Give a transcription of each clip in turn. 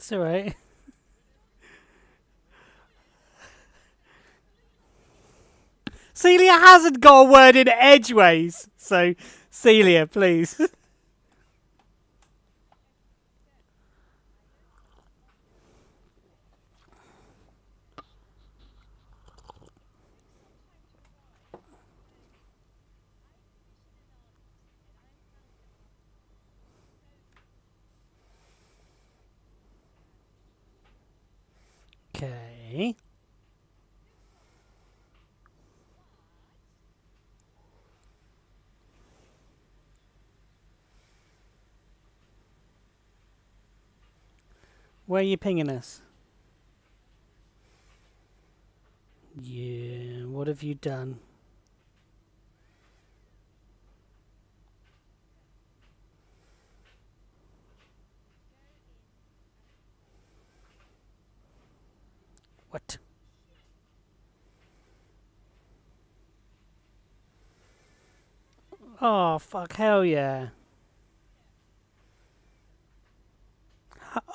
It's alright. Celia hasn't got a word in edgeways. So, Celia, please. Okay. Where are you pinging us? Yeah, what have you done? What? Oh, fuck, hell yeah.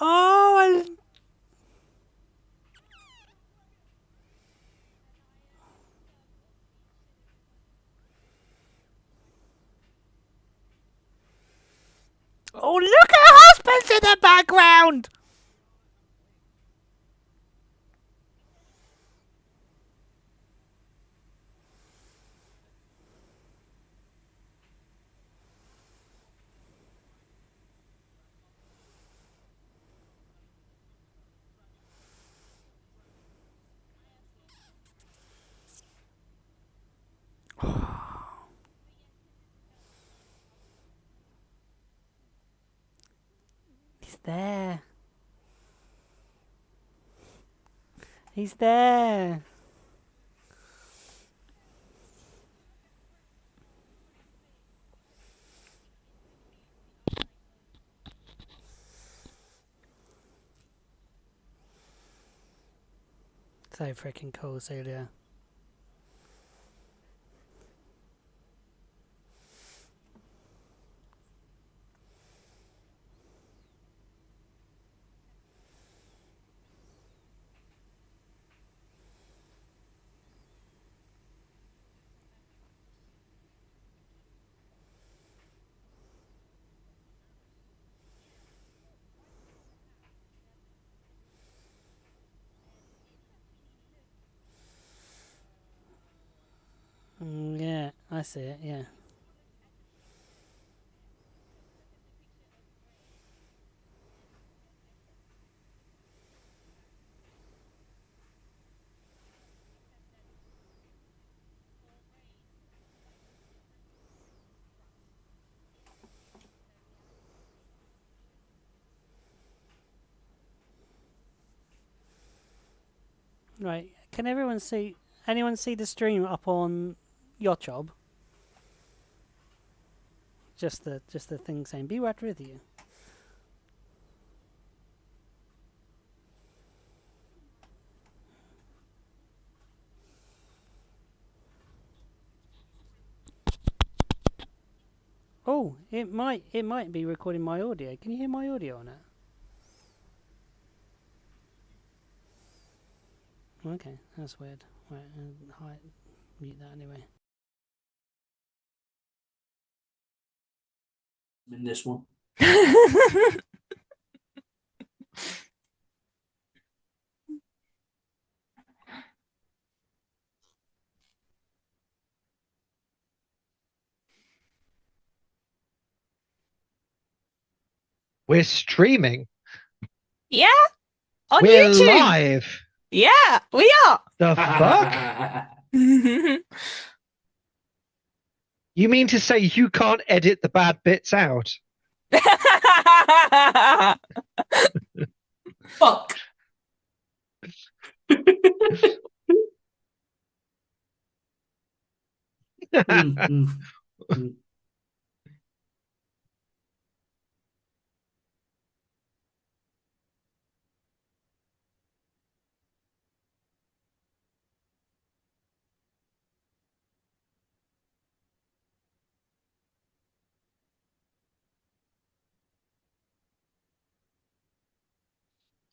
Oh, oh, look, her husband's in the background! He's there. He's there. So freaking cool, Celia. Yeah, I see it, yeah. Right, can everyone see... Anyone see the stream up on your job? Just the thing saying, be right with you. Oh, it might be recording my audio. Can you hear my audio on it? Okay, that's weird. Right, mute that anyway. In this one. We're streaming. Yeah, on We're YouTube. live. Yeah, we are. The fuck? You mean to say you can't edit the bad bits out? Fuck.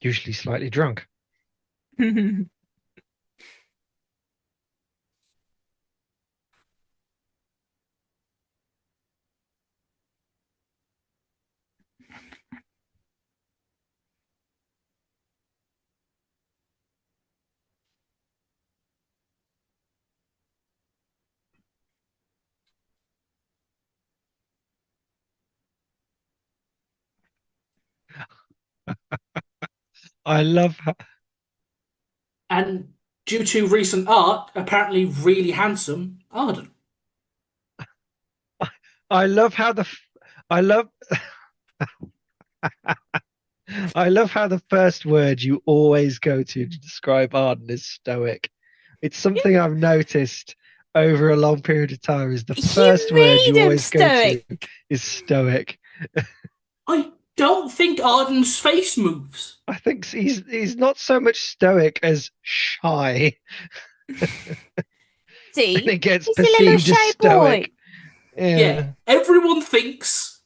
usually slightly drunk. I love how, And due to recent art, apparently really handsome Arden. I love how the I love I love how the first word you always go to describe Arden is stoic. It's something I've noticed over a long period of time is the first You word you made him always go to stoic. is stoic. I don't think Arden's face moves. I think he's not so much stoic as shy, and See, it gets he's a little perceived as shy boy. stoic. Yeah. Yeah, everyone thinks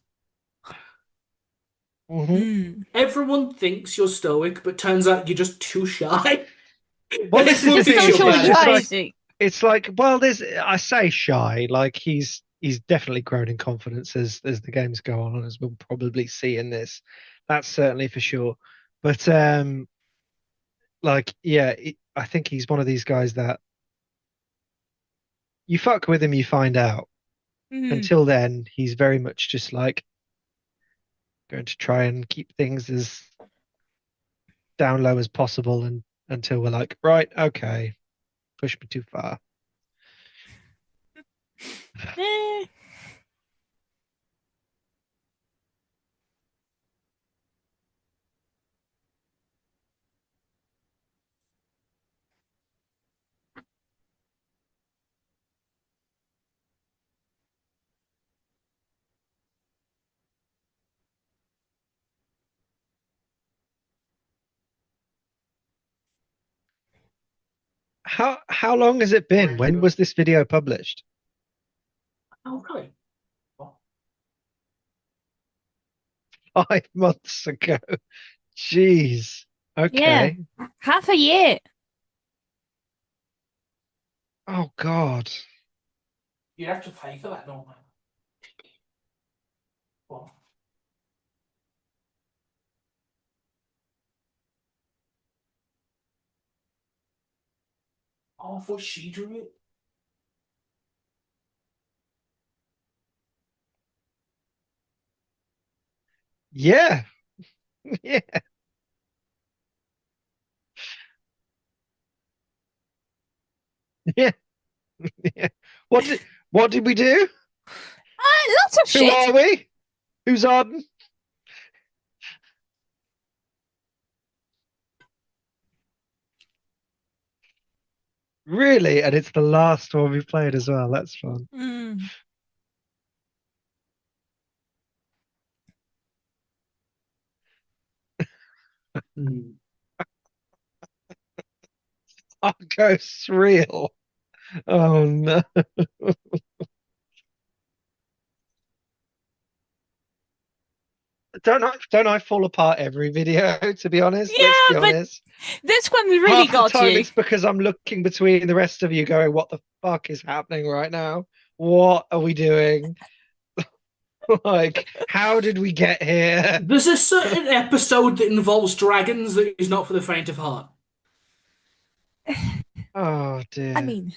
Hmm. everyone thinks you're stoic, but turns out you're just too shy. Well, this is Everyone the Just thing. thinks you're It's just like socializing. it's like well, there's I say shy, like he's definitely grown in confidence as the games go on, and as we'll probably see in this. That's certainly for sure. But like yeah, I think he's one of these guys that you fuck with him, you find out. Mm. Until then, he's very much just like going to try and keep things as down low as possible, and until we're like, right, okay, push me too far. Eh. How long has it been? When was this video published? Oh, really? 5 months ago. Jeez. Yeah, Okay. half a year. Oh God. You have to pay for that, don't you? What? Oh, I thought she drew it. Yeah. Yeah. Yeah. Yeah. What did we do? Lots of Who shit. are we? Who's Arden? Really? And it's the last one we played as well. That's fun. Mm. Hmm. I'll go surreal. Oh no. Don't I fall apart every video, to be honest? Let's be Yeah, but honest. this one really Half the got time you. it's because I'm looking between the rest of you going, what the fuck is happening right now? What are we doing? Like, how did we get here? There's a certain episode that involves dragons that is not for the faint of heart. Oh I dear. mean,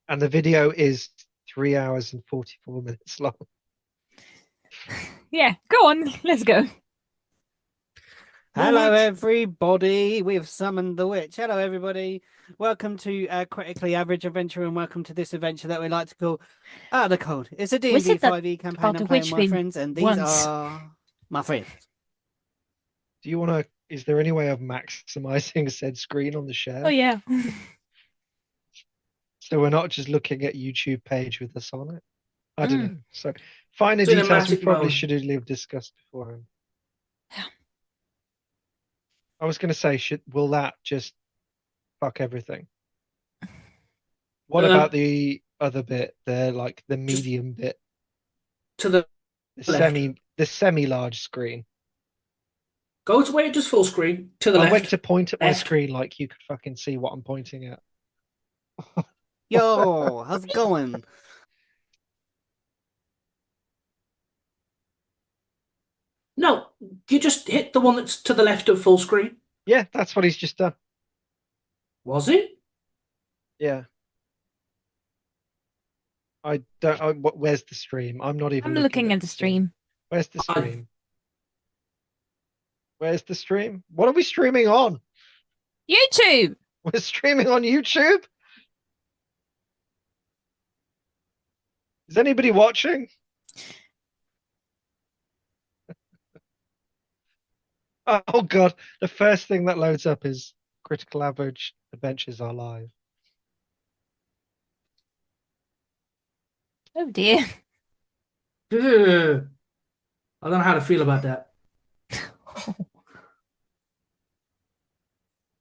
And the video is 3 hours and 44 minutes long. yeah, go on, let's go. Hello, What? everybody. We've summoned the witch. Hello, everybody. Welcome to Critically Average Adventure, and welcome to this adventure that we like to call Out of the Cold. It's a We D&D said that 5e campaign about the I'm playing witch with my thing friends, and these once. are my friends. Do you want to? Is there any way of maximizing said screen on the share? Oh yeah. So we're not just looking at YouTube page with us on it. I don't know. So finer details we Cinematic probably mode. should have discussed beforehand. Yeah. I was going to say, will that just fuck everything? What about Um, the other bit, the just medium bit, to the the left. semi-large screen? Go to where it does full screen. To the I went left. to point at my Left. screen like you could fucking see what I'm pointing at. Yo, how's it going? No, you just hit the one that's to the left of full screen. Yeah, that's what he's just done. Was it? Yeah. I don't. Where's the stream? I'm not even I'm looking looking at at the stream. Where's the I stream? Where's the stream? What are we streaming on? YouTube. We're streaming on YouTube? Is anybody watching? Oh God, the first thing that loads up is Critical Average Adventures Are Live. Oh dear. Ugh. I don't know how to feel about that.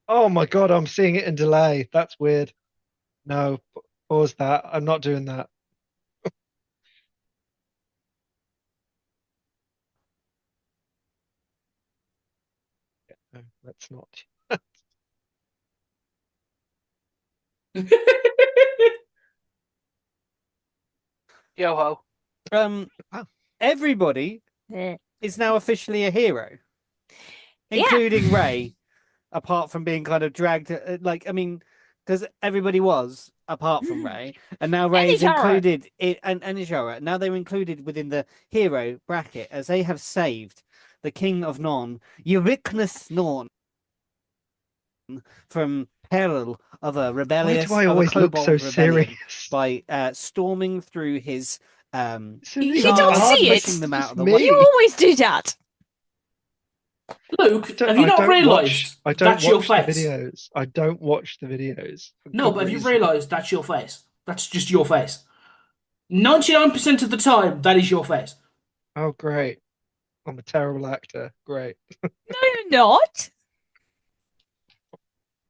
Oh my God, I'm seeing it in delay. That's weird. No, pause that. I'm not doing that. No, let's not. Yo ho. Oh. Everybody Yeah. is now officially a hero, including Ray, apart from being kind of dragged. I mean, because everybody was apart from Ray, and now Ray is Ishara. included and Ishara. Now they're included within the hero bracket as they have saved the King of Non, Eurycnus Norn, from peril of a Why rebellious do I of a always look so kobold rebellion serious? by storming through his You guard, don't see it. pushing them out of the Me. way. You always do that. Luke, have you not realised I don't that's your watch the face? videos. I don't watch the videos. For No, good but have you reason. realised that's your face? That's just your face. 99% of the time, that is your face. Oh, great. I'm a terrible actor. Great. No, you're not.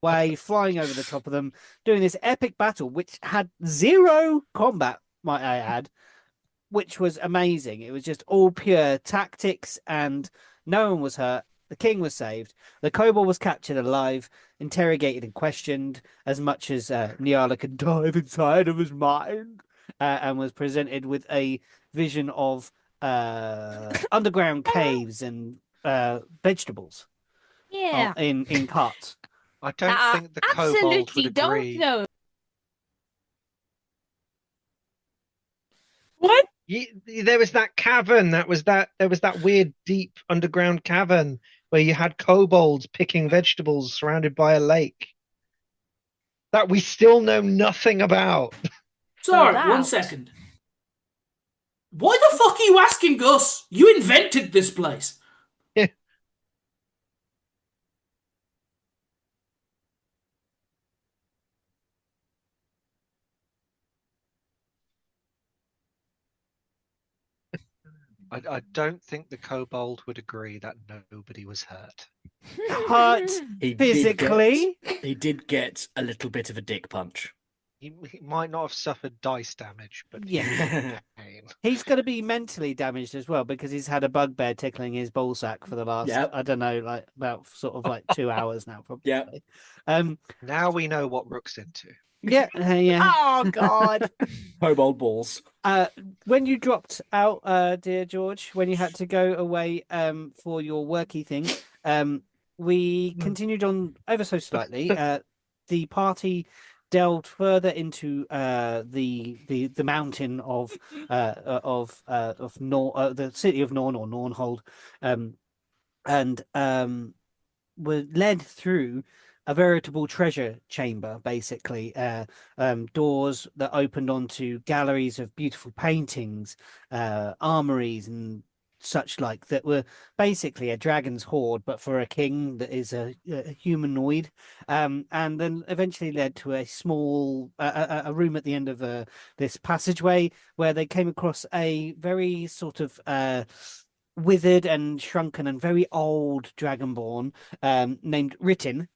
Way flying over the top of them, doing this epic battle, which had zero combat, might I add, which was amazing. It was just all pure tactics, and no one was hurt. The king was saved. The kobold was captured alive, interrogated and questioned as much as Niala could dive inside of his mind, and was presented with a vision of underground caves and vegetables Yeah. in carts. I don't think the kobold would Absolutely don't agree. know. What? There was that cavern. There was that weird deep underground cavern where you had kobolds picking vegetables surrounded by a lake that we still know nothing about. Sorry, Wow. 1 second. Why the fuck are you asking us? You invented this place. I don't think the kobold would agree that nobody was hurt. Hurt He physically. he did get a little bit of a dick punch. He might not have suffered dice damage, but he Yeah. was in pain. He's going to be mentally damaged as well because he's had a bugbear tickling his ballsack for the last, Yep. I don't know, like about sort of like 2 hours now, probably. Yep. Now we know what Rook's into. Yeah, yeah. Oh God. Kobold balls. When you dropped out, dear George, when you had to go away for your worky thing, we continued on ever so slightly. The party delved further into the mountain of the city of Norn or Nornhold, and were led through a veritable treasure chamber, basically. Doors that opened onto galleries of beautiful paintings, armories, and such like that were basically a dragon's horde, but for a king that is a humanoid, and then eventually led to a small a room at the end of this passageway where they came across a very sort of withered and shrunken and very old dragonborn named Ritin.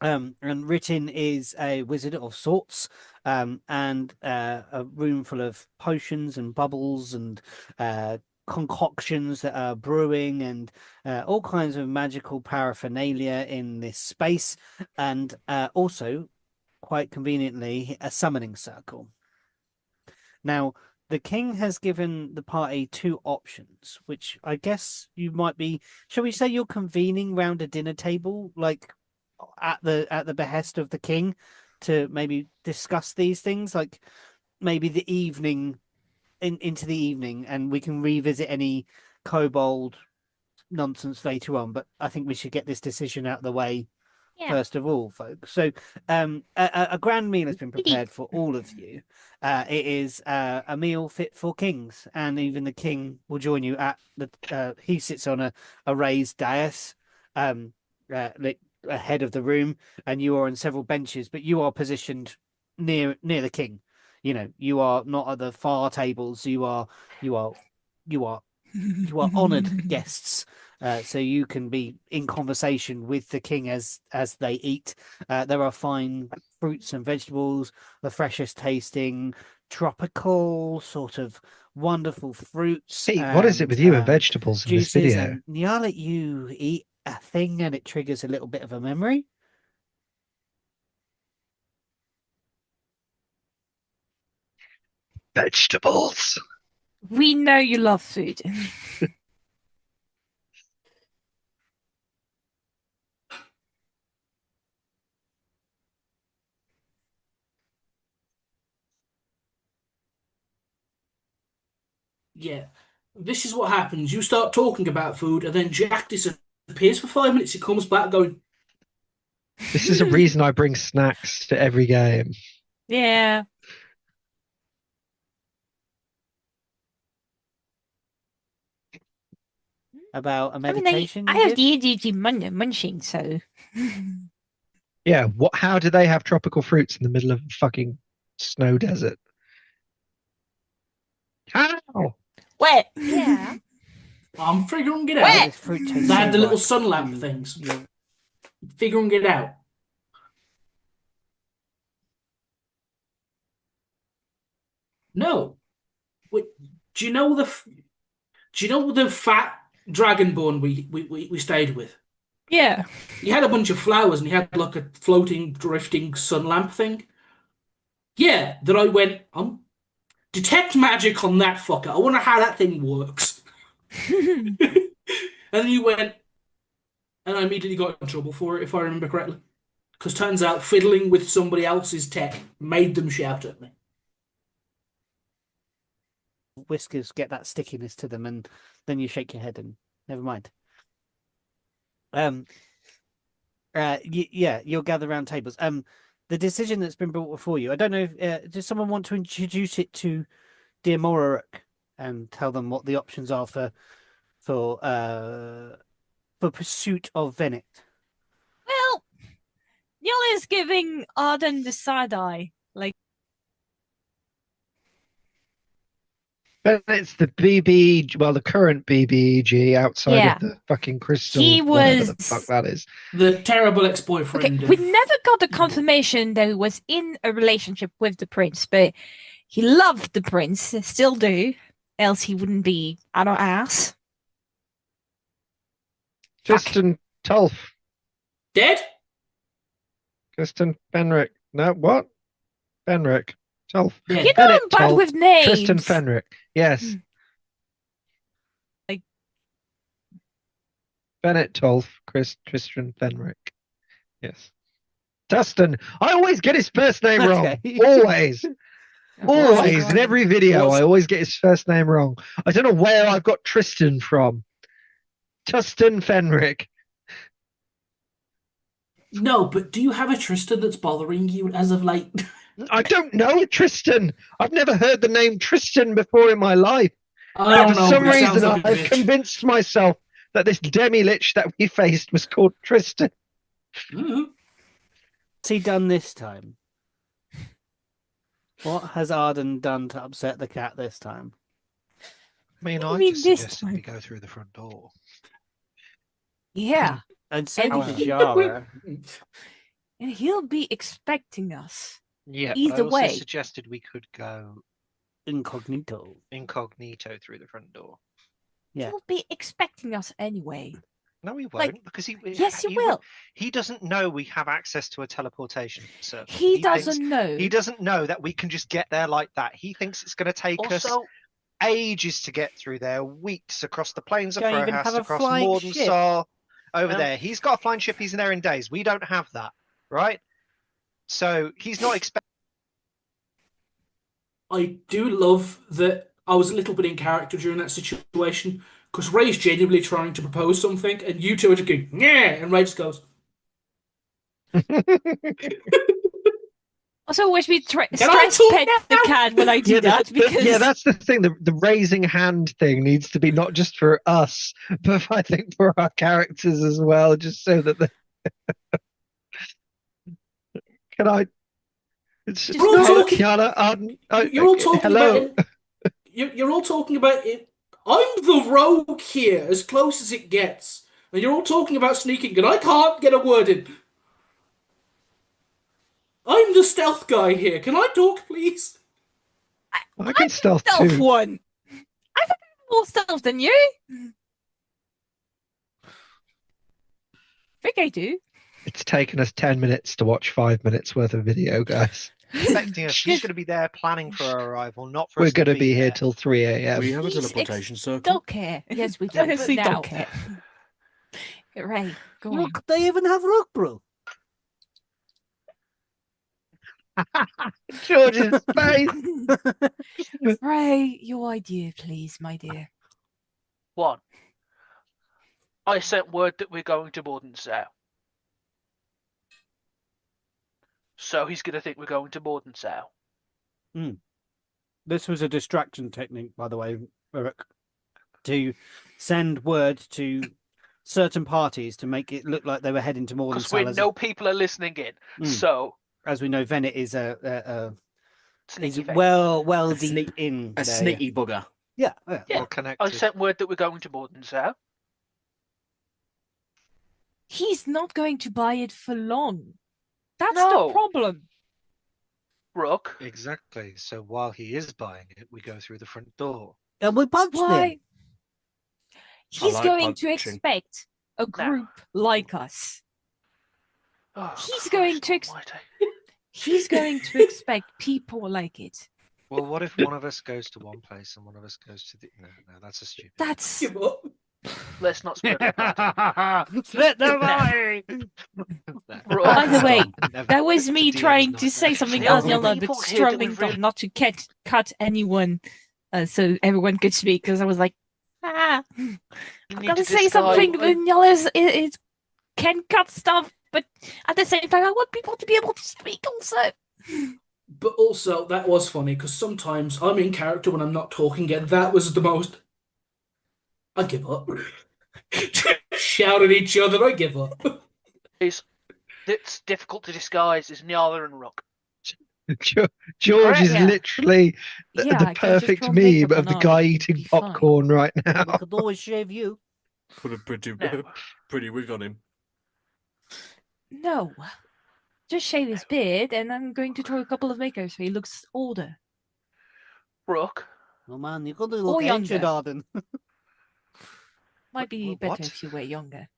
And Ritin is a wizard of sorts, and a room full of potions and bubbles and concoctions that are brewing and all kinds of magical paraphernalia in this space, and also, quite conveniently, a summoning circle. Now, the king has given the party two options, which I guess you might be. Shall we say you're convening round a dinner table, like at the behest of the king, to maybe discuss these things, like maybe the evening into the evening, and we can revisit any kobold nonsense later on. But I think we should get this decision out of the way first of all, folks. So a grand meal has been prepared for all of you. It is a meal fit for kings, and even the king will join you at the he sits on a raised dais ahead of the room, and you are on several benches, but you are positioned near the king. You know, you are not at the far tables. You are honored guests, so you can be in conversation with the king as they eat. There are fine fruits and vegetables, the freshest tasting, tropical sort of wonderful fruits. Hey, what is it with you and vegetables in this juices, video? and I'll let you eat a thing, and it triggers a little bit of a memory. Vegetables. We know you love food. Yeah. This is what happens. You start talking about food, and then Jack disappears for 5 minutes. He comes back going, This is a reason I bring snacks to every game. Yeah. About a I mean, meditation. I have the ADHD munching, so. Yeah, what? How do they have tropical fruits in the middle of a fucking snow desert? How? Wet. Yeah. I'm figuring it But out. this fruit tastes They had so the little ripe, sun lamp and things. you're Figuring it out. No. Wait, do you know the fat dragonborn we stayed with? Yeah. He had a bunch of flowers and he had like a floating, drifting sun lamp thing. Yeah, that I went, detect magic on that fucker. I wonder how that thing works. And then you went, and I immediately got in trouble for it, if I remember correctly. Because turns out fiddling with somebody else's tech made them shout at me. whiskers get that stickiness to them, and then you shake your head and never mind. Yeah, you'll gather around tables. The decision that's been brought before you, I don't know if does someone want to introduce it to dear Moraruk and tell them what the options are for pursuit of Venet. Well, Neil is giving Arden the side eye. Like, But it's the BB, well, the current BBEG outside Yeah. of the fucking crystal, He whatever the was- fuck that is. The terrible okay, ex-boyfriend. we of- never got a confirmation that he was in a relationship with the prince, but he loved the prince, still do, else he wouldn't be on our ass. Tristan Tulf. Dead? Tristan Fenric. No, what? Fenric. Tulf. Dead. You know Bennett I'm bad Tulf, with names. Tristan Fenric. Yes. Hmm. Like- Bennett Tulf, Tristan Fenric. Yes. Dustin. I always get his first name wrong. Okay. Always. Always. In What's- every video, what's- I always get his first name wrong. I don't know where I've got Tristan from. Tustin Fenric. No, but do you have a Tristan that's bothering you as of late? I don't know Tristan. I've never heard the name Tristan before in my life. I don't For know, some but he sounds reason, like a I've bitch. convinced myself that this demi-lich that we faced was called Tristan. Mhm. What's he done this time? What has Arden done to upset the cat this time? I mean, What do you I mean just this suggested time? we go through the front door. Yeah, And so And did he- Jara. and he'll be expecting us. Yeah, but I Either also way. suggested we could go Incognito. incognito through the front door. Yeah. He'll be expecting us anyway. No, he Like, won't, because Yes, he he will. he doesn't know we have access to a teleportation circle. He thinks- doesn't know. He doesn't know that we can just get there like that. He thinks it's going to take us Also, ages to get through there, weeks across the plains of Don't even Frohast, have a across flying Morden ship. Sar, over Um, there. He's got a flying ship. He's in there in days. We don't have that, right? So he's not expecting. I do love that I was a little bit in character during that situation because Ray's genuinely trying to propose something, and you two are just going, yeah, and Ray just goes, Also, always be Can I stress talk pet the now? cat when I do Yeah, that because yeah, that's the thing. The raising hand thing needs to be not just for us, but I think for our characters as well, just so that they... Can I? It's Just We're all Yana, talking- Yana, Arden, you're all talking hello. about it. You're all talking about it. I'm the rogue here, as close as it gets. And you're all talking about sneaking, and I can't get a word in. I'm the stealth guy here. Can I talk, please? I can stealth stealth too. one. I've got more stealth than you. think I do. It's taken us 10 minutes to watch 5 minutes worth of video, guys. Expecting us. She's going to be there planning for our arrival, not for We're us to going to be be here there. till 3 a.m. We have a He's teleportation circle. Don't care. Yes, we do. Honestly, now. don't care. Ray, go on. Look, they even have rock brew. George's face. Ray, your idea, please, my dear. 1. I sent word that we're going to Mordensow. So he's going to think we're going to Mordensow. This was a distraction technique, by the way, Eric, to send word to certain parties to make it look like they were heading to Morden Because we know people are listening in. So, as we know, Venet is a sneaky he's face. well A deep sneak- in A there, sneaky bugger. Yeah. Yeah. Well I connected. sent word that we're going to Mordensow. He's not going to buy it for long. That's No. the problem. Rook. Exactly. So while he is buying it, we go through the front door. And we punched Why? him. He's like going to punching. expect a group like us. Oh, He's going to Christ almighty. He's going to expect people like it. Well, what if one of us goes to one place and one of us goes to the... No, that's a stupid... That's Give up. Let's not split the party. Split the party. Rook. By the way, Never. that was It's a me DM's trying to nightmare. say something The else, only but people here that struggling we've really- not to cut anyone, so everyone could speak. Because I was like, You I've need got to to say disguise- something, but Yellow it can cut stuff, but at the same time, I want people to be able to speak also. But also, that was funny because sometimes I'm in character when I'm not talking, and that was the most. I give up. Shout at each other, I give up. It's difficult to disguise is Nyala and Rook. George is Yeah. literally the Yeah, I can just perfect throw makeup meme of on the Arden. guy eating Be fine. popcorn right now. We could always shave you. Put a pretty, No. pretty wig on him. No, just shave his beard, and I'm going to throw a couple of makeups so he looks older. Rook. Oh man, you're gonna Or look ancient, younger. Arden. Might be What- better what? if you were younger.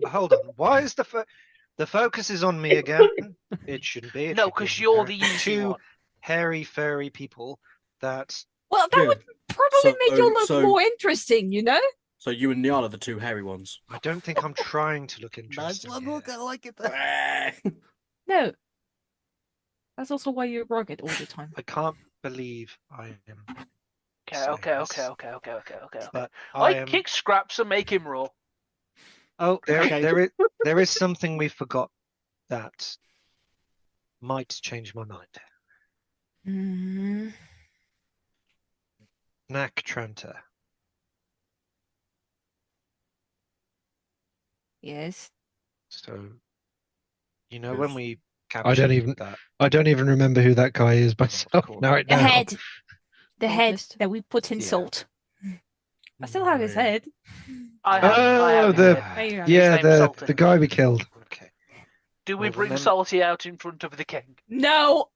Hold on. Why is the focus is on me again? It shouldn't be. It No, should be because on you're the the easy two one. hairy, furry people that... Well, that True. would probably make you look So- more interesting, you know? So you and Niall are the two hairy ones. I don't think I'm trying to look Nice interesting one, here. look, I like it. No. That's also why you're rugged all the time. I can't believe I am... Okay, saying okay, this, okay. But I am... kick Scraps and make him raw. Oh, okay. There is something we forgot that might change my mind. Mm, Snack Tranta. Yes. So, you know Yes. when we I don't captured that I don't even remember who that guy is myself. cool. Right The now. head. The head Cultist. that we put in Yeah. salt. I still have his head. I have Oh, his the- head. There you go. His Yeah, name's the Salty. guy we killed. Okay. Do we Well, bring remember- Salty out in front of the king? No.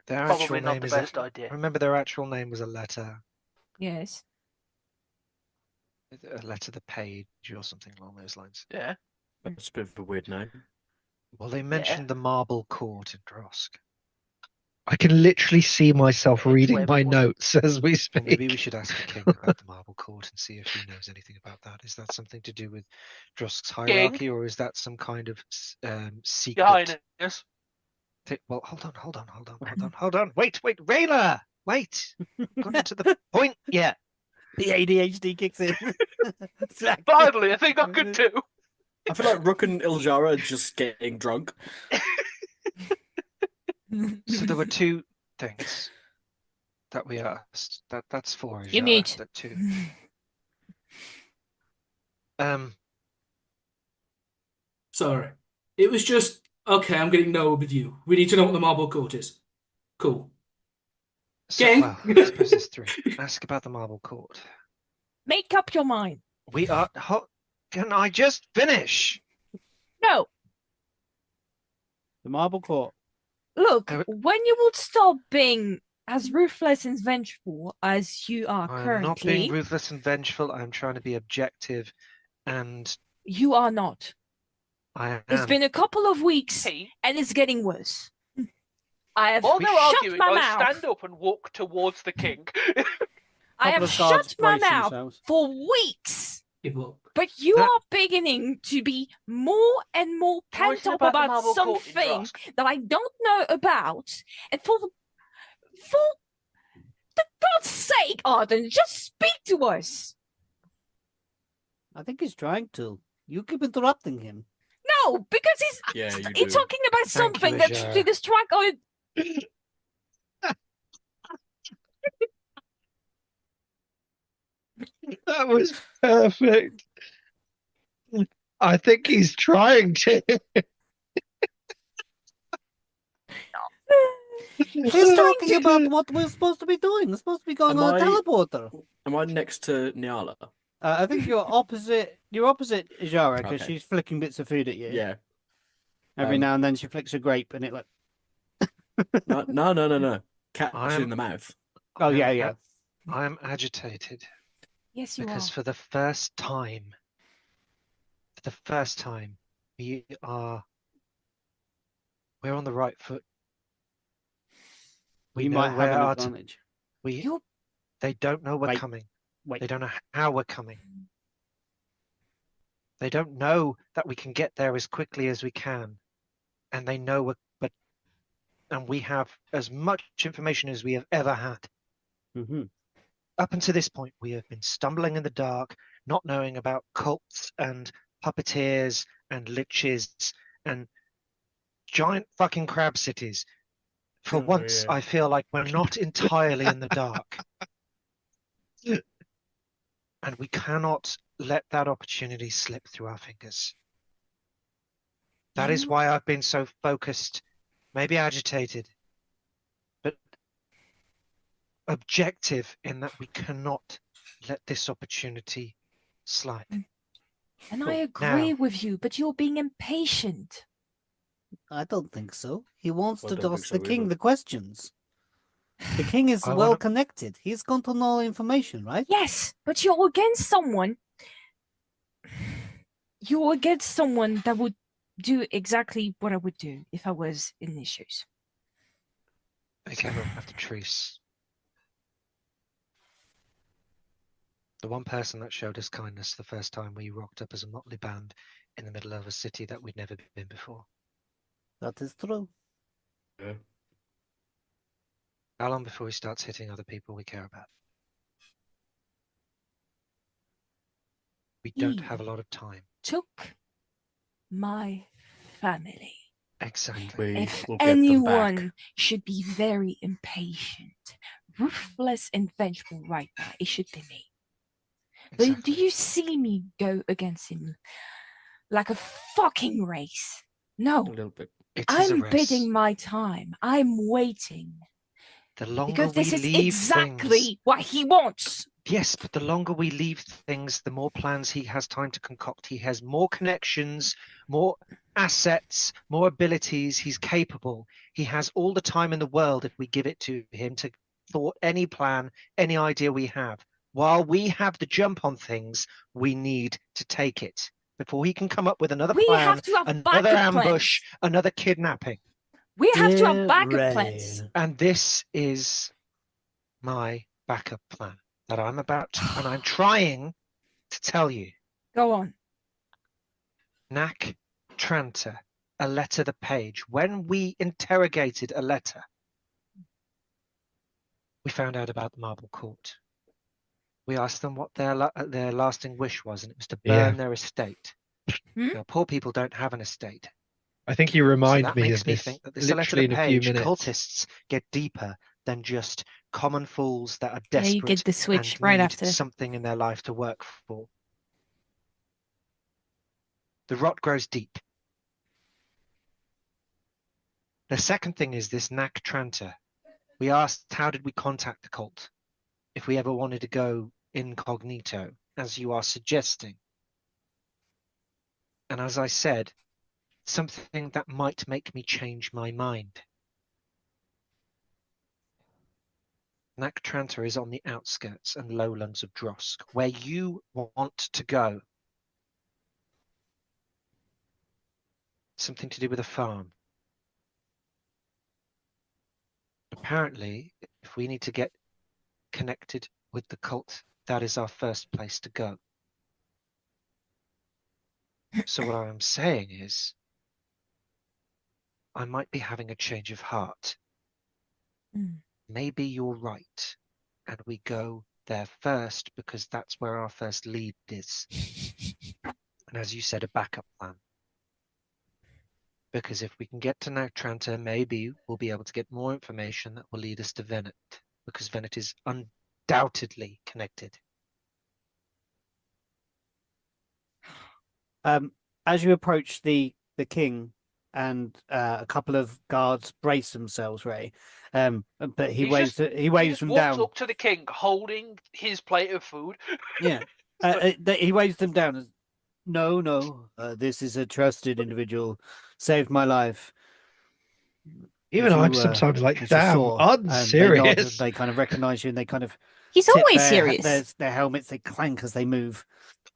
Their Probably actual not name the is. best idea. Remember, their actual name was a letter Yes. to page or something along those lines. Yeah. That's a bit of a weird name. Well, they mentioned the Marble Court in Drosk. I can literally see myself reading Where my we want- notes as we Well, speak. maybe we should ask the king about the Marble Court and see if he knows anything about that. Is that something to do with Drosk's hierarchy, or is that some kind of Your secret? Highness. Well, hold on. Wait, Rayla! Wait! Gotten to the point yet. The ADHD kicks in. Slack. Finally, I think I could do. I feel like Rook and Iljara are just getting drunk. So there were two things that we asked. That's four. You Jara, mute. that two. Sorry. It was just, okay, I'm getting nowhere with you. We need to know what the Marble Court is. Cool. So, Gang. well, I suppose there's three. Ask about the Marble Court. Make up your mind. We are. Can I just finish? No. The Marble Court. Look, Oh. when you would stop being as ruthless and vengeful as you are I'm not being currently, ruthless and vengeful. I'm trying to be objective, and you are not. I am. It's been a couple of weeks Hey, and it's getting worse. I have while they're shut arguing, my I mouth. stand up and walk towards the king. I Couple have of guards shut my brace mouth themselves. for weeks. Give up. But you That- are beginning to be more and more pent Writing up about the about Marble Court in something Drosk. that I don't know about. And for the God's sake, Arden, just speak to us. I think he's trying to. You keep interrupting him. No, because Yeah, you he's do. talking about Thank something you, that Ajara. should distract our. That was perfect. I think he's trying to. He's trying talking to- about what we're supposed to be doing. We're supposed to be going Am on a I- teleporter. Am I next to Nyala? I think you're opposite. You're opposite Jara because Okay. she's flicking bits of food at you. Yeah. Every Um, now and then she flicks a grape and it like. No. Catch I'm- in the mouth. Oh I am yeah, a- yeah. I am agitated Yes, you because are. for the first time, we're on the right foot. We You know might have where an our advantage. You're they don't know we're Wait. coming. Wait. They don't know how we're coming. They don't know that we can get there as quickly as we can, and they know and we have as much information as we have ever had. Mm-hmm. Up until this point, we have been stumbling in the dark, not knowing about cults and puppeteers and liches and giant fucking crab cities. For Oh, once, yeah. I feel like we're not entirely in the dark. And we cannot let that opportunity slip through our fingers. That is You- why I've been so focused, maybe agitated, but objective in that we cannot let this opportunity slide. and I Cool. agree Now- with you, but you're being impatient. I don't think so. He wants I to don't think ask so the king either. the questions. The king is I well wanna- connected. He's going to know information, right? Yes, but you're against someone. You're against someone that would do exactly what I would do if I was in these shoes. They came up after Treese. The one person that showed us kindness the first time we rocked up as a motley band in the middle of a city that we'd never been before. That is true. Yeah. How long before he starts hitting other people we care about? We don't have a lot of time. Took my family. Exactly. We If will get them back. anyone should be very impatient, ruthless and vengeful right now. It should be me. But do Exactly. you see me go against him like a fucking race? No, A little bit. It is a I'm race. bidding my time. I'm waiting. The longer Because this we is leave exactly things, what he wants. yes, but the longer we leave things, the more plans he has time to concoct. He has more connections, more assets, more abilities. He's capable. He has all the time in the world if we give it to him to thwart any plan, any idea we have. While we have the jump on things, we need to take it before he can come up with another We plan, have to have another backup ambush, plans. another kidnapping. We have to have Dear backup Ray. plans. And this is my backup plan that I'm about to, and I'm trying to tell you. Go on. Knack Tranter, a letter the page. When we interrogated a letter, we found out about the Marble Court. We asked them what their lasting wish was, and it was to burn their estate. Hmm? Now, poor people don't have an estate. I think you remind that me makes of me this think that this letter literally to in a few page, minutes. cultists get deeper than just common fools that are Yeah, you desperate get the switch and right need after. something in their life to work for. The rot grows deep. The second thing is this Knack Tranter. We asked, how did we contact the cult? If we ever wanted to go incognito, as you are suggesting. And as I said, something that might make me change my mind. Knack Tranter is on the outskirts and lowlands of Drosk, where you want to go. Something to do with a farm. Apparently, if we need to get connected with the cult, that is our first place to go. So what I'm saying is, I might be having a change of heart. Mm. Maybe you're right, and we go there first because that's where our first lead is. And as you said, a backup plan. Because if we can get to Nagtranta, maybe we'll be able to get more information that will lead us to Venet, because Venet is undoubtedly connected. As you approach the king and a couple of guards brace themselves, Ray, but he waves them walks down. up to the king holding his plate of food. Yeah, he waves them down. As, no, this is a trusted individual. Saved my life. Even As I'm you, sometimes like, as you damn, saw, and they nod, unserious. they kind of recognize you, and they kind of He's tip always serious. their helmets. They clank as they move.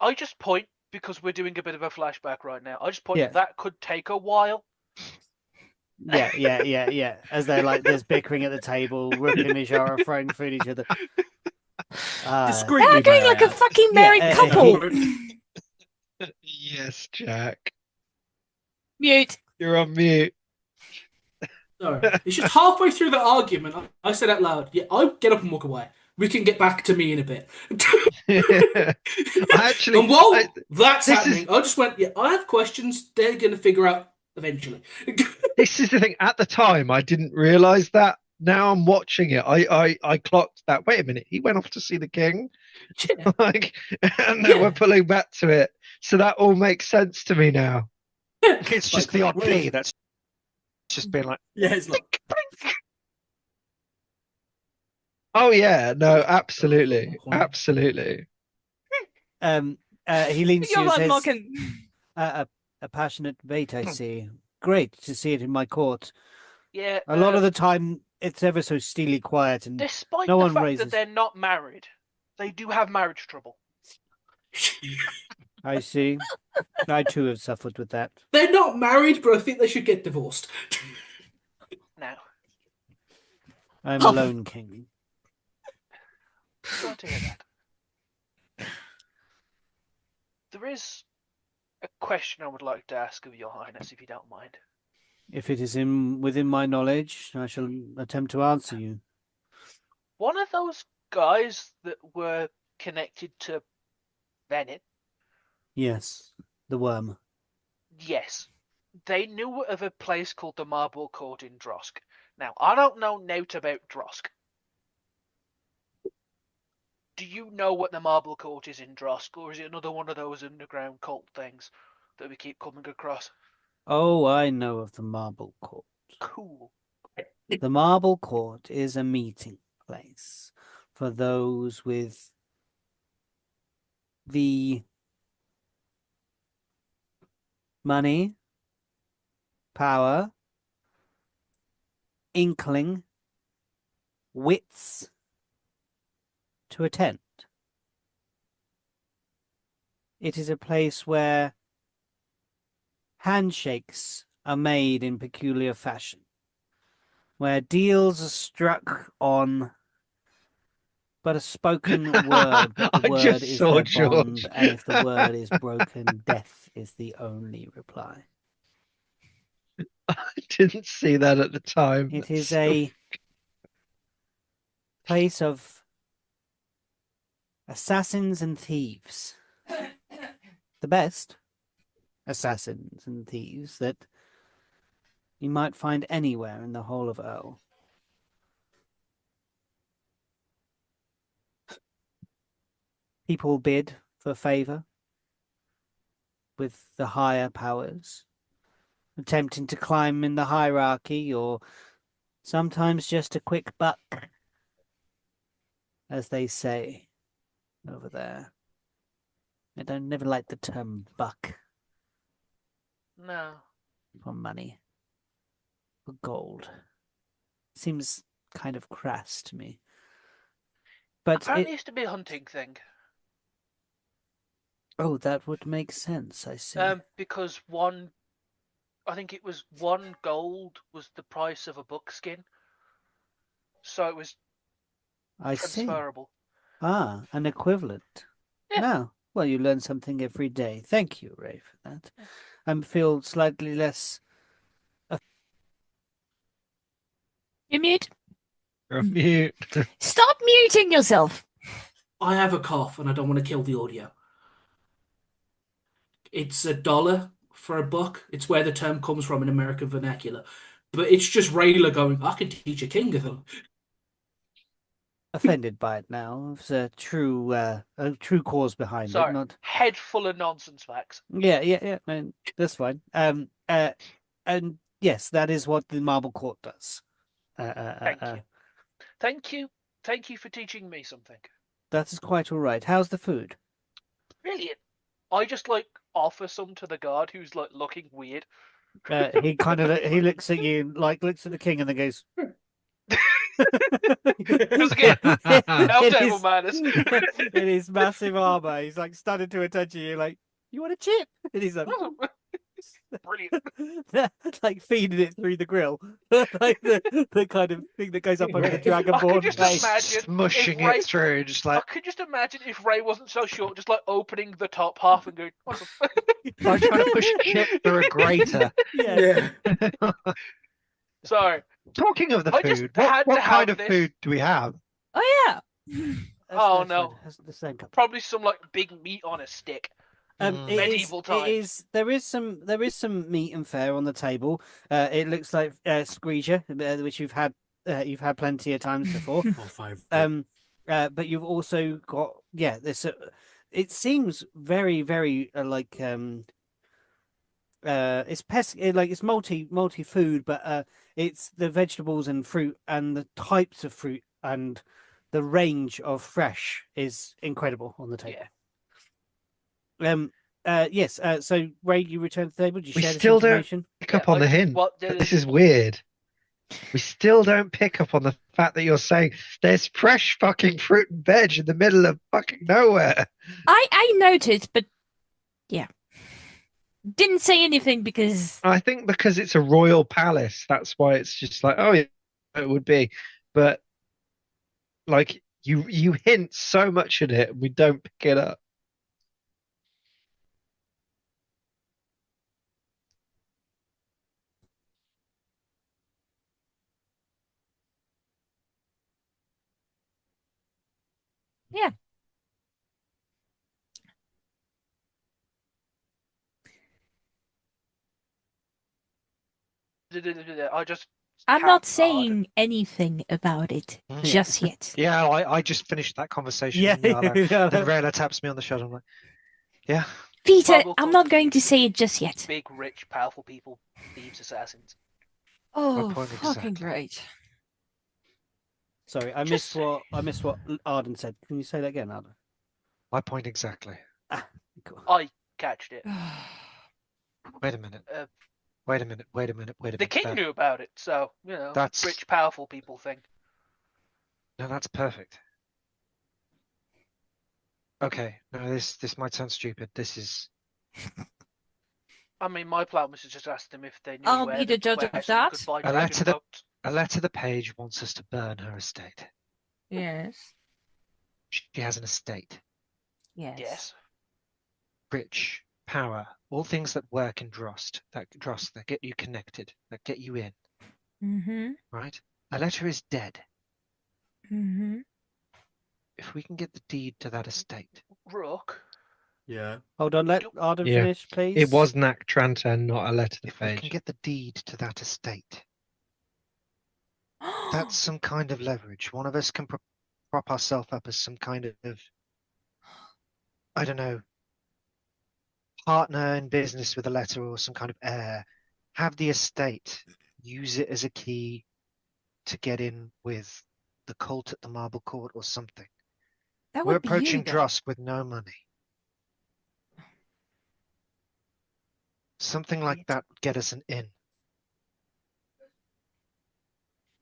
I just point, because we're doing a bit of a flashback right now. I just point, Yeah. that could take a while. Yeah. As they're like, there's bickering at the table. Rook and Ijara throwing food at each other. They're Discreetly, going may I like a add. fucking married Yeah, couple. Yes, Jack. Mute. You're on mute. Sorry. It's just halfway through the argument, I said out loud, yeah, I'll get up and walk away. We can get back to me in a bit. Actually, and while that's this happening, I just went, yeah, I have questions they're going to figure out eventually. This is the thing. At the time, I didn't realize that. Now I'm watching it. I clocked that. Wait a minute. He went off to see the king. Yeah. Like, and then we're pulling back to it. So that all makes sense to me now. It's just the odd plea that's just been like, Yeah, it's like, oh yeah, no, absolutely, absolutely. He leans to You're you and not says, mocking. a passionate debate, I see. Great to see it in my court. Yeah. A lot of the time, it's ever so steely quiet, and despite no the one fact raises. that they're not married, they do have marriage trouble. I see. I too have suffered with that. They're not married, but I think they should get divorced. Now, I'm a lone king. glad to hear that. There is a question I would like to ask of Your Highness, if you don't mind. If it is within my knowledge, I shall attempt to answer you. One of those guys that were connected to Bennett, Yes, the worm. yes, they knew of a place called the Marble Court in Drosk. Now, I don't know naught about Drosk. Do you know what the Marble Court is in Drosk, or is it another one of those underground cult things that we keep coming across? Oh, I know of the Marble Court. Cool. The Marble Court is a meeting place for those with the money, power, inkling, wits to attend. It is a place where handshakes are made in peculiar fashion, where deals are struck on but a spoken word, but the I word just is saw their George. bond, and if the word is broken, death is the only reply. I didn't see that at the time. It That's is so- a place of assassins and thieves. The best assassins and thieves that you might find anywhere in the whole of Earl. People bid for favor with the higher powers, attempting to climb in the hierarchy, or sometimes just a quick buck, as they say over there. I don't never like the term buck No. for money, for gold. Seems kind of crass to me. But Apparently, it used to be a hunting thing. oh, that would make sense, I see. Because I think it was 1 gold was the price of a buckskin, so it was I see. transferable. Ah, an equivalent. Yeah. No. Well, you learn something every day. Thank you, Ray, for that. I feel slightly less. You mute. You're on mute. Stop muting yourself. I have a cough and I don't want to kill the audio. It's $1 for a buck. It's where the term comes from in American vernacular. But it's just Rayla going, I can teach a king of them. Offended by it now. There's a true cause behind it. Sorry, Not. head full of nonsense facts. Yeah. No, that's fine. And yes, that is what the Marble Court does. Thank you for teaching me something. That is quite all right. How's the food? Brilliant. I just offer some to the guard who's looking weird. He kind of he looks at you, looks at the king, and then goes. Because again, no in table his, manners. in his massive armor, he's standing to attention you, you want a chip? And he's like, Brilliant. feeding it through the grill, the kind of thing that goes up over the Dragonborn just face. imagine Smushing Ray, it through, just I like could just imagine if Ray wasn't so short, just opening the top half and going, "What the fuck?" trying to push chip through a grater. Yeah. Sorry. Talking of the I just food, had what to kind have of this. food do we have? Oh yeah. Oh, That's no. fine. That's the same cup. Probably some big meat on a stick. Medieval times. There is some meat and fare on the table. It looks like screeger, which you've had plenty of times before. Or 5. But you've also got this. It seems very very it's it's multi food, but it's the vegetables and fruit and the types of fruit and the range of fresh is incredible on the table. Yes. So Ray, you return to the table. Did you We share this still don't information? pick up on the hint. What This is weird. We still don't pick up on the fact that you're saying there's fresh fucking fruit and veg in the middle of fucking nowhere. I noted, but yeah. Didn't say anything because I think because it's a royal palace, that's why it's just like, oh yeah, it would be. But you hint so much at it, we don't pick it up. yeah. I just I'm Can't not be saying anything about it Mm. just yet. Yeah, I just finished that conversation Yeah, with Nyala. yeah. Then Rayla taps me on the shoulder. I'm like, yeah. Peter, Well, we'll I'm talk not to going to these say it just yet. big, rich, powerful people, thieves, assassins. Oh, point fucking exactly. great. Sorry, I Just missed what Arden said. Can you say that again, Arden? My point exactly. Ah, cool. I catched it. Wait a minute. Uh, Wait a minute. Wait a minute. Wait a The minute. king knew about it, so That's rich, powerful people thing. no, that's perfect. Okay, no, this might sound stupid. This is I mean, my plan was to just ask them if they knew I'll where be the judge of where that. you could buy a dragon letter that boats. a letter the page wants us to burn her estate. Yes. She has an estate. Yes. Yes. Rich, power, all things that work in Drost, that get you connected, that get you in, Mm-hmm. right? A letter is dead. Mm-hmm. If we can get the deed to that estate. Rook. Yeah. Hold on, let Do- Arden Yeah. finish, please. It was Knack Tranter, not a letter the If we can page. get the deed to that estate, that's some kind of leverage. One of us can prop ourselves up as some kind of, I don't know, partner in business with a letter or some kind of heir. Have the estate, use it as a key to get in with the cult at the Marble Court or something. That We're would be you, approaching though. Drosk with no money. Something like that would get us an in.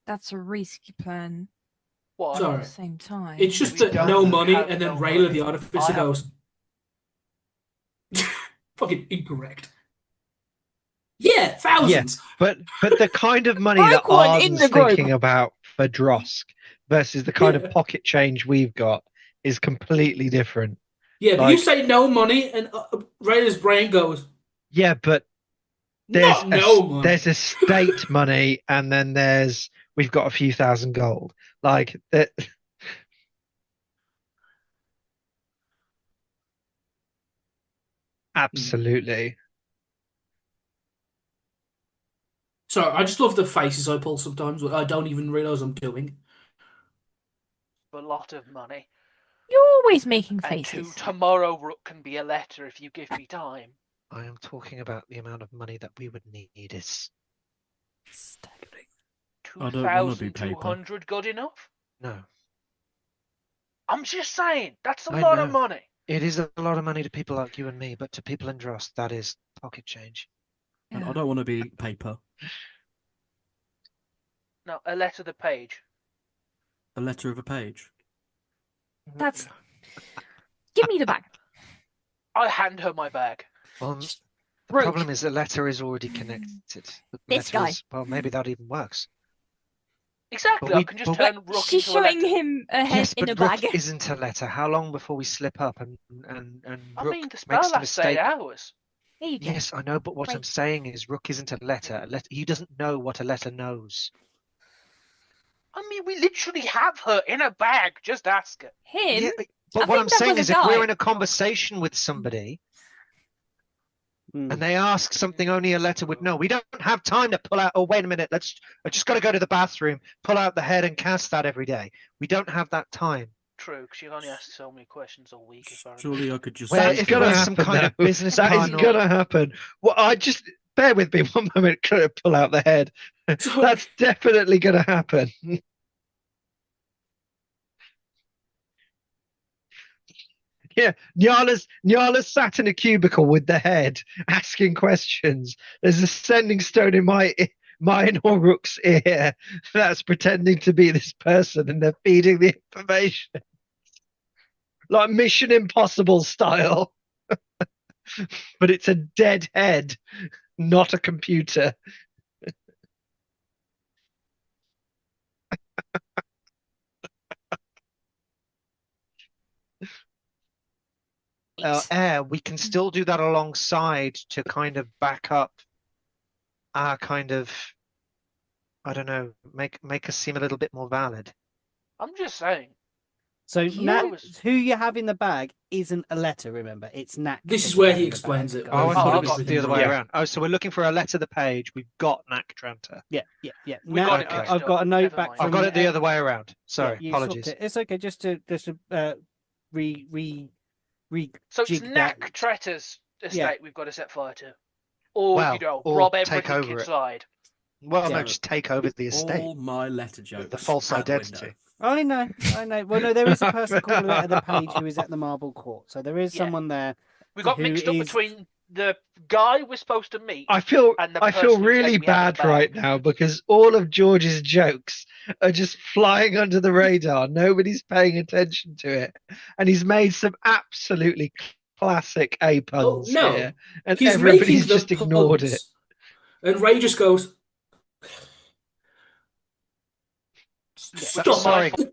That's a risky plan. What? But at Sorry. the same time. It's just We that don't no money, have and then no Rayla money. the I Artificer have goes, fucking incorrect. Yeah, thousands. But the kind of money that Like one in Arden's the group. thinking about for Drosk versus the kind of Yeah. pocket change we've got is completely different. Yeah, but you Like, say no money, and Rayla's brain goes, yeah, but not no money. there's estate money, and then we've got a few thousand gold. Like that. Absolutely. Sorry, I just love the faces I pull sometimes. I don't even realize I'm doing. a lot of money. You're always making And faces. tomorrow, Rook can be a letter if you give me time. I am talking about the amount of money that we would need is Staggering. I don't wanna be 2,200 good enough? no. I'm just saying, that's a I lot of know. money. It is a lot of money to people like you and me, but to people in Drost, that is pocket change. And Yeah. I don't want to be paper. No, a letter the page. A letter of a page. That's. Give me the bag. I hand her my bag. Well, Just the rude. problem is the letter is already connected. The This letter guy. well, maybe that even works. Exactly, But I we- can just but- turn Rook She's into a showing letter. him a head Yes, in but a Rook bag. isn't a letter. How long before we slip up and I Rook mean, the makes spell the lasts 8 mistake? hours. Here you go. Yes, I know, but what I'm Wait. saying is Rook isn't a letter. He doesn't know what a letter knows. I mean, we literally have her in a bag. Just ask her. Him? Yeah, I but what think I'm that saying was is a if guy. we're in a conversation with somebody and they ask something only a letter would know, we don't have time to pull out, oh, wait a minute, I just got to go to the bathroom, pull out the head and cast that every day. We don't have that time. True, because she only asks so many questions a week. If I remember. Surely I could just. Where speak if to it her. was some kind of business That partner, isn't gonna happen. Well, I just bear with me one moment. Gonna pull out the head. That's definitely gonna happen. Yeah, Nyala's sat in a cubicle with the head, asking questions. There's a sending stone in mine or Rook's ear that's pretending to be this person, and they're feeding the information, like Mission Impossible style. But it's a dead head, not a computer. Air, we can still do that alongside to kind of back up our kind of, I don't know, make us seem a little bit more valid. I'm just saying. So Yeah. who you have in the bag isn't a letter. Remember, it's Knack. This that is you where have he in the explains bag, it. Oh, I guys. thought Oh, it was okay. the other way Yeah. around. Oh, so we're looking for a letter to the page. We've got Knack Tranta. Yeah. We got it Okay. mixed I've got a up. note Never back mind. I've from. got it the other way around. Sorry, you swapped apologies. it. It's okay. Just to re So it's jig that. Knack Tretter's estate Yeah. we've got to set fire to. Or, Well, or rob take everything over it. inside. Well, no, Yeah. just take over the estate. All my letter With jokes. the false out the identity. window. I know. Well, no, there is a person called a letter the page who is at the Marble Court. So there is Yeah. someone there. We got Who mixed up is- between the guy we're supposed to meet. I feel And the I feel person who's really letting me have the bad right bag. now because all of George's jokes are just flying under the radar. Nobody's paying attention to it, and he's made some absolutely classic A puns no. here, and He's everybody's making the just ignored puns. it. And Ray just goes, Which stop. is Sorry. my fault.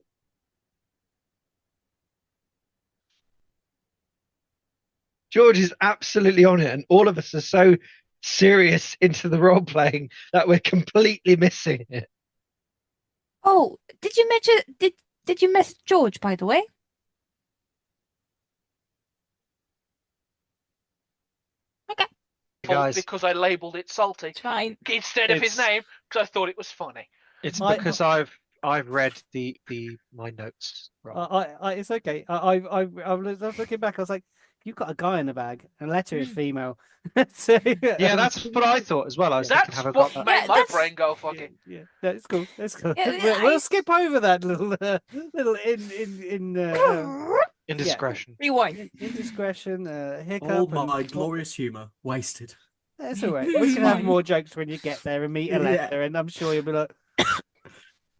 George is absolutely on it, and all of us are so serious into the role playing that we're completely missing it. Oh, did you mention did you message George, by the way? Guys, Because I labelled it salty It's fine. instead of his It's- name because I thought it was funny. it's I- because I've read the my notes wrong. It's okay. I was looking back. I was like, you've got a guy in the bag. And letter is female. So Yeah, that's what I thought as well. I was That's thinking, have I what got that? made Yeah, my that's- brain go Yeah, fucking. yeah, that's cool. That's cool. Yeah, We'll I- skip over that little Indiscretion. Rewind. indiscretion, hiccup. All and- my glorious humour wasted. That's all right. We can have Fine. more jokes when you get there and meet a Yeah. letter, and I'm sure you'll be like,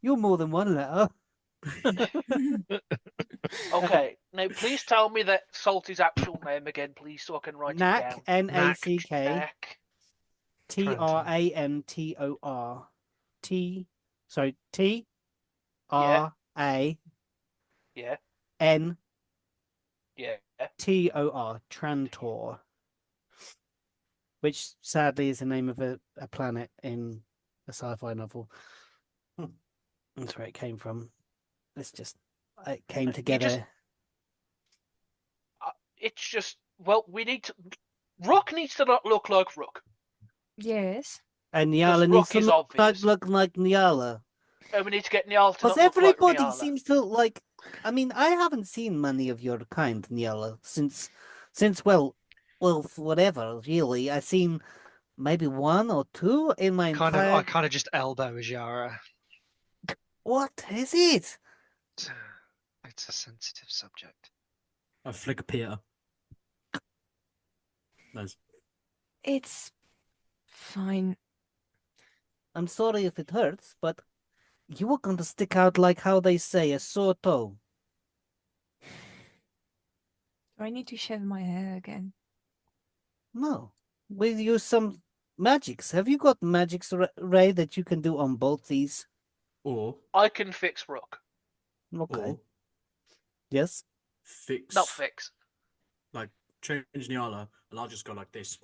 "You're more than one letter." Okay, now please tell me that Salty's actual name again, please, so I can write it Knack, down. N-A-C-K, Knack. Trantor. Sorry, T Yeah. R A Yeah, N yeah. T-O-R, Trantor, which sadly is the name of a planet in a sci-fi novel. That's where it came from. It came together. It's just, well, we need to. Rook needs to not look like Rook. Yes. And Nyala needs Rook to is look obvious. like Nyala. And we need to get Niall to Because not look like everybody Niall. seems to like. I mean, I haven't seen many of your kind, Nyala, since well, whatever. Really, I've seen maybe one or two in my entire. I kind of just elbow Ajara. What is it? It's a sensitive subject. I flick Peter. Nice. It's fine. I'm sorry if it hurts, but you were going to stick out like how they say a sore toe. Do I need to shave my hair again? No, we'll use some magics. Have you got magics, Ray, that you can do on both these? Or I can fix Rook. Okay. or Yes. fix Not fix. like change Nyala and I'll just go like this.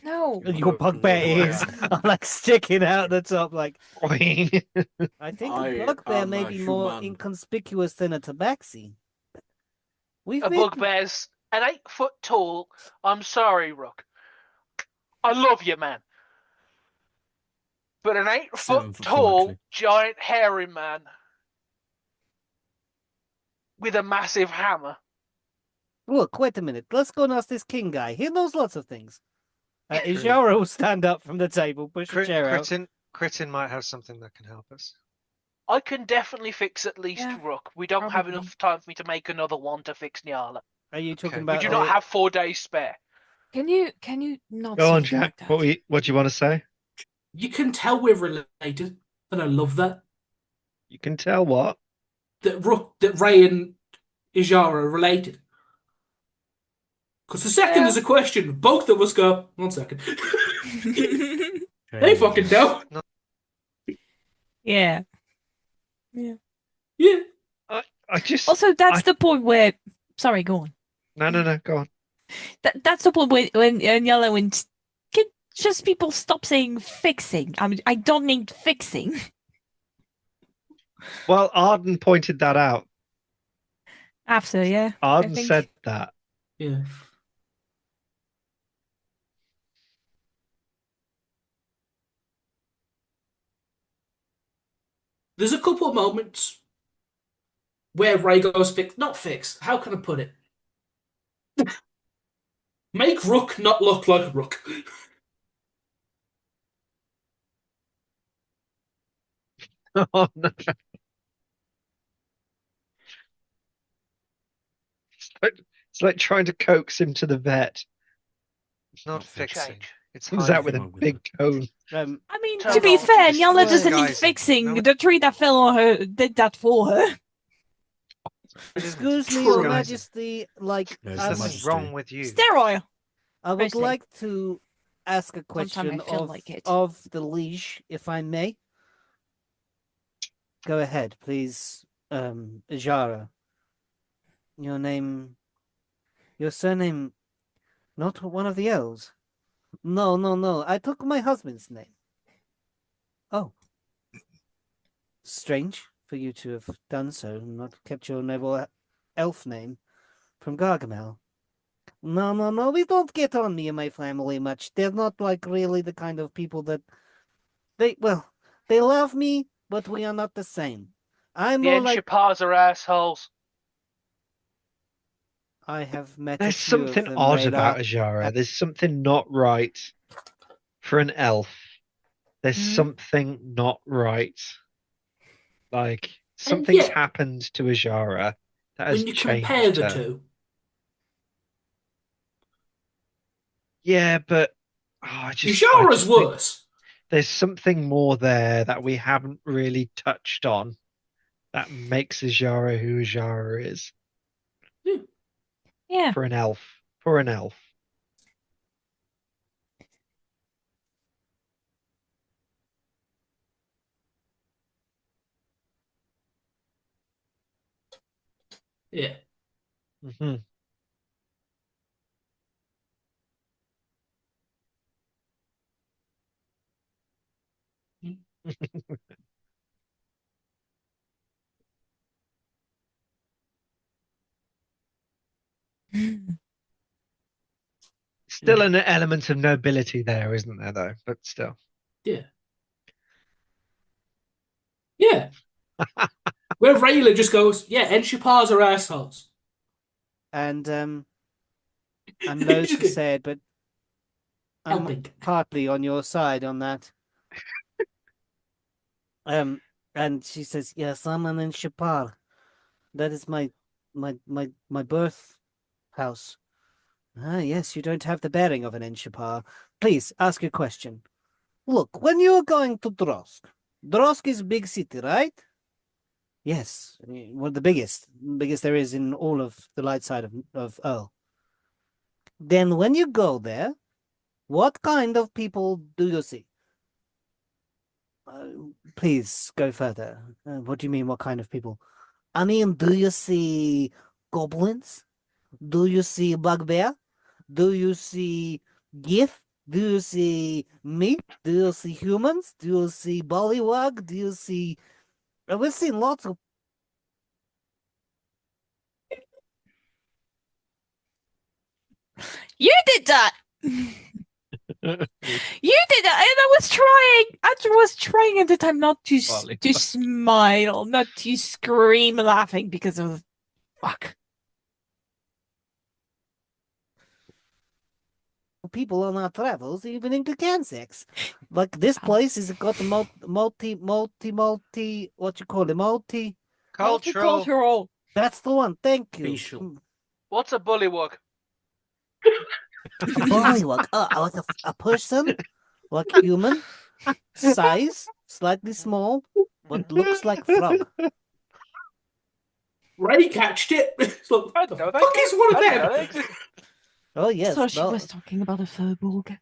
No. Your bugbear ears are like sticking out the top. Like Boing. I think I a bugbear am may a be more human. inconspicuous than a tabaxi. We've A made- bugbear's an 8 foot tall. I'm sorry, Rook. I love you, man. But an 8 7 foot foot tall, actually. giant, hairy man with a massive hammer. Look, wait a minute. Let's go and ask this king guy. He knows lots of things. True. Ijara will stand up from the table, push a chair out. Critin might have something that can help us. I can definitely fix at least Yeah, Rook. We don't have probably. enough time for me to make another one to fix Nyala. Are you talking Okay. about? We do not have 4 days spare. Can you not Go say on, it Jack. like that? What do you want to say? You can tell we're related, and I love that. You can tell what? That Ray and Ijara are related. Because the second there's a question, both of us go, 1 second. They fucking know. Yeah. Yeah. I just Also, that's I- the point where. Sorry, go on. no. Go on. That's the point when Yellow and can just people stop saying fixing. I mean, I don't need fixing. Well, Arden pointed that out. After, yeah. I Arden think. said that. Yeah. There's a couple of moments where Ray goes not fix. How can I put it? Make Rook not look like Rook. Oh no. It's like trying to coax him to the vet. It's Not not fixing. change. It's Comes out hiding. with a wrong with big cone. I mean, to Turn be off fair, the Nyala doesn't need disguising. fixing. No. The tree that fell on her did that for her. It isn't. Excuse me, Your True. Majesty. Like, Yeah, There's Your um, something Majesty. wrong with you. Sterile. I would Firstly. like to ask a Sometimes I question feel like it. of the liege, if I may. Go ahead, please, Jara. Your name, your surname, not one of the elves. No, no, no. I took my husband's name. Oh, strange for you to have done so, and not kept your noble elf name from Gargamel. No, no, no. We don't get on, me and my family, much. They're not like really the kind of people that they love me, but we are not the same. I'm The more like Enshipars are assholes. I have met a There's few of something them, odd Radar. about Ajara. There's something not right for an elf. There's Mhm. something not right. Like And something's yet, happened to Ajara that has when you compare changed the her. two, Yeah, but I Ujara's just think worse. there's something more there that we haven't really touched on that makes Ajara who Ajara is Yeah. for an elf. For an elf. Yeah. Mhm. Still an element of nobility there, isn't there, though? But still. Yeah. Yeah. Where Rayla just goes, yeah, Enshipars are assholes. And I'm You loath just to go, say it, but I'm helping. partly on your side on that. And she says, "Yes, I'm an Inshipar. That is my birth house." Ah, yes, you don't have the bearing of an Inshipar. Please ask a question. Look, when you're going to Drosk, Drosk is a big city, right? Yes, well, the biggest there is in all of the light side of Earl. Then when you go there, what kind of people do you see? Please go further. What do you mean, what kind of people? I mean, do you see goblins? Do you see bugbear? Do you see gith? Do you see meat? Do you see humans? Do you see bullywug? Do you see? We've seen lots of. You did that. You did that, and I was trying. I was trying at the time not to to smile, not to scream laughing because of fuck. People on our travels, even into Kansas. Like this place has got a multi, what you call it, Cultural. Multicultural. That's the one. Thank you. Facial. What's a bullywug? A bullywug. Like a person, like human, size, slightly small, but looks like frog. Ray catched it. So, I the didn't know they fuck is one of I didn't know them? they existed. Oh yes. So she no, was talking about a furbolg.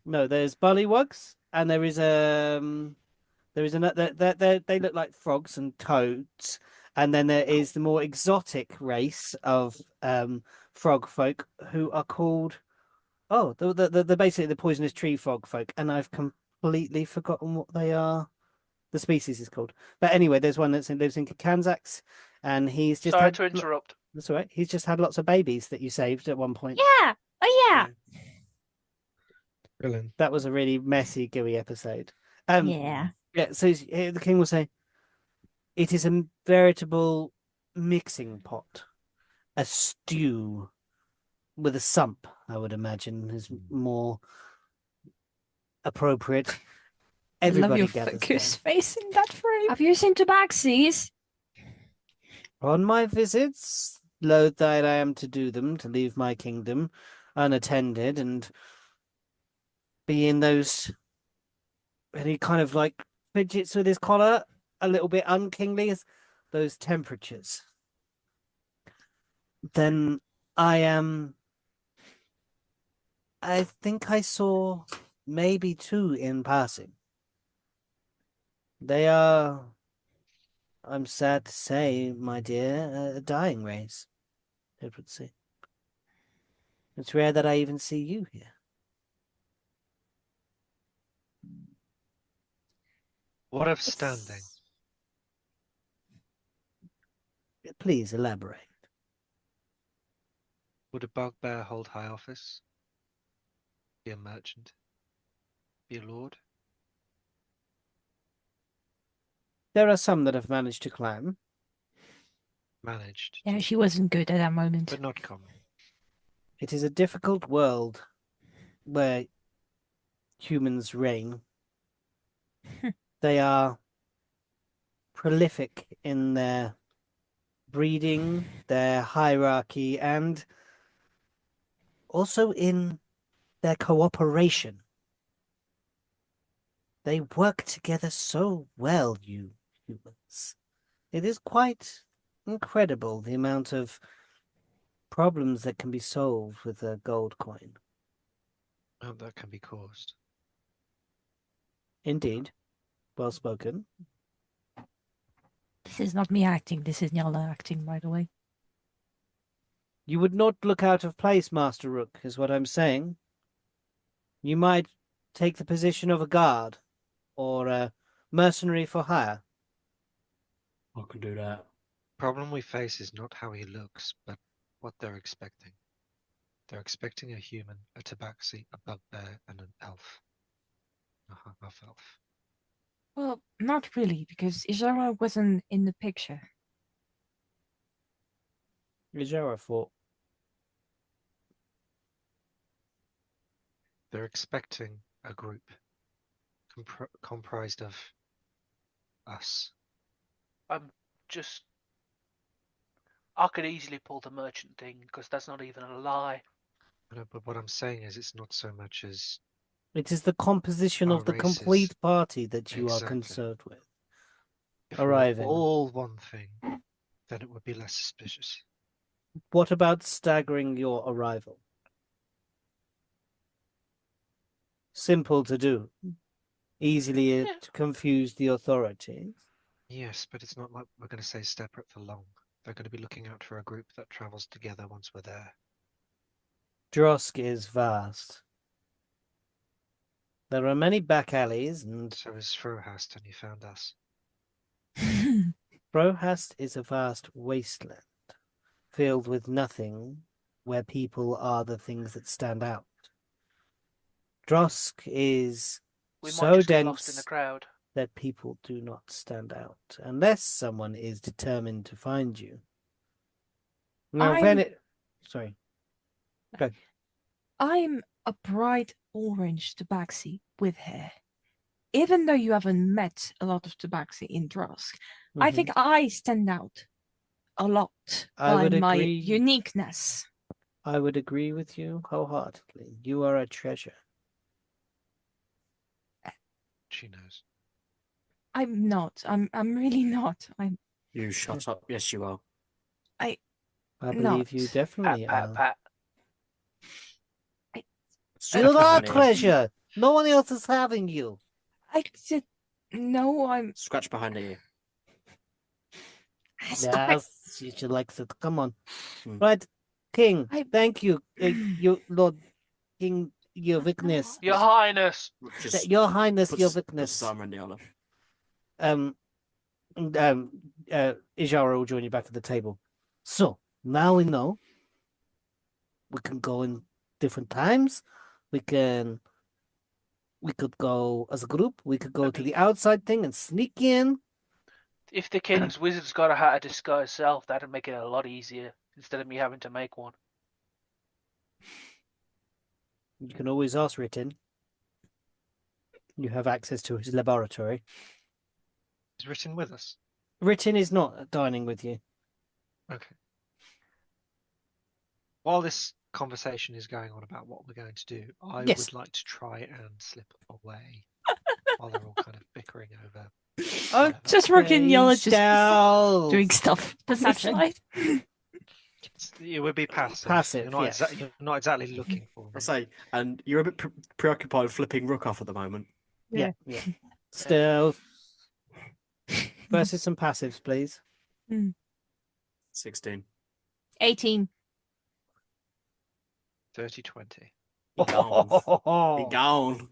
no, there's bullywugs, and there is another. They look like frogs and toads, and then there is the more exotic race of frog folk who are called the basically the poisonous tree frog folk, and I've completely forgotten what they are. The species is called. But anyway, there's one that lives in Kanzax, and he's just Sorry had. to interrupt. That's all right. He's just had lots of babies that you saved at one point. Yeah. Oh yeah. Brilliant. That was a really messy, gooey episode. Yeah. Yeah. So the king will say, "It is a veritable mixing pot, a stew with a sump. I would imagine is more appropriate." I love Everybody your gathers focus there. face in that frame. Have you seen Tabaxis? On my visits, loath that I am to do them, to leave my kingdom unattended and be in those. And he kind of like fidgets with his collar, a little bit unkingly, as those temperatures. Then I think I saw maybe 2 in passing. They are, I'm sad to say, my dear, a dying race, it would seem. It's rare that I even see you here. What of standing? Please elaborate. Would a bugbear hold high office? Be a merchant? Be a lord? There are some that have managed to climb. Managed, Yeah, she wasn't good at that moment. but not common. It is a difficult world where humans reign. They are prolific in their breeding, their hierarchy, and also in their cooperation. They work together so well, you humans. It is quite incredible the amount of problems that can be solved with a gold coin. That can be caused. Indeed. Well spoken. This is not me acting. This is Nyala acting, by the way. You would not look out of place, Master Rook, is what I'm saying. You might take the position of a guard or a mercenary for hire. I can do that. Problem we face is not how he looks, but what they're expecting. They're expecting a human, a tabaxi, a bugbear, and an elf. A half elf. Well, not really, because Izara wasn't in the picture. Ijara thought. They're expecting a group comprised of us. I'm just. I could easily pull the merchant thing because that's not even a lie. No, but what I'm saying is it's not so much as It is the composition Our of the races. complete party that you are Exactly. concerned with. if Arriving. we're all one thing, then it would be less suspicious. What about staggering your arrival? Simple to do. Easily Yeah. to confuse the authorities. Yes, but it's not like we're going to stay separate for long. They're going to be looking out for a group that travels together once we're there. Drosk is vast. There are many back alleys, and So is Frohast, and he found us. Brohast is a vast wasteland, filled with nothing, where people are the things that stand out. Drosk is We might so just get lost in the dense crowd. that people do not stand out, unless someone is determined to find you. Now, sorry. Go. I'm a bright orange tabaxi with hair. Even though you haven't met a lot of tabaxi in Drosk, I Mhm. think I stand out a lot I by would my agree. uniqueness. I would agree with you wholeheartedly. You are a treasure. She knows. I'm not. I'm really not. I'm You shut up. Yes, you are. I believe you Not. definitely Pat, are. pat. Scratch You are behind a the ear. treasure. No one else is having you. I said no. I'm. Scratch behind the ear. Stop it. Yes, you should like that. Come on. Hmm. Right, King. I- Thank you, you Lord King, your weakness. Your Highness. Just Your Highness, puts, your puts his weakness. arm around the other. um, Ijara will join you back at the table. So now we know we can go in different times. We could go as a group. We could go to the outside thing and sneak in. If the king's wizard's got a how to disguise self, that'd make it a lot easier instead of me having to make one. You can always ask Ritin. You have access to his laboratory. Is written with us. Ritin is not dining with you. Okay. While this conversation is going on about what we're going to do, I Yes. would like to try and slip away while they're all kind of bickering over. Oh, whatever. Just working yellow, just stealth. doing stuff. Perception. It would be passive. Passive, You're not, yes. you're not exactly looking for me. I say, and you're a bit preoccupied flipping Rook off at the moment. Yeah. Stealth. Versus some passives, please. 16. 18. 30-20. Be gone. Be gone.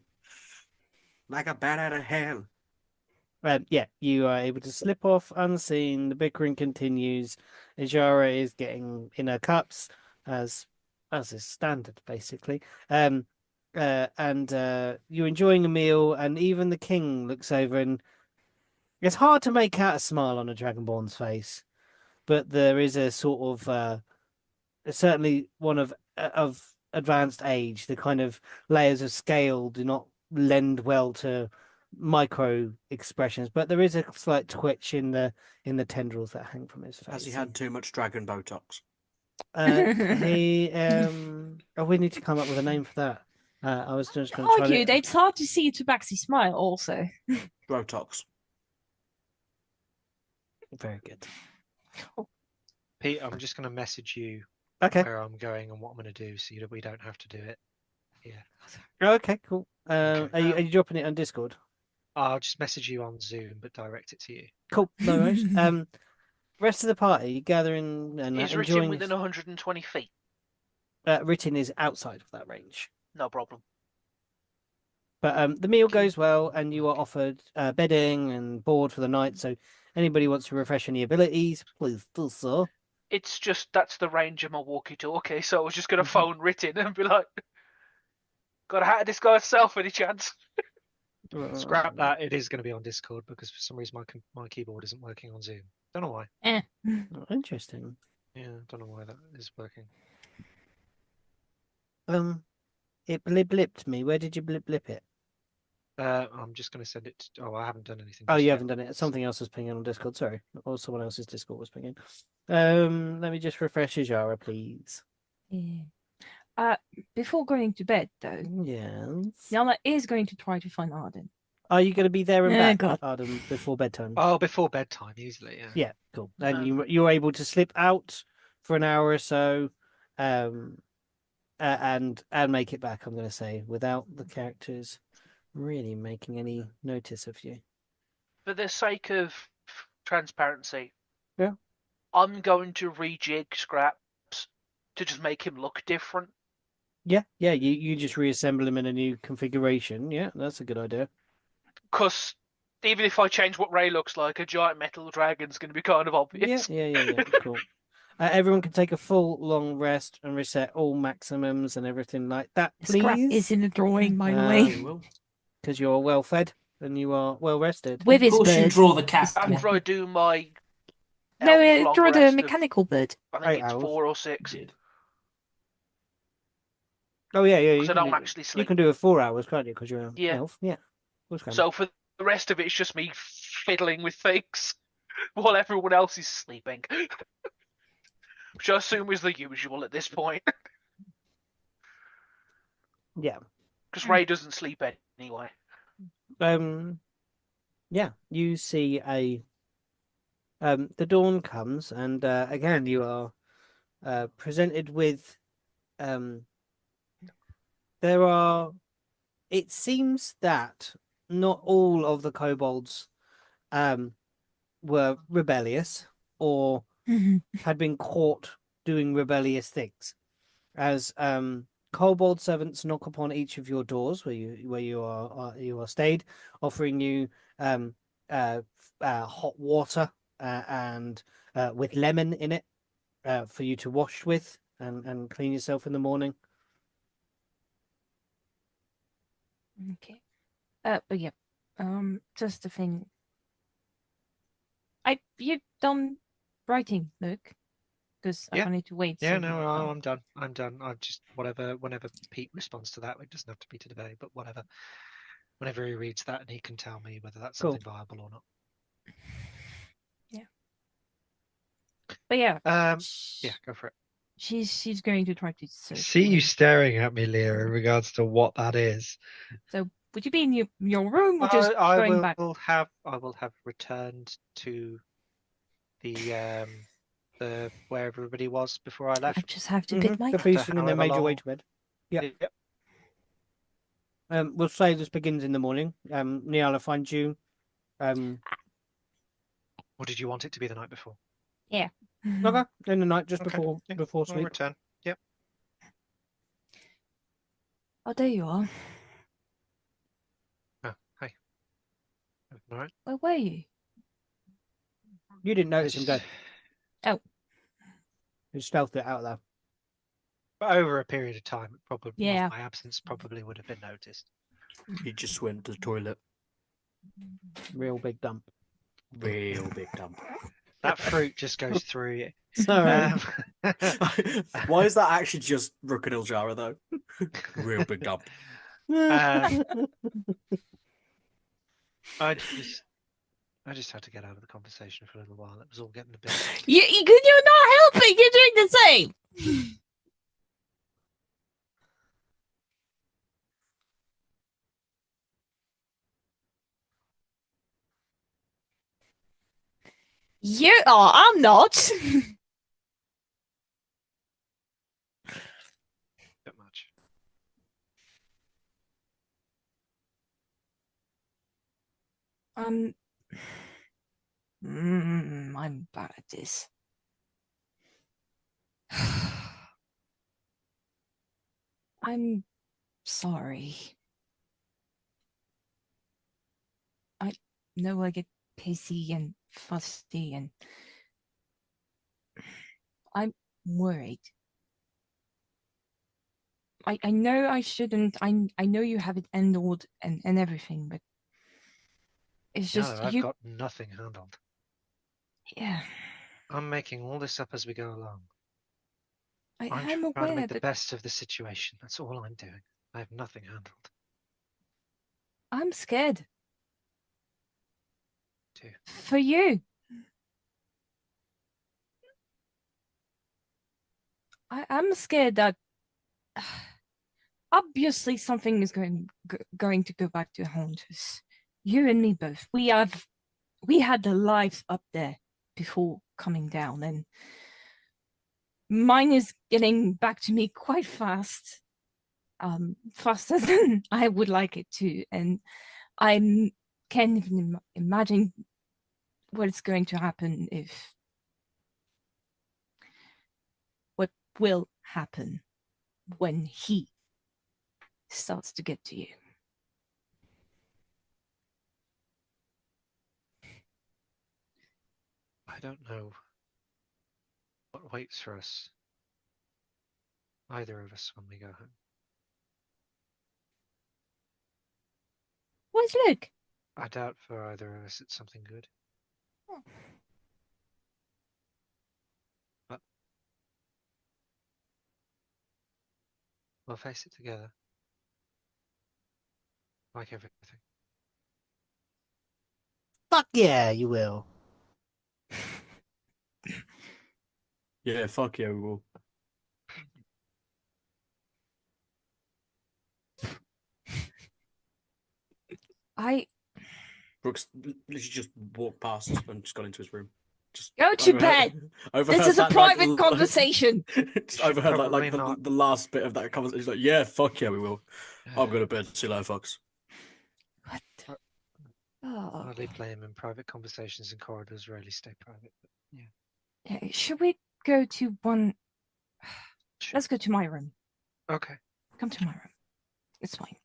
Like a bat out of hell. Yeah, you are able to slip off unseen. The bickering continues. Ijara is getting in her cups, as is standard, basically. And you're enjoying a meal, and even the king looks over, and it's hard to make out a smile on a Dragonborn's face, but there is a sort of certainly one of advanced age. The kind of layers of scale do not lend well to micro expressions, but there is a slight twitch in the tendrils that hang from his face. Has he had too much dragon Botox? He we need to come up with a name for that. I was just going to try Argued, it's hard to see a tabaxi smile also. Botox. Very good. Pete, I'm just going to message you Okay. where I'm going and what I'm going to do so that we don't have to do it. Okay, cool. Okay. Are you dropping it on Discord? I'll just message you on Zoom, but direct it to you. Cool, no worries. Rest of the party gathering and Is enjoying. written within 120 feet? Written is outside of that range. No problem. But the meal goes well, and you are offered bedding and board for the night. So anybody wants to refresh any abilities, please do so. It's just that's the range of my walkie-talkie, so I was just going to phone Written and be like, got a how to disguise self any chance? Scrap that. It is going to be on Discord because for some reason my keyboard isn't working on Zoom. Don't know why. Oh, interesting. Yeah, don't know why that is working. It blipped me. Where did you blip it? I'm just going to send it. I haven't done anything. Oh, just you yet. haven't done it. Something else was pinging on Discord. Sorry, or someone else's Discord was pinging. Let me just refresh Ijara, please. Yeah. Before going to bed, though, Yes. Yana is going to try to find Arden. Are you going to be there and Oh, back, God. Arden, before bedtime? Oh, before bedtime, easily. Yeah. Yeah, cool. And you're able to slip out for an hour or so, and make it back. I'm going to say without the characters really making any notice of you. For the sake of transparency, Yeah. I'm going to rejig Scraps to just make him look different. Yeah. You just reassemble him in a new configuration. Yeah, that's a good idea. Because even if I change what Ray looks like, a giant metal dragon's going to be kind of obvious. Yeah. Cool. Everyone can take a full long rest and reset all maximums and everything like that, Scrap please. is in the drawing, by the Um, way. Because you're well fed and you are well rested. With his Of course, you bird. draw the cat. After I do my No, long draw the rest of, mechanical bird. I think 8 it's hours. 4 or 6. Did. Oh yeah. You Because I don't can, actually you sleep. can do it 4 hours, can't you? Because you're an Yeah. elf. Yeah. Of course you can. So for the rest of it, it's just me fiddling with things while everyone else is sleeping. Which I assume is the usual at this point. Yeah. Because Ray doesn't sleep anyway. Yeah. You see the dawn comes, and again you are presented with there are. It seems that not all of the kobolds were rebellious or had been caught doing rebellious things, as kobold servants knock upon each of your doors where you are stayed, offering you hot water and with lemon in it for you to wash with and clean yourself in the morning. Okay. But yeah. Just the thing. You done writing, Luke? Because Yeah. I wanted to wait. Yeah, so no, you're done. I'm done. I'm done. I've just whenever Pete responds to that, it doesn't have to be today, but whatever. Whenever he reads that, and he can tell me whether that's Cool. something viable or not. Yeah. But yeah. Yeah, go for it. She's going to try to I search see for you him. staring at me, Leah, in regards to what that is. So would you be in your room or just I going will back? have returned to the where everybody was before I I left. just have to bid my The time. feasting and then however made your way long- to bed. Yeah. Yep. We'll say this begins in the morning. Niall finds you. Or did you want it to be the night before? Yeah. Okay, in the night just Okay, before yeah, before I'll sleep. return. Yep. Oh, there you are. Oh, hi. All right. Where were you? You didn't I notice him go. just- Oh. He stealthed it out there. But over a period of time, it probably Yeah. my absence probably would have been noticed. He just went to the toilet. Real big dump. Real big dump. That fruit just goes through you. Sorry. Why is that actually just Rookadil Jara though? Real big dump. I just had to get out of the conversation for a little while. It was all getting a bit. You're not helping. You're doing the same. You are. I'm not. Bit much. I'm bad at this. I'm sorry. I know I get pissy and fussy and I'm worried. I know I shouldn't. I know you have it handled and everything, but it's No, just I've you. got nothing handled. Yeah, I'm making all this up as we go along. I'm I'm trying to aware make the that best of the situation. That's all I'm doing. I have nothing handled. I'm scared Too. for you. I'm scared that obviously something is going to go back to haunt us. You and me both. We had the life up there before coming down, and mine is getting back to me quite fast. Faster than I would like it to, and I can't even imagine what's going to happen if what will happen when he starts to get to you. I don't know what waits for us. Either of us when we go home. Where's Luke? I doubt for either of us it's something good. Oh. But we'll face it together. Like everything. Fuck yeah, you will. Yeah, fuck yeah, we will. Brooks literally just walked past and just got into his room. Just Go to bed. Overheard This is a that, private conversation. Just overheard Probably like not. the last bit of that conversation. He's like, yeah, fuck yeah, we will. I'm going to bed. See you later, fucks. What? I Oh. leave playing in private conversations in corridors rarely stay private. But yeah. Should we go to one? Sure. Let's go to my room. Okay. Come to my room. It's fine.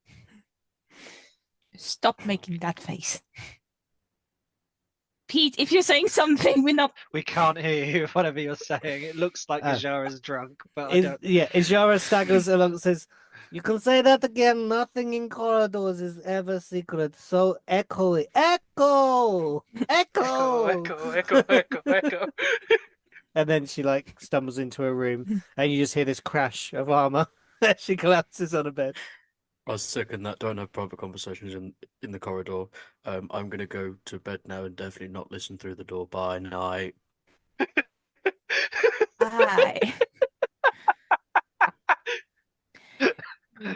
Stop making that face. Pete, if you're saying something, we're not. We can't hear you, whatever you're saying. It looks like Oh. Ajara's drunk, but I don't. Ijara staggers along and says, "You can say that again. Nothing in corridors is ever secret. So echo, echo, Echo. And then she like stumbles into a room, and you just hear this crash of armor as she collapses on a bed. I second that. Don't have private conversations in the corridor. I'm gonna go to bed now and definitely not listen through the door. Bye night. Aye.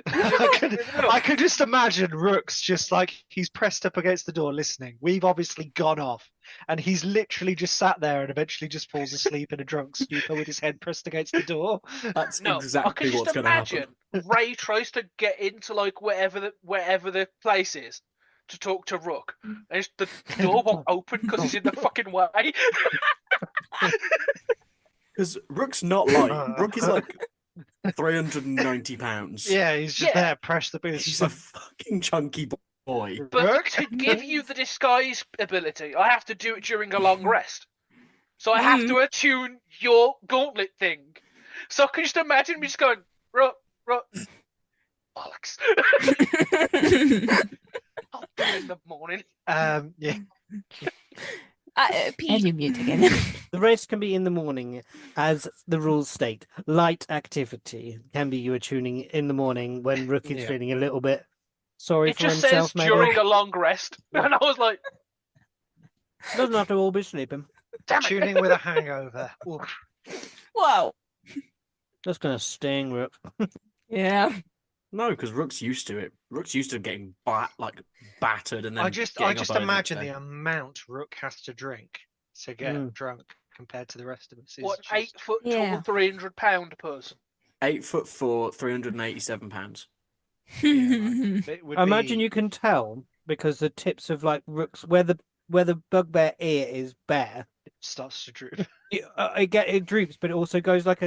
I could just imagine Rook's just like he's pressed up against the door listening. We've obviously gone off, and he's literally just sat there and eventually just falls asleep in a drunk stupor with his head pressed against the door. That's No, I exactly can what's just gonna happen. imagine Ray tries to get into like wherever the place is to talk to Rook, and the door won't open because he's in the fucking way. Because Rook's not light. Rook is like 390 pounds. Yeah, he's just Yeah. there, press the boost. He's a fucking chunky boy. But Rook? to give you the disguise ability, I have to do it during a long rest. So I have to attune your gauntlet thing. So I can just imagine me just going, Rook, bollocks. I'll do it in the morning. Yeah. Pete, you mute again. The rest can be in the morning, as the rules state. Light activity can be you attuning in the morning when Rook is Yeah. feeling a little bit sorry It for just himself. says Maybe during a long rest. And I was like, doesn't have to all be sleeping. damn it. Tuning with a hangover. Oof. Wow. That's gonna sting Rook. Yeah. No, because Rook's used to it. Rook's used to getting battered and then I just getting up early imagine next the day. amount Rook has to drink to get Mm. drunk compared to the rest of us. It's What, just- 8 foot tall, Yeah. 300-pound person? 8'4", 387 pounds. It would I imagine be- you can tell because the tips of like Rook's where the bugbear ear is bare. it starts to droop. It droops, but it also goes like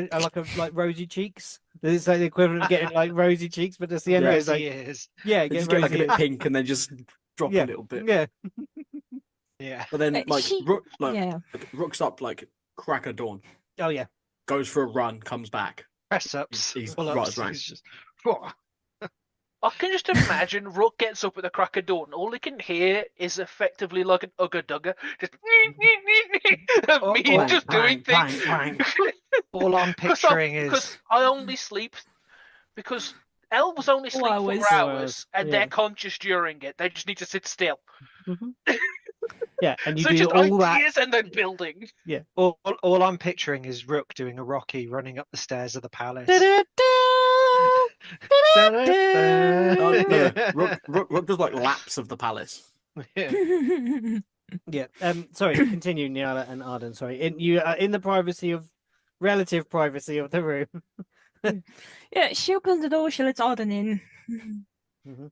rosy cheeks. It's like the equivalent of getting like rosy cheeks, but that's the end of it. It's Rosy like ears. yeah, They get just get like a rosy bit pink and then just drop Yeah. a little bit. Yeah, Yeah. But then like Yeah. Rook's up like crack of dawn, oh yeah. goes for a run, comes back. Press ups. He's pull right ups. as rain. He's just. I can just imagine Rook gets up at the crack of dawn. All he can hear is effectively like an ugga-dugga. Just of me Oh, just doing bang, things. bang. All I'm picturing is. Because I only sleep because elves only sleep 4 hours. hours and Yeah. they're conscious during it. They just need to sit still. Yeah, and you So do just all that. ideas and then building. All I'm picturing is Rook doing a Rocky running up the stairs of the palace. Oh, no. Rook does like laps of the palace. Yeah. Yeah. Sorry. Continue, Niala and Arden. Sorry. You are in the relative privacy of the room. Yeah, she opens the door, she lets Arden in. Mhm.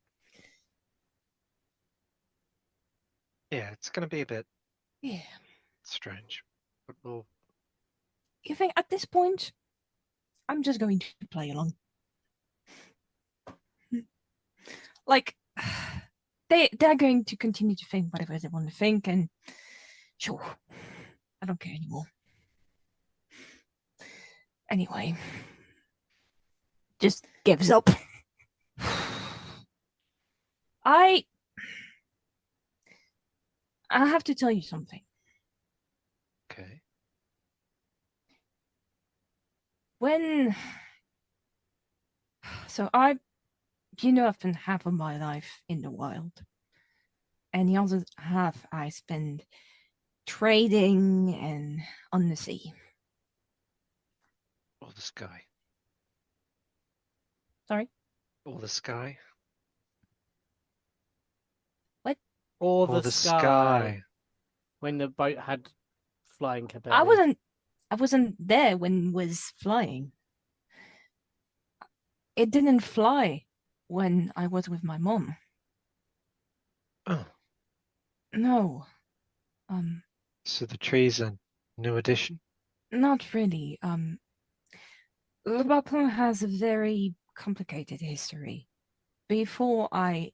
Yeah, it's going to be a bit Yeah. strange. But we'll... You think at this point, I'm just going to play along. Like, they're going to continue to think whatever they want to think, and sure, I don't care anymore. Anyway, just gives up. I have to tell you something. Okay. I've been half of my life in the wild, and the other half I spend trading and on the sea. Or the sky. Sorry? Or the sky. Or Or the sky. When the boat had flying capability. I wasn't there when it was flying. It didn't fly when I was with my mom. Oh, No. so the tree's a new addition. Not really. Le Bapin has a very complicated history. Before I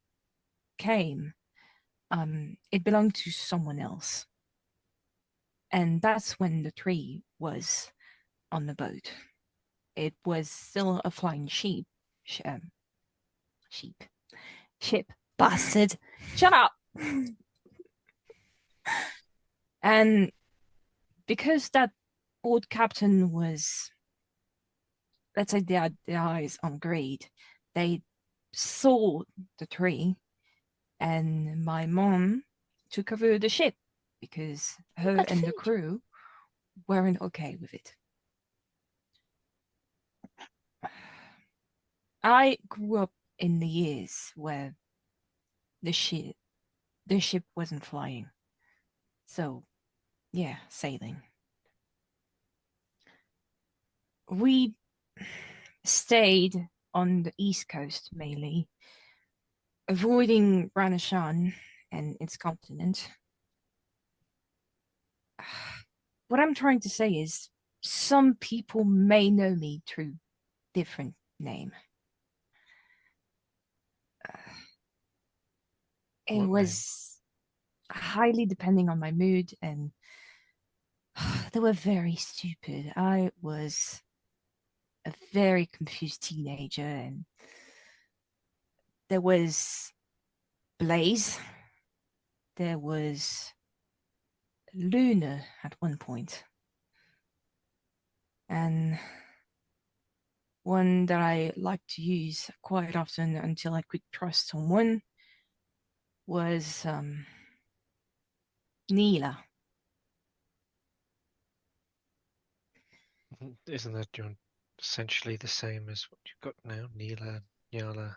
came, it belonged to someone else. And that's when the tree was on the boat. It was still a flying sheep. Sheep. Ship. Bastard. Shut up. And because that old captain was, let's say, they had their eyes on greed, they saw the tree, and my mom took over the ship because her Good and the feed. crew weren't okay with it. I grew up in the years where the ship wasn't flying. So, yeah, sailing. We stayed on the East Coast mainly, avoiding Ranashan and its continent. What I'm trying to say is some people may know me through different name. It What was highly depending on my mood, and they were very stupid. I was a very confused teenager, and there was Blaze, there was Luna at one point, and one that I like to use quite often until I could trust someone was Neela. Isn't that essentially the same as what you've got now? Neela, Nyala.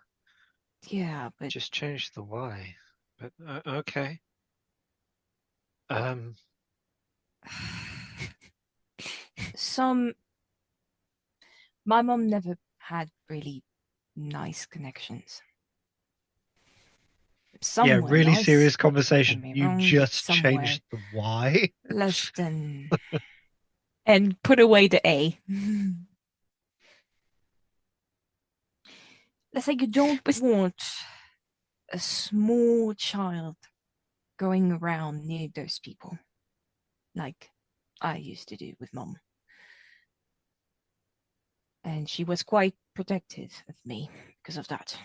Yeah, but Just change the Y. But okay. some my mom never had really nice connections. Some Yeah, were really nice, serious don't get conversation. me You wrong, but just some were changed the Y. less than and put away the A. Let's say you don't want a small child going around near those people like I used to do with mom. And she was quite protective of me because of that.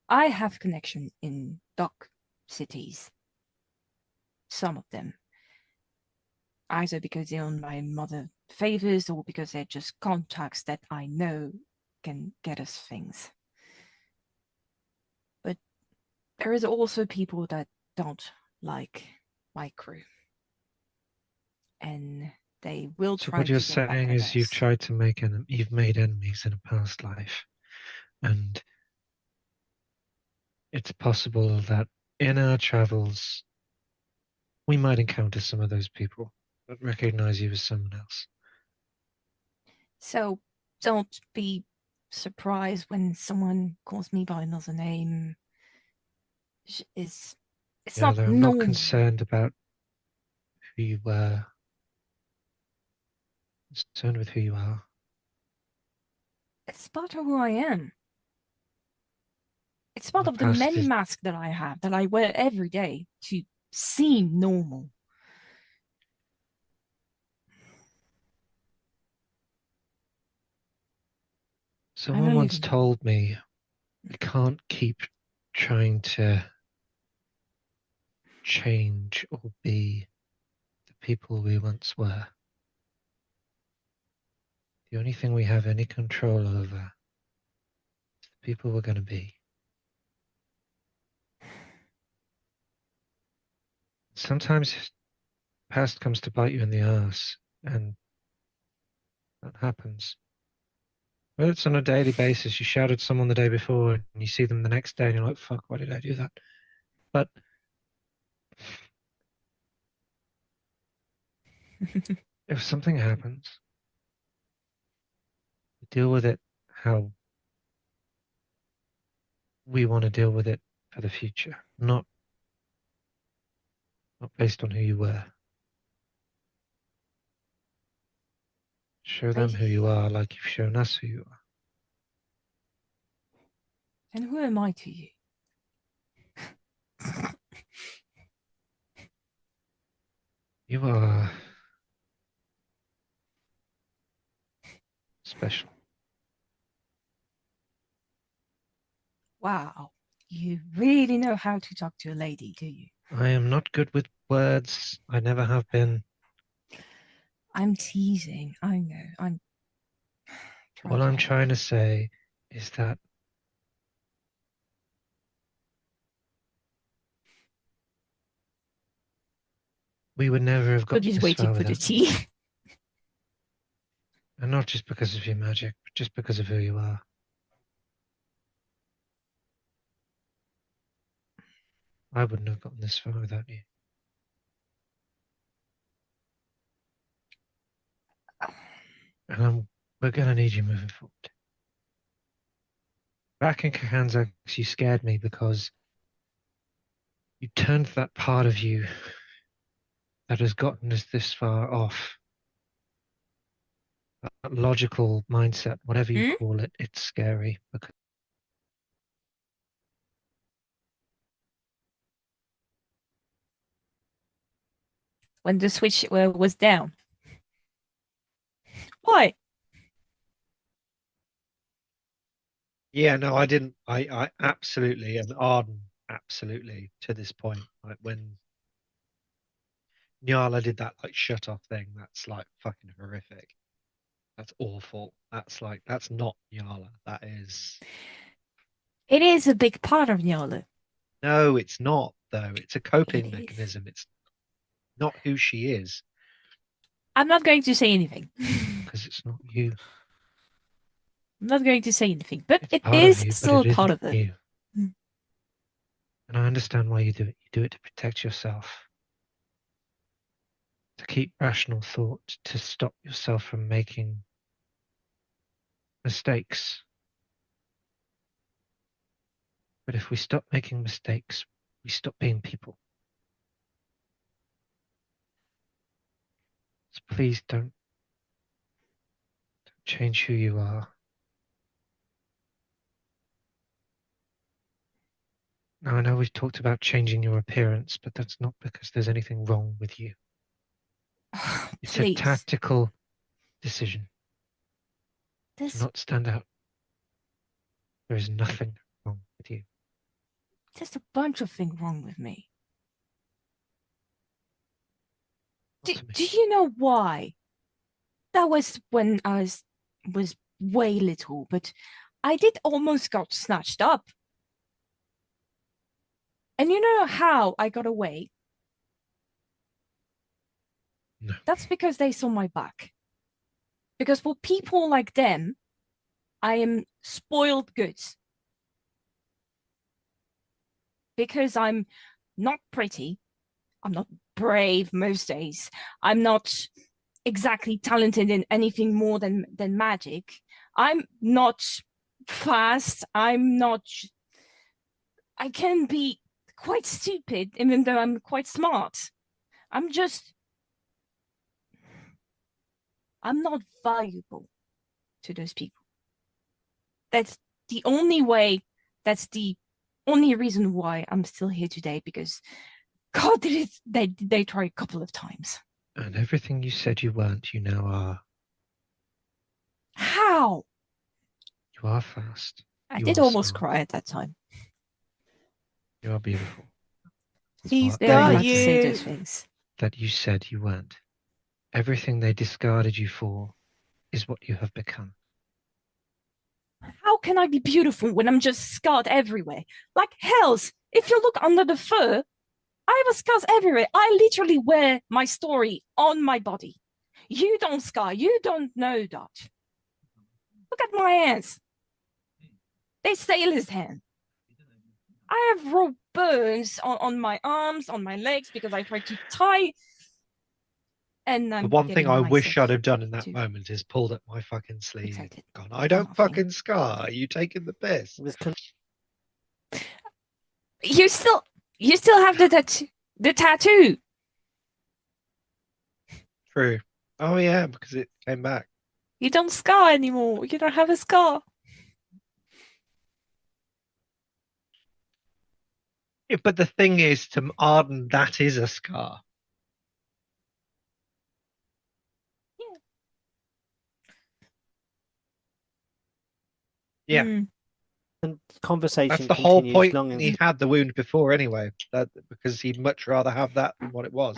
I have connection in dock cities, some of them, either because they're on my mother favors or because they're just contacts that I know can get us things. But there is also people that don't like my crew, and they will So try what you're to get back saying at is you've us. tried to make you've made enemies in a past life, and it's possible that in our travels we might encounter some of those people that recognize you as someone else. So don't be surprised when someone calls me by another name. It's not Nyala, I'm not normal. concerned about who you were. I'm concerned with who you are. It's part of who I am. It's part The of the past many is masks that I have that I wear every day to seem normal. I someone don't once even know. told me we can't keep trying to change or be the people we once were. The only thing we have any control over is the people we're going to be. Sometimes past comes to bite you in the ass, and that happens. Whether it's on a daily basis, you shout at someone the day before and you see them the next day and you're like, fuck, why did I do that? But if something happens, you deal with it how we want to deal with it for the future, not based on who you were. Show them who you are like you've shown us who you are. And who am I to you? You are special. Wow. You really know how to talk to a lady, do you? I am not good with words. I never have been. I'm teasing. I know. I'm All I'm help. trying to say is that we would never have We're got just this waiting far for the without you. tea. And not just because of your magic, but just because of who you are. I wouldn't have gotten this far without you. And we're going to need you moving forward. Back in Kahanzax, you scared me because you turned that part of you that has gotten us this far off. That logical mindset, whatever you Hmm? call it, it's scary because When the switch was down. Why? yeah, no, I didn't. I absolutely, and Arden absolutely to this point, like when Nyala did that like shut off thing, that's like fucking horrific. That's awful. That's not Nyala. That is It is a big part of Nyala. no, it's not though. It's a coping It is. mechanism. It's not who she is I'm not going to say anything. because it's not you. I'm not going to say anything, but It's it part of is you, but still it a part isn't of it. you. Mm. And I understand why you do it. You do it to protect yourself, to keep rational thought, to stop yourself from making mistakes. But if we stop making mistakes, we stop being people. So please don't change who you are. Now, I know we've talked about changing your appearance, but that's not because there's anything wrong with you. It's a Please. tactical decision to There's not stand out. There is nothing wrong with you. just a bunch of things wrong with me. Not to me. Do you know why? That was when I was way little, but I did almost got snatched up. And you know how I got away? No. That's because they saw my back. Because for people like them, I am spoiled goods. Because I'm not pretty, I'm not brave most days, I'm not exactly talented in anything more than magic. I'm not fast. I can be quite stupid, even though I'm quite smart. I'm just. I'm not valuable to those people. That's the only way. That's the only reason why I'm still here today. Because God, they try a couple of times. And everything you said you weren't, you now are. How? You are fast. I You did are almost smart. cry at that time. You are beautiful. He's Very got glad to say you. those things. That you said you weren't. Everything they discarded you for is what you have become. How can I be beautiful when I'm just scarred everywhere? Like hells, if you look under the fur, I have scars everywhere. I literally wear my story on my body. You don't scar, you don't know that. Look at my hands. They sailor's hand. I have raw burns on my arms, on my legs because I tried to tie. And I'm The one thing getting I wish myself I'd have done in that to moment is pulled up my fucking sleeve. protect it. Gone, I don't Nothing. fucking scar. Are you taking the piss? It was You still have the tattoo. True. Oh yeah, because it came back. You don't scar anymore. You don't have a scar. Yeah, but the thing is, to Arden, that is a scar. Yeah. Mm. And conversation That's the whole continues point. long He had the wound before anyway, because he'd much rather have that than what it was.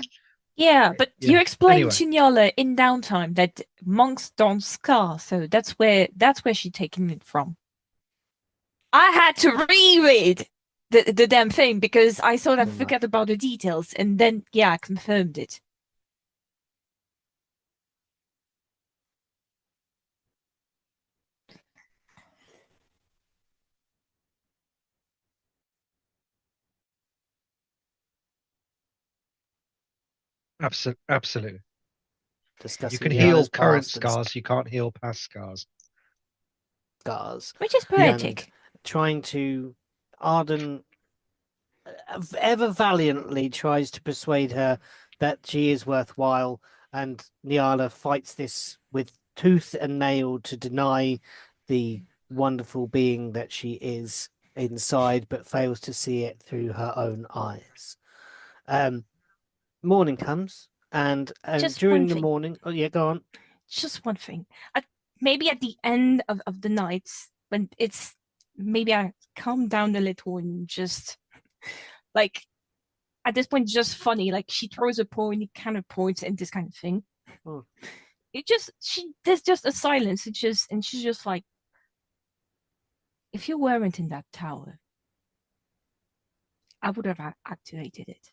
Yeah, but you Yeah. explained Anyway. to Nyala in downtime that monks don't scar, so that's where she's taking it from. I had to reread the damn thing because I thought I forgot about the details, and then I confirmed it. Absolutely. discussing You can Nyala's heal current past and scars, you can't heal past scars. scars. Which is poetic. And trying to Arden ever valiantly tries to persuade her that she is worthwhile, and Nyala fights this with tooth and nail to deny the wonderful being that she is inside, but fails to see it through her own eyes. Morning comes, and Just during one the thing. morning, oh yeah, go on. Just one thing. Maybe at the end of the night, when it's maybe I calm down a little and just like at this point just funny. Like she throws a point, it kind of points and this kind of thing. Oh. There's just a silence. And she's just like, if you weren't in that tower, I would have activated it.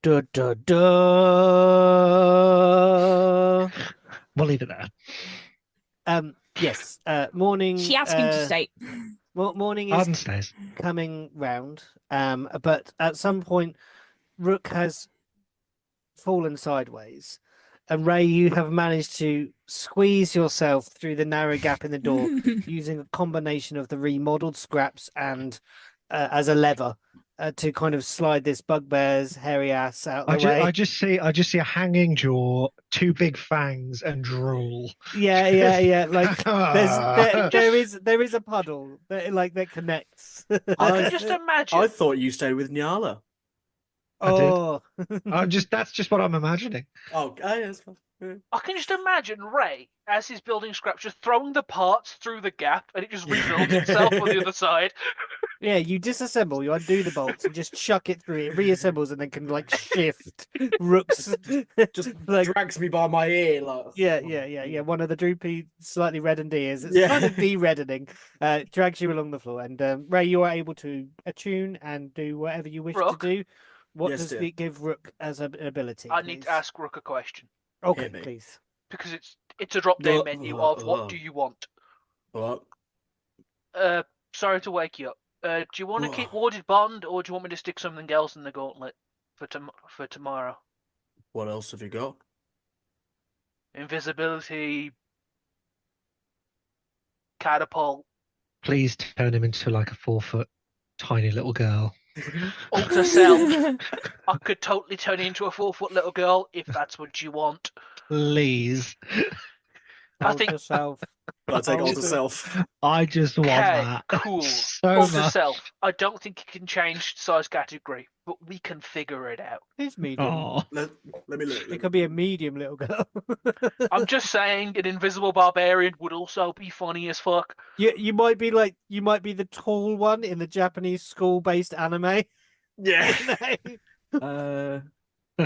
Da, da, da. We'll leave it there. Yes. Morning. She asked him to stay. Morning is Arden stays. coming round. But at some point, Rook has fallen sideways, and Ray, you have managed to squeeze yourself through the narrow gap in the door using a combination of the remodeled scraps and as a lever. To kind of slide this bugbear's hairy ass out the way. I just see a hanging jaw, two big fangs, and drool. Yeah. Like there is a puddle that connects. I can just imagine. I thought you stayed with Nyala. Oh, That's just what I'm imagining. Oh, that's fine. I can just imagine Ray, as he's building scraps, just throwing the parts through the gap, and it just rebuilds itself on the other side. yeah. You disassemble, you undo the bolts, and just chuck it through. It reassembles and then can like shift. Rook's Just like drags me by my ear, like yeah. One of the droopy, slightly reddened ears. It's Yeah. kind of de-reddening. Drags you along the floor, and Ray, you are able to attune and do whatever you wish Rook? to do. What Yes, does dear. it give Rook as an ability? I need please? to ask Rook a question. Okay, Hit me. please. Because it's a drop-down menu of what do you want? What? Sorry to wake you up. Do you want to keep Warded Bond, or do you want me to stick something else in the gauntlet for tomorrow? What else have you got? Invisibility, catapult, Please turn him into like a 4-foot tiny little girl. alter self. I could totally turn you into a 4-foot little girl if that's what you want. Please. I think Alter self. I'll take Alter- alter self. I just want Okay, that. cool. So Alter much. self. I don't think you can change size category, but we can figure it out. It's medium. Oh, Let me look. It could be a medium little girl. I'm just saying, an invisible barbarian would also be funny as fuck. You might be the tall one in the Japanese school-based anime. Yeah.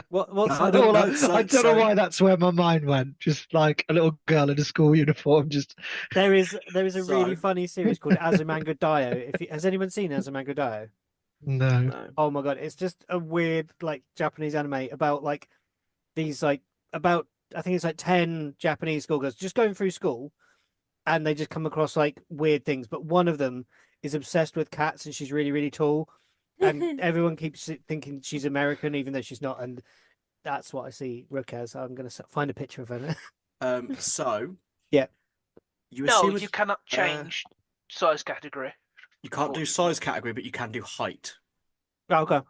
What's I that? don't, that's I don't know why that's where my mind went. Just like a little girl in a school uniform. Just There is a really So- funny series called Azumanga Daioh. Has anyone seen Azumanga Daioh? no. No. Oh my god, it's just a weird like Japanese anime about like these like about I think it's like 10 Japanese schoolgirls just going through school, and they just come across like weird things. But one of them is obsessed with cats, and she's really really tall, and everyone keeps thinking she's American even though she's not. And that's what I see Rook as. I'm gonna find a picture of her. So. Yeah. You No, assume you cannot change size category. you can't do size category, but you can do height. Oh, okay.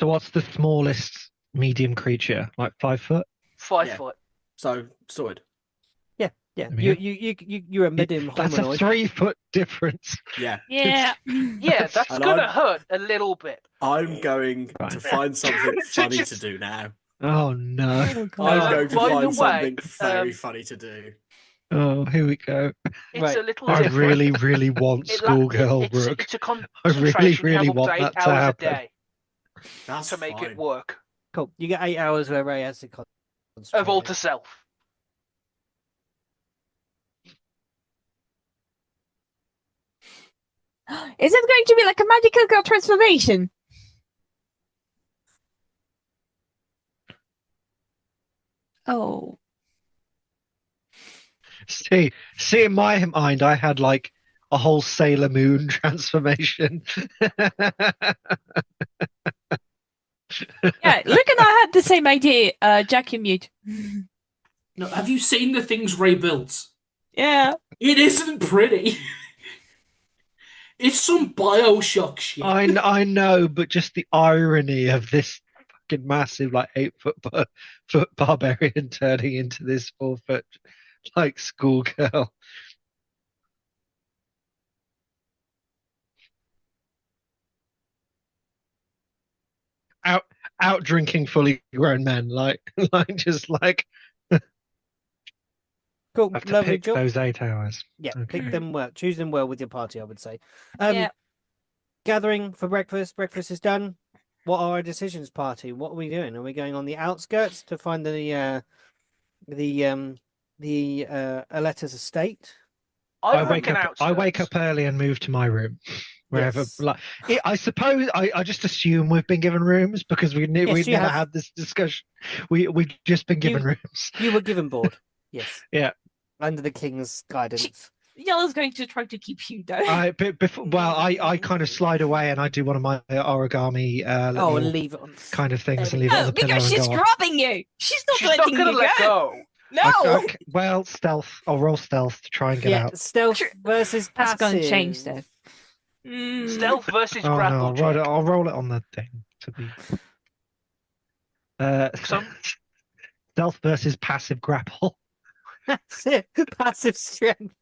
So what's the smallest medium creature? Like 5 foot? 5 Yeah. foot. So sorted. Yeah. There we You're a medium That's a hominoid. 3 foot difference. Yeah. Yeah. Yeah, that's And gonna I'm- hurt a little bit. I'm going Right. to find something funny to do now. Oh no. I'm going to by the find way, something very funny to do. Oh, here we go. It's Right. a little I different. really, really want schoolgirl it's, Rook. it's a I really, concentration really level want to 8 that to hours a happen. day That's to make fine. it work. Cool. You get 8 hours where Ray has to concentrate. Of all to self. Is it going to be like a magical girl transformation? Oh. See, in my mind, I had like a whole Sailor Moon transformation. Yeah, Luke and I had the same idea, Jack and mute. No, have you seen the things Ray built? Yeah. It isn't pretty. It's some Bioshock shit. I know, but just the irony of this fucking massive, like 8 foot barbarian turning into this 4 foot like schoolgirl. Out drinking fully grown men, like just like Cool. have to Lovely pick job. those 8 hours. Yeah, Okay. pick them well. Choose them well with your party, I would say. Yeah. Gathering for breakfast. Breakfast is done. What are our decisions, party? What are we doing? Are we going on the outskirts to find the Aletta's estate? I wake reckon up. I wake up early and move to my room. Wherever, Yes. like, I suppose I just assume we've been given rooms because we Yes, you never have. had this discussion. We've just been given rooms. You were given board. Yes. Yeah. Under the king's guidance. Yellow's going to try to keep you though. I kind of slide away and I do one of my origami Oh, little and leave it on. kind of things There and we leave it on No, the pillow because and she's go off. grabbing you. She's not She's not letting gonna you let go. go. No. Well, stealth. I'll roll stealth to try and get Yeah, out. stealth True. versus That's passive. gonna change though. Stealth versus Oh no, grapple check. I'll roll it on the thing to be. Some- Stealth versus passive grapple. That's it. Passive strength.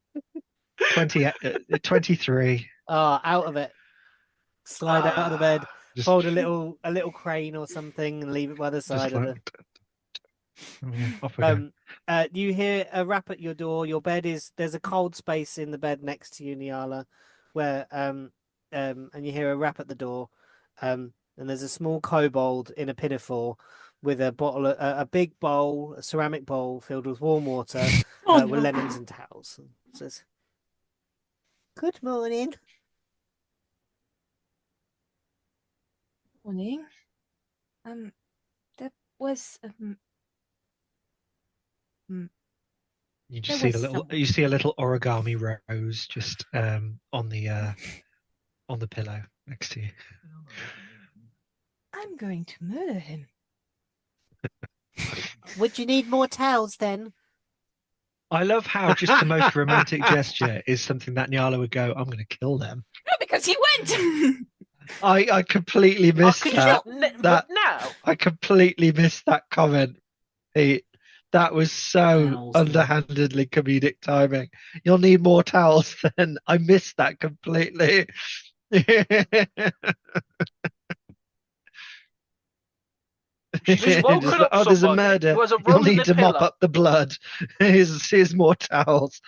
23. Out of it. Slide out of the bed. Just- Fold a little crane or something and leave it by the just side of the. like- Off we go. You hear a rap at your door. Your bed there's a cold space in the bed next to you, Niala, where and you hear a rap at the door, and there's a small kobold in a pinafore with a big bowl, a ceramic bowl filled with warm water, Oh, with no. lemons and towels. And says, "Good morning." Morning. There was You there just see was you see a little origami rose just on the pillow next to you. I'm going to murder him. Would you need more towels then? I love how just the most romantic gesture is something that Nyala would go, I'm going to kill them. No, because he went. I completely missed could that. you not, that- now? I completely missed that comment. Pete. That was so Towels, then. underhandedly comedic timing. You'll need more towels then. I missed that completely. She's Just woken like, up oh, there's a somebody murder. who has a You'll rose in need the to mop pillow. up the blood. Here's more towels.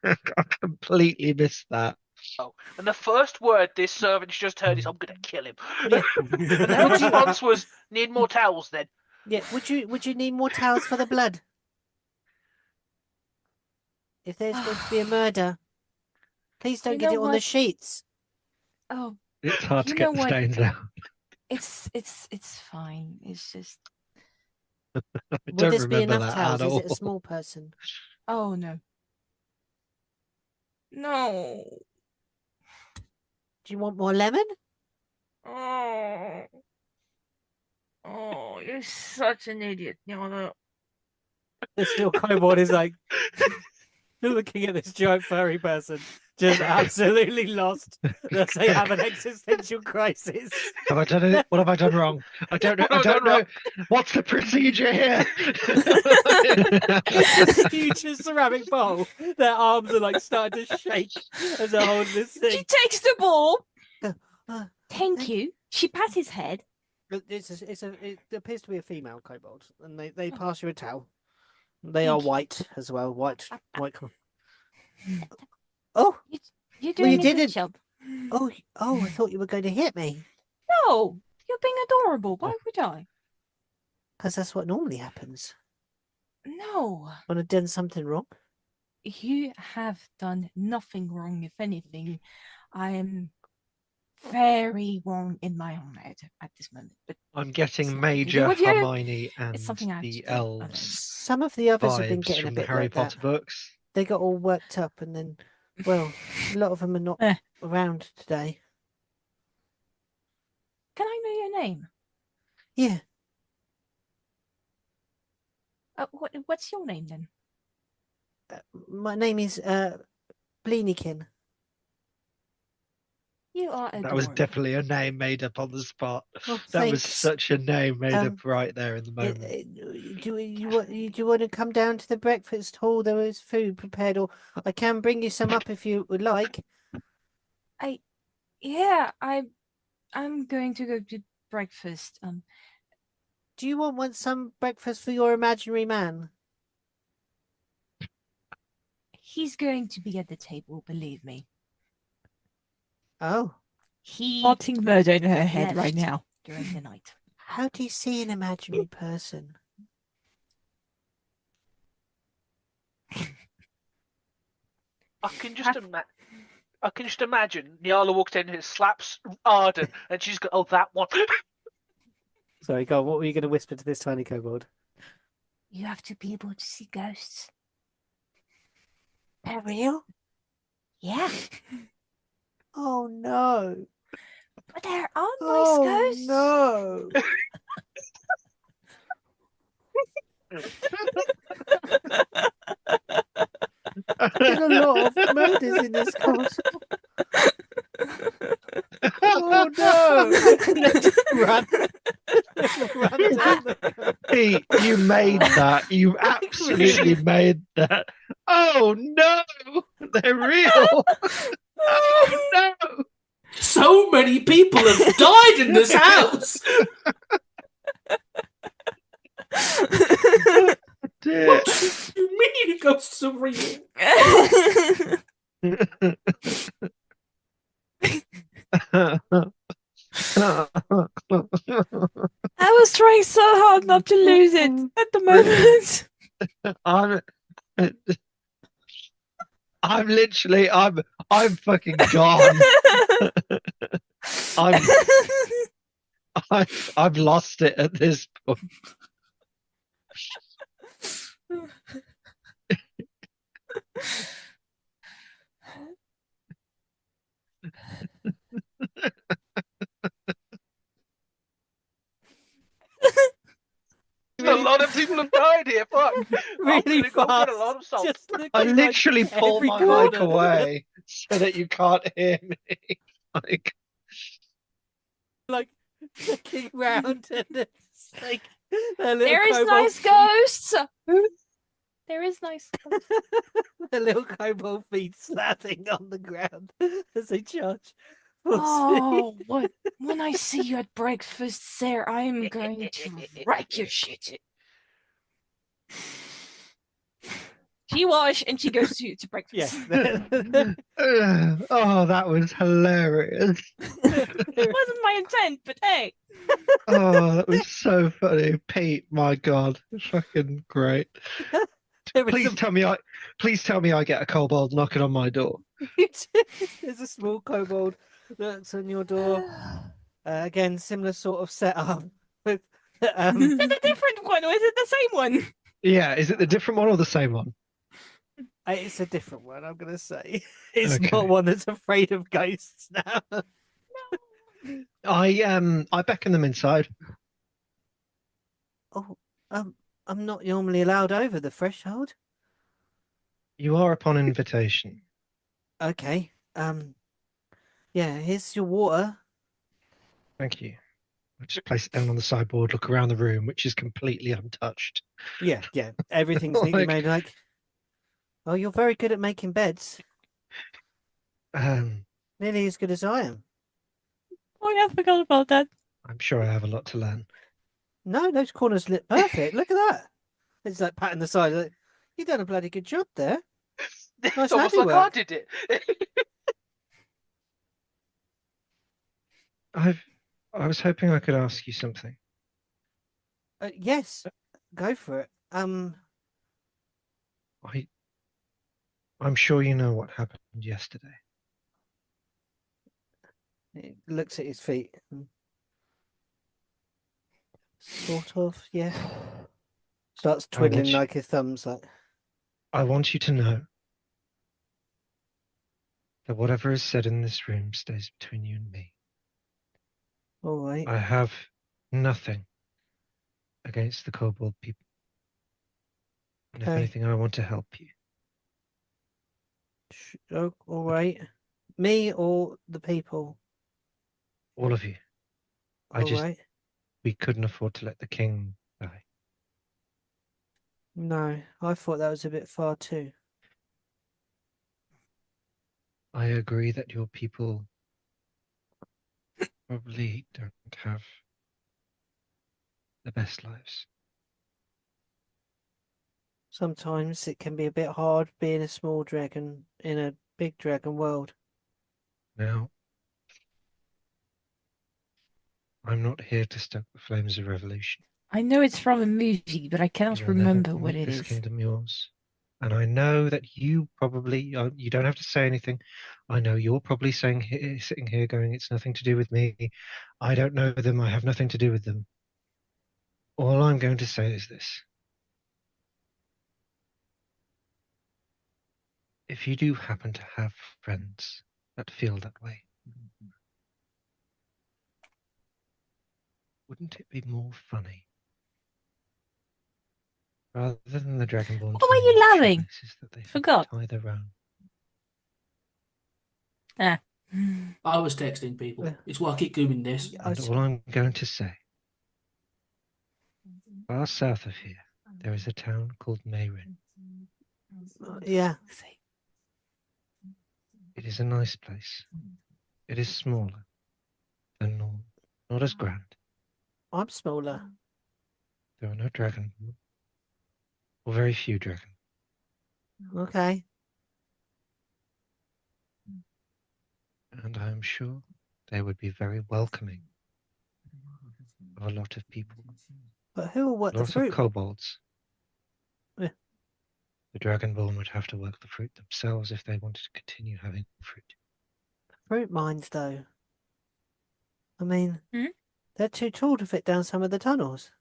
I completely missed that. Oh, and the first word this servant's just heard is, "I'm gonna kill him." Yeah. And her response was, "Need more towels then." Yeah. Would you need more towels for the blood? If there's going to be a murder, please don't You get know it on the what? sheets. Oh, It's hard to You get know the what? stains out. it's fine. It's just I Will don't this be remember enough that towels? at Is it a all. small person? oh no. No. Do you want more lemon? Oh. Oh, you're such an idiot, Yana. The still kobold is like looking at this giant furry person, just absolutely lost. As they have an existential crisis. Have I done it? What have I done wrong? I don't know. What have I done know. What's the procedure here? It's this huge ceramic bowl. Their arms are like starting to shake as they hold this She thing. takes the ball. Uh, Thank you. She pats his head. it appears to be a female kobold, and they pass you a towel. They are Thank you. white as well. White. I- White. Oh, You're Well, you doing a good didn't- job. oh, I thought you were going to hit me. No, you're being adorable. Why Oh. would I? Because that's what normally happens No, when I've done something wrong. you have done nothing wrong. If anything, I am very wrong in my own head at this moment. But I'm it's getting nothing to do Major with you. Hermione and something I have to the do on own. elves Some of the others have been vibes getting a from the bit Harry like Potter that. books. They got all worked up, and then, well, a lot of them are not Eh. around today. Can I know your name? Yeah. What's your name then? My name is Bleenikin. You are That was adorable. definitely a name made up on the spot. Oh, That was thanks. such a name made up right there in the Uh, moment. Do you want to come down to the breakfast hall? There is food prepared, or I can bring you some up if you would like. Yeah, I'm going to go to breakfast. Do you want some breakfast for your imaginary man? He's going to be at the table, believe me. Oh, He Plotting murder in her head right left now. during the night. how do you see an imaginary person? I can just imagine Nyala walked in here, slaps Arden, and she's got, oh, that one. Sorry, go on. What were you going to whisper to this tiny kobold? You have to be able to see ghosts. They're real? Yeah, Oh no! but there are nice Oh ghosts. no! Been a lot of murders in this castle. Oh no! Just run. Run down the- Pete, you made that. You absolutely made that. Oh no! They're real! Oh no! So many people have died in this house. Dear. What do you mean ghosts are real? I was trying so hard not to lose it at the moment. I'm literally I'm fucking gone. I've lost it at this point. A lot of people have died here. Fuck. I'm Really gonna go get a fast. lot of salt. Just I looking, literally like, pull every my mic corner. away so that you can't hear me. Like, Like looking round, and it's like their little There is kobold nice feet- ghosts. There is nice ghosts. their little kobold feet slapping on the ground as they charge. full Oh, what? When I see you at breakfast, sir, I'm going to wreck your shit. She wash and she goes to breakfast. Yes. oh, that was hilarious. It wasn't my intent, but hey. Oh, that was so funny. Pete, my God, fucking great. Please tell me I get a kobold knocking on my door. There's a small kobold that's on your door. Again, similar sort of setup. With, Is it a different one or is it the same one? Yeah, is it the different one or the same one? it's a different one, I'm gonna say. It's Okay. not one that's afraid of ghosts now. I beckon them inside. Oh, I'm not normally allowed over the threshold. You are upon invitation. Okay. Yeah, here's your water. Thank you. I just place it down on the sideboard, look around the room, which is completely untouched. Yeah, everything's neatly Like- made. Like, oh, you're very good at making beds. Nearly as good as I am. Oh, yeah, I forgot about that. I'm sure I have a lot to learn. No, those corners look perfect. Look at that. It's like patting the side. Like, you done a bloody good job there. It's Nice almost like I handiwork. did it. I was hoping I could ask you something. Yes, go for it. I'm sure you know what happened yesterday. He looks at his feet. Sort of, yeah. Starts twiddling like his thumbs. Like, I want you to know that whatever is said in this room stays between you and me. all right. I have nothing against the kobold people. And if Okay. anything, I want to help you. Oh, all right. Me or the people? All of you. All right. We couldn't afford to let the king die. No, I thought that was a bit far too. I agree that your people probably don't have the best lives. Sometimes it can be a bit hard being a small dragon in a big dragon world. Now, I'm not here to stoke the flames of revolution. I know it's from a movie, but I You cannot will never remember what make it this is. kingdom yours. And I know that you probably, you don't have to say anything. I know you're probably sitting here going, it's nothing to do with me. I don't know them. I have nothing to do with them. All I'm going to say is this. If you do happen to have friends that feel that way, wouldn't it be more funny? Rather than the Dragonborn Why were you finding laughing? shoelaces that they Forgot. tie their own. Ah. I was texting people. It's why I keep doing this. And all I'm going to say, far south of here, there is a town called Mayrin. Yeah. It is a nice place. It is smaller than normal, not as grand. I'm smaller. There are no dragonborn, or very few dragon. Okay. And I am sure they would be very welcoming of a lot of people. But who will work A the lot of fruit? kobolds. Yeah. The dragonborn would have to work the fruit themselves if they wanted to continue having fruit. Fruit mines, though. I mean, Hmm? they're too tall to fit down some of the tunnels.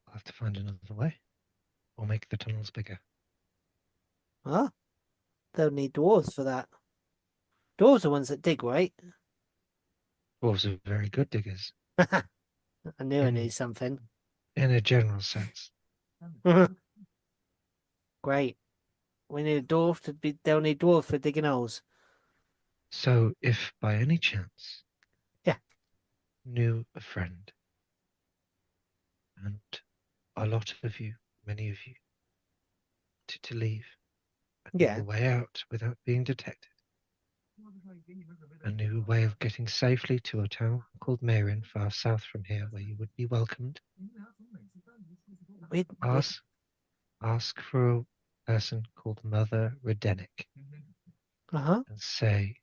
We'll have to find another way, or make the tunnels bigger. Ah, they'll need dwarves for that. Dwarves are ones that dig, right? Dwarves are very good diggers, I knew I In- knew something. in a general sense. Great. We need a dwarf to be. They'll need dwarves for digging holes. So, if by any chance, Yeah. knew a friend, and a lot of you, many of you, to leave and Yeah. knew a way out without being detected, a new way of getting safely to a town called Mayrin, far south from here, where you would be welcomed, We. ask for a person called Mother Redenick Uh-huh. and say,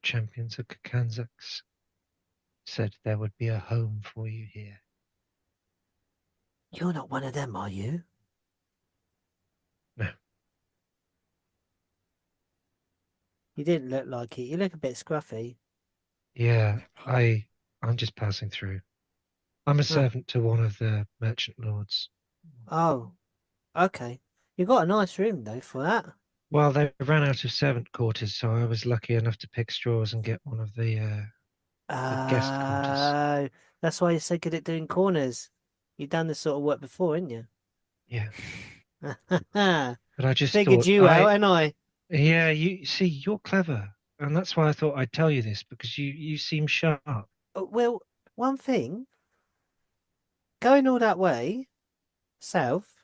champions of Kakanzax said there would be a home for you here. You're not one of them, are you? No. You didn't look like it. You look a bit scruffy. Yeah, I'm just passing through. I'm a servant to one of the merchant lords. Oh, okay. You got a nice room though for that. Well, they ran out of servant quarters, so I was lucky enough to pick straws and get one of the guest quarters. That's why you're so good at doing corners. You've done this sort of work before, haven't you? Yeah, Yeah. but I just Figured thought, you out, ain't I? yeah, you see, you're clever, and that's why I thought I'd tell you this because you seem sharp. Well, one thing, going all that way south,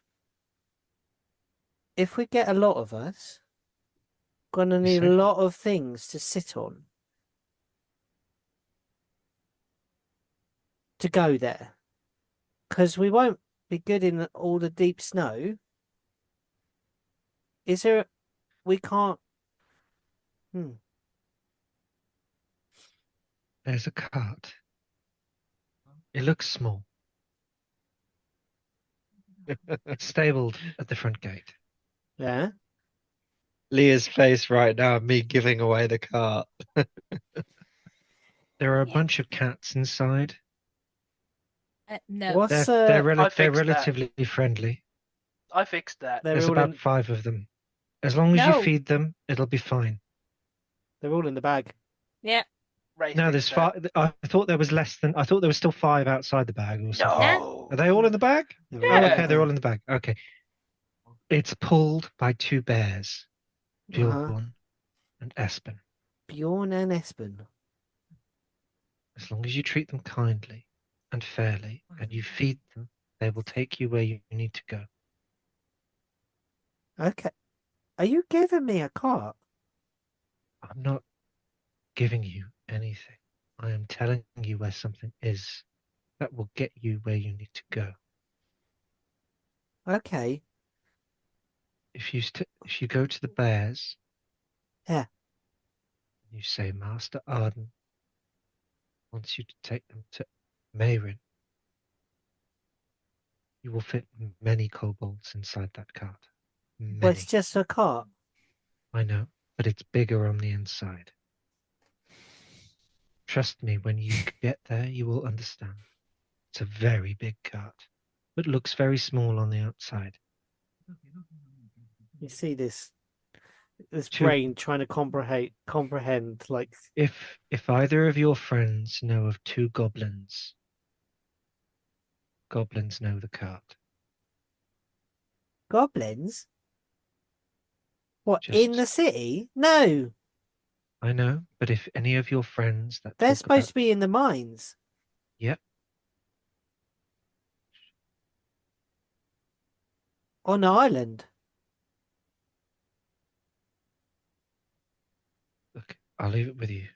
if we get a lot of us, gonna need a So- lot of things to sit on to go there. because we won't be good in all the deep snow. Is there? We can't. There's a cart. It looks small. It's stabled at the front gate. Yeah. Leah's face right now, me giving away the cart. There are a Yeah. bunch of cats inside. No. What's They're I fixed that. relatively friendly. I fixed that. They're There's all about in. 5 of them. As long as you No. feed them, it'll be fine. They're all in the bag. Yeah. Ray No, fixed there's that. 5. I thought there was less than. I thought there was still 5 outside the bag or something. No. Are they all in the bag? They're Oh, all in Yeah. okay, the they're all bag. in the bag. Okay. It's pulled by 2 bears, Bjorn and Espen. Bjorn and Espen. As long as you treat them kindly and fairly and you feed them, they will take you where you need to go. Okay. Are you giving me a cart? I'm not giving you anything. I am telling you where something is that will get you where you need to go. Okay. If you go to the bears, Yeah. you say Master Arden wants you to take them to Mayrin, you will fit many kobolds inside that cart. Well, it's Many. just a cart. I know, but it's bigger on the inside. Trust me, when you get there, you will understand. It's a very big cart, but looks very small on the outside. You see this Two- brain trying to comprehend like If either of your friends know of 2 goblins, goblins know the cart. goblins. What, Just- in the city? No, I know, but if any of your friends that they're talk supposed about, to be in the mines. Yep. On the island. Look, I'll leave it with you.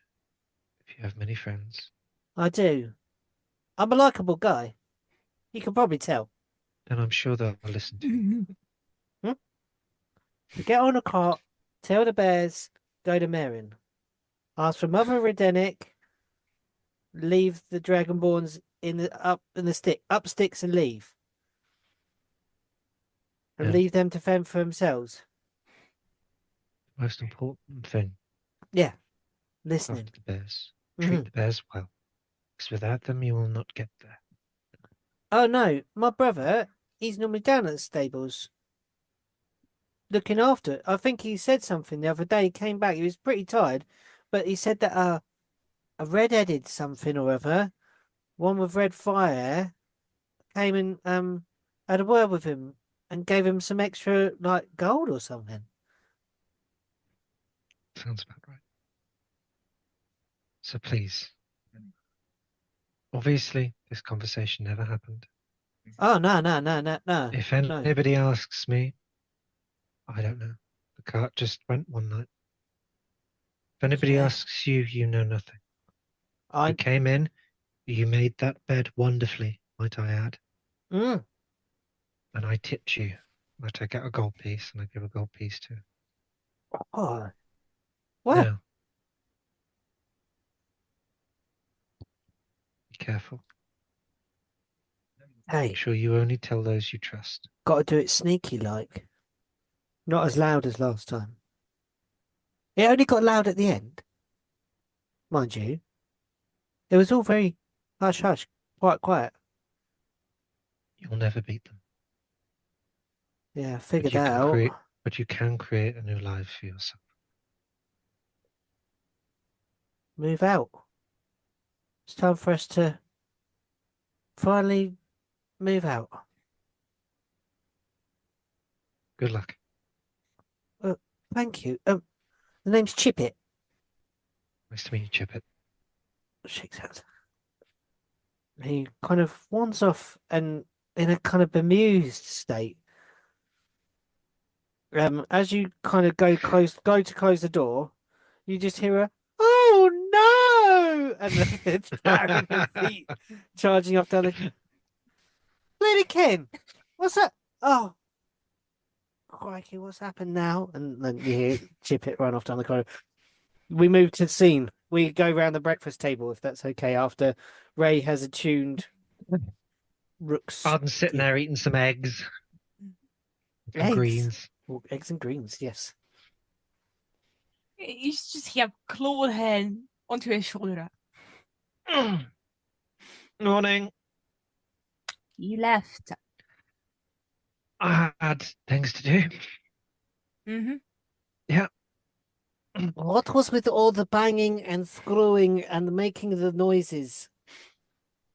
If you have many friends, I do. I'm a likable guy. You can probably tell. then I'm sure they'll listen to you. You get on a cart, tell the bears, go to Merin. Ask for Mother Redenic, leave the Dragonborns up sticks and leave. And Yeah. leave them to fend for themselves. Most important thing, Yeah. look Listening. after the bears. Treat Mhm. the bears well, because without them you will not get there. Oh no, my brother, he's normally down at the stables. Looking after it. I think he said something the other day. He came back. He was pretty tired, but he said that a red-headed something or other, one with red fire hair, came and had a word with him and gave him some extra like gold or something. Sounds about right. So please, obviously this conversation never happened. Oh no. If no. anybody asks me, I don't know. The cart just went one night. If anybody Yeah. asks you, you know nothing. You I came in, you made that bed wonderfully, might I add, mm, and I tipped you. I take out a gold piece and I give a gold piece to oh what? Now, be careful. Hey, Make sure you only tell those you trust. got to do it sneaky like, not as loud as last time. It only got loud at the end, mind you. It was all very hush hush, quite quiet. You'll never beat them. Yeah, figured you that can out. But you can create a new life for yourself. Move out. It's time for us to finally move out. Good luck. Thank you. The name's Chippet. Nice to meet you, Chippet. Shakes hands. He kind of wanders off and in a kind of bemused state. As you kind of go to close the door, you just hear a "Oh no!" and the dragon feet charging off down the. Lady Ken, what's up? Oh, crikey, what's happened now? And then you hear Chip run off down the corridor. We move to the scene. We go round the breakfast table, if that's okay, after Ray has attuned Rook's Arden's sitting there eating some eggs and eggs. greens. Well, eggs and greens, yes. You just hear clawed hand onto his shoulder. Morning. You left. I had things to do. Mm-hmm. What was with all the banging and screwing and making the noises?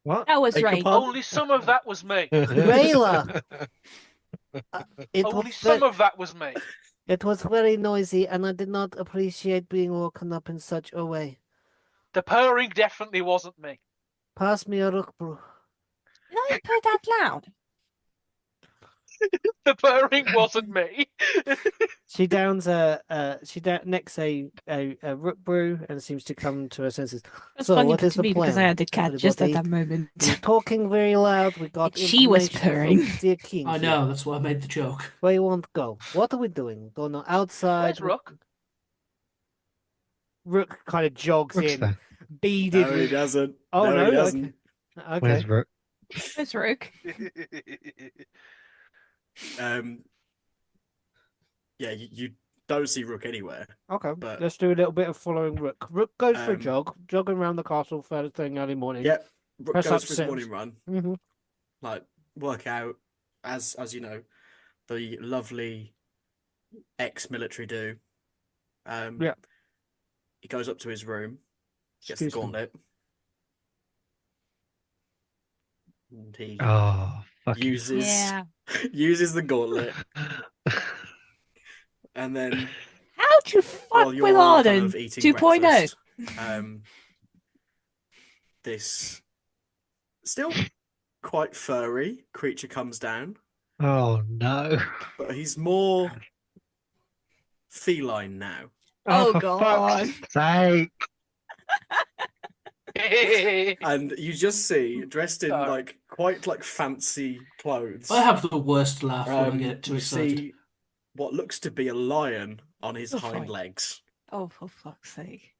What? That was Beg your right. pardon? Only some of that was me. Rayla! It Only was some of that was me. It was very noisy, and I did not appreciate being woken up in such a way. The purring definitely wasn't me. Pass me a rook brew. Did I put that loud? The purring wasn't me. She downs necks a rook brew and seems to come to her senses. It's So, funny what is to the me because I plan, had the cat just at everybody? that moment. You're talking very loud. We got She was information purring. from dear King. I here. know, that's why I made the joke. Where you want to go? What are we doing? Going outside? Where's Rook? Rook kind of jogs Rook's in, there. beaded No, he with. doesn't. Oh no, no! he doesn't. Okay. Where's Rook? Where's Rook? Yeah, you don't see Rook anywhere. Okay, But- let's do a little bit of following Rook. Rook goes for a Um, jogging around the castle first thing early morning. Yep. Rook Press goes up for his steps. morning run. Mm-hmm. Like work out as you know, the lovely ex-military do. Yeah. He goes up to his room, gets Excuse the me. gauntlet, and he Oh, fucking. uses Yeah. uses the gauntlet, and then How'd you fuck while with you're all kind Arden of eating 2.0? breakfast, this still quite furry creature comes down, Oh no. but he's more feline now. Oh, for God. fuck's sake. And you just see, dressed in Sorry. like quite like fancy clothes, I have the worst laugh when I get too you excited. see what looks to be a lion on his Oh, hind fine. legs, Oh, for fuck's sake.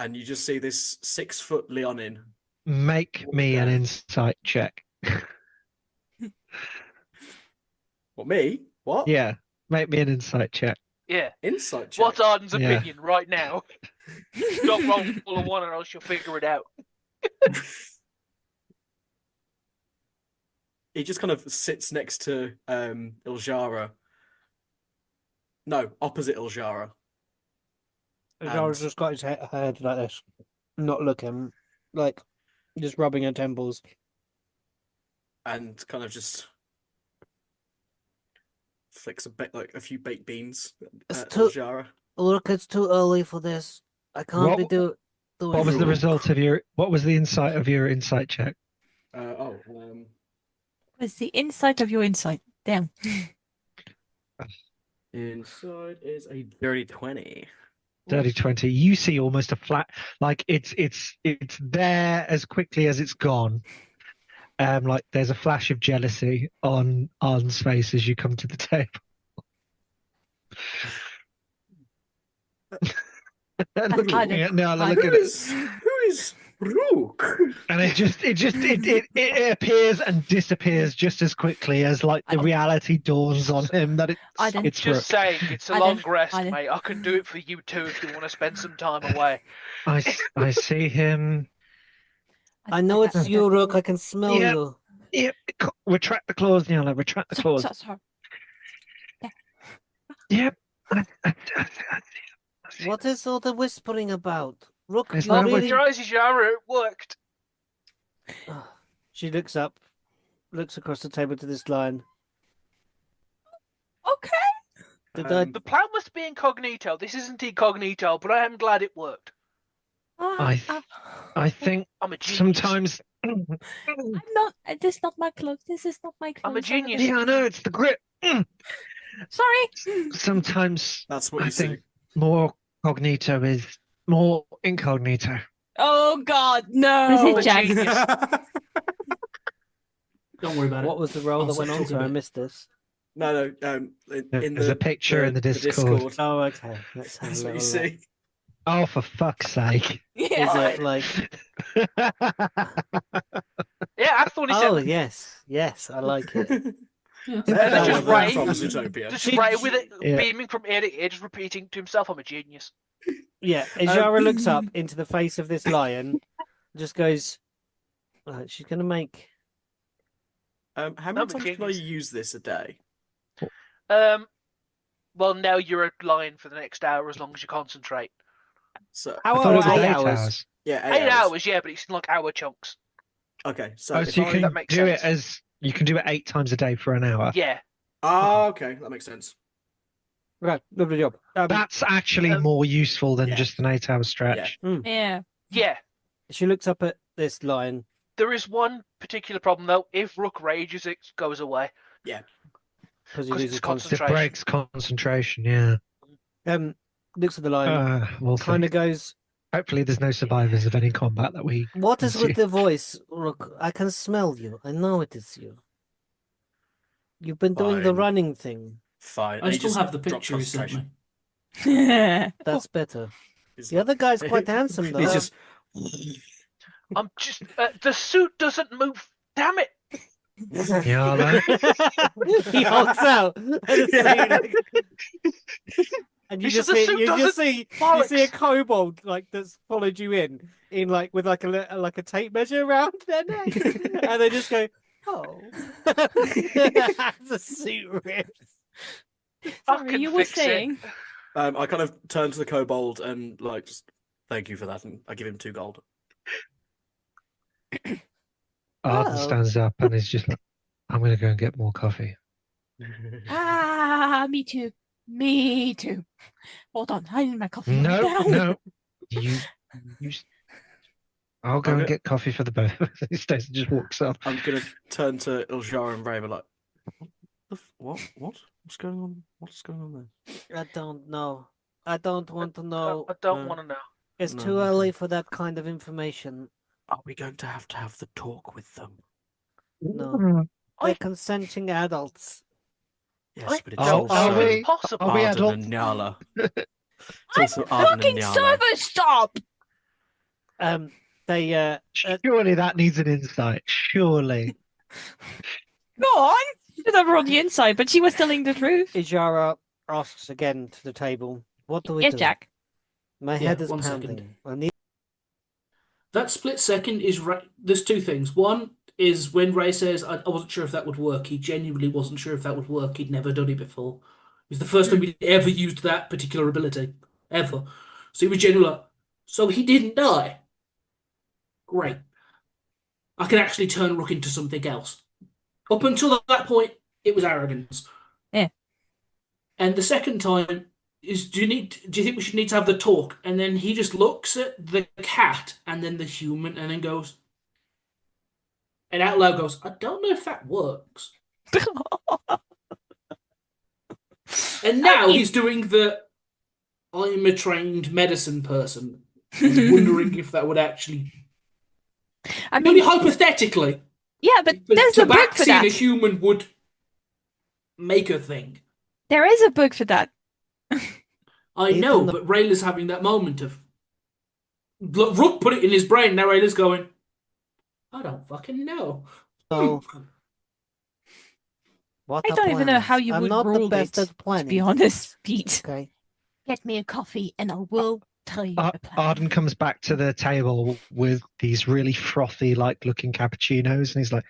and you just see this 6-foot Leonin. Make me an down. insight check. What, me? What? Yeah, make me an insight check. Yeah. Insight check. What's Arden's Yeah. opinion right now? Don't roll a one or else you'll figure it out. He just kind of sits next to Iljara. No, opposite Iljara. Zara's just got his head like this, not looking, like just rubbing her temples. And kind of just flicks a few baked beans It's at too- Iljara. Look, it's too early for this. I can't be doing. What was the result of your? What was the insight of your insight check? What's the insight of your insight? Damn. Inside is a dirty 20. Dirty 20. You see almost a flat, like it's there as quickly as it's gone. Like there's a flash of jealousy on Arden's face as you come to the table. And Look at looking it. at Niall, I- look at it. Who is Rook? And it appears and disappears just as quickly as like the reality dawns on him that I didn't- it's Rook. Just saying, it's a I long don't- rest, I don't- mate. I can do it for you too if you want to spend some time away. I see him. I know it's you, Rook. I can smell Yeah. you. Yep. Retract the claws, Niall. Retract the claws. Sorry. Yep. What is all the whispering about? Rook, It's you not a really... Your eyes is Yara, it worked. She looks up, looks across the table to this lion. Okay. Did I... The plan was to be incognito. This isn't incognito, but I am glad it worked. I think I'm a genius. sometimes. I'm not. This is not my clothes. This is not my clothes. I'm a genius. Yeah, I know it's the grip. Sorry. Sometimes That's what I you see. think more cognito is more incognito. Oh God, no. Was I'm it a Jack? genius. Don't worry about it. What was the roll I'll that went stop on? talking Sorry, I about it. missed this. No, in There's a picture in the Discord. Oh, okay. Let's have That's a what you little look. see. Oh, for fuck's sake. Is Yeah. it like? Yeah, I thought he Oh, said. yes, I like it. Yeah. And then Oh, just well, Ray, from Zootopia. just Did Ray you- with it Yeah. beaming from ear to ear, just repeating to himself, "I'm a genius." Yeah, Um, Ijara looks up into the face of this lion, just goes, she's going to make. How I'm many a times can I genius. use this a day? Well, now you're a lion for the next hour as long as you concentrate. So How I thought it was are 8 8 hours? hours. yeah, 8 hours, yeah, but it's in like hour chunks. Okay, so Oh, if so you I... can That makes do it sense. as you can do it 8 times a day for an hour. Yeah. okay, that makes sense. Right, lovely job. That's actually Um, more useful than yeah. just an 8-hour stretch. Yeah. Yeah. She looks up at this lion. There is one particular problem though. If Rook rages, it goes away. Because he 'Cause loses it's It concentration. breaks concentration, yeah. Looks at the lion, We'll see. kind of goes, Hopefully there's no survivors of any combat that we "What is with consume. the voice, Rook? I can smell you. I know it is you. You've been doing the Fine. running thing. Fine. I and he still just have the drops picture he sent concentration. me. That's better. He's The like- other guy's quite handsome, though." He's just... I'm just. The suit doesn't move. Damn it! Nyala. He honks out and, and you He just said the see suit you doesn't- see a Bollocks. kobold like that's followed you in like with like a tape measure around their neck, and they just go, "Oh." That's a suit rips. I Sorry, can you were fix it. saying. I kind of turn to the kobold and like just thank you for that, and I give him 2 gold. Arden Oh. stands up and is just like, I'm going to go and get more coffee. Ah, me too. Me too. Hold on, I need my coffee. No, down. no. You. I'll go Okay. and get coffee for the both of us. He stays and just walks off. I'm gonna turn to Iljara and Raven like, what? What's going on? What's going on there? I don't know. I don't want to know. I don't want to know. It's No, too okay. early for that kind of information. Are we going to have the talk with them? No. I- They're consenting adults. Yes, but it's don't Oh, also are know we? it's possible. Are we Arden adults? and Nyala. It's also Arden and Fucking Nyala. server stop! They Surely that needs an insight. Surely. Go on! She was over on the inside, but she was telling the truth. Ijara asks again to the table, "What do we Yes, do?" Jack. My Yeah, head is 1 pounding. second. I need That split second is there's 2 things. One is when Ray says, I wasn't sure if that would work. He genuinely wasn't sure if that would work. He'd never done it before. It was the first time he'd ever used that particular ability. Ever. So he was genuinely like, so he didn't die. Great. I can actually turn Rook into something else. Up until that point, it was arrogance. Yeah. And the second time is, do you think we should need to have the talk? And then he just looks at the cat and then the human and then goes, and out loud goes, I don't know if that works. And now he's doing the I'm a trained medicine person, and wondering if that would actually, I only mean, hypothetically, yeah, but there's a book for tabaxi in a that. human would make a thing. There is a book for that. I Even know, though- but Rayla's having that moment of, look, Rook put it in his brain, now Rayla's going, I don't fucking know. know what I the don't even know plan how is. you I'm would not the rule best it, at planning. to be honest, Pete. Okay. Get me a coffee and I will tell you the plan. Arden comes back to the table with these really frothy, like looking cappuccinos, and he's like,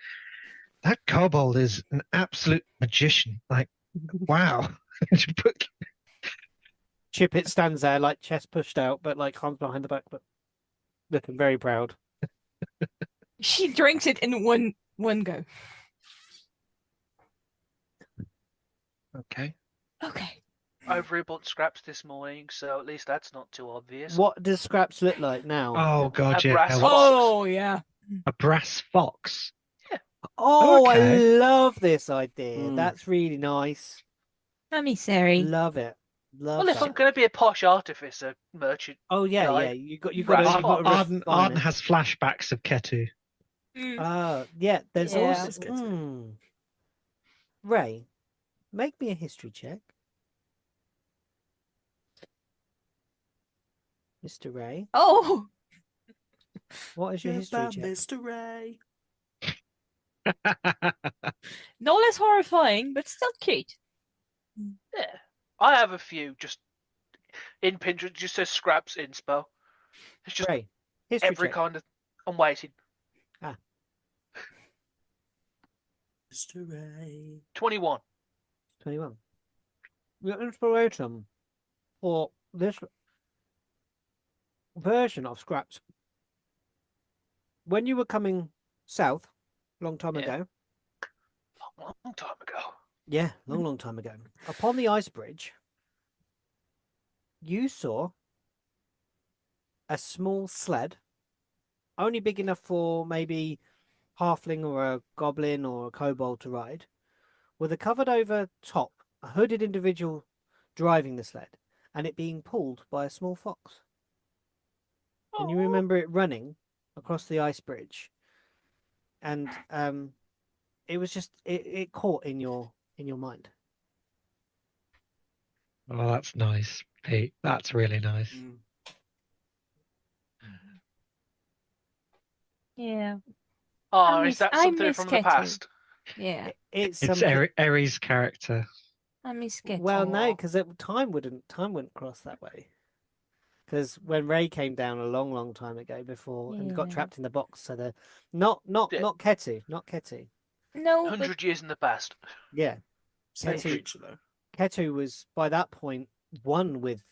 "That kobold is an absolute magician! Like, wow!" Chipit stands there, like chest pushed out, but like arms behind the back, but looking very proud. She drinks it in one go. Okay. Okay. I've rebought scraps this morning, so at least that's not too obvious. What does Scraps look like now? Oh god, A yeah. brass what's- fox. Oh yeah. A brass fox. Oh, Okay. I love this idea. Mm. That's really nice. Mummy, sorry. Love it. Love Well, if that. I'm going to be a posh artificer merchant, Oh yeah, guy, yeah. You got brass to fox. Arden refine it. has flashbacks of Ketu. Yeah, there's Yeah. also. Let's get to it. Ray, make me a history check. Mr. Ray, Oh, what is your history Goodbye, check? Mr. Ray. no less horrifying, but still cute. Yeah. I have a few just in Pinterest, just says scraps inspo. It's just Ray, history every check. kind of. I'm waiting. Mr. Ray. 21. 21. The inspiration for this version of scraps. When you were coming south, long time Yeah. ago. Long time ago. Yeah, long time ago. Upon the ice bridge, you saw a small sled, only big enough for maybe halfling or a goblin or a kobold to ride, with a covered over top, a hooded individual driving the sled, and it being pulled by a small fox. And you remember it running across the ice bridge, and it was just it caught in your mind. Oh, that's nice, Pete. That's really nice. Yeah. Oh, miss- is that I something miss from the Ketu. past? Yeah. It's It's something. Eri's character. I miss Ketu. Well, no, Aw. because time wouldn't cross that way. Because when Ray came down a long time ago before and got Yeah. trapped in the box, so the not Yeah. Ketu. No, but 100 years in the past. Yeah, Same Ketu. creature, though. Ketu was by that point one with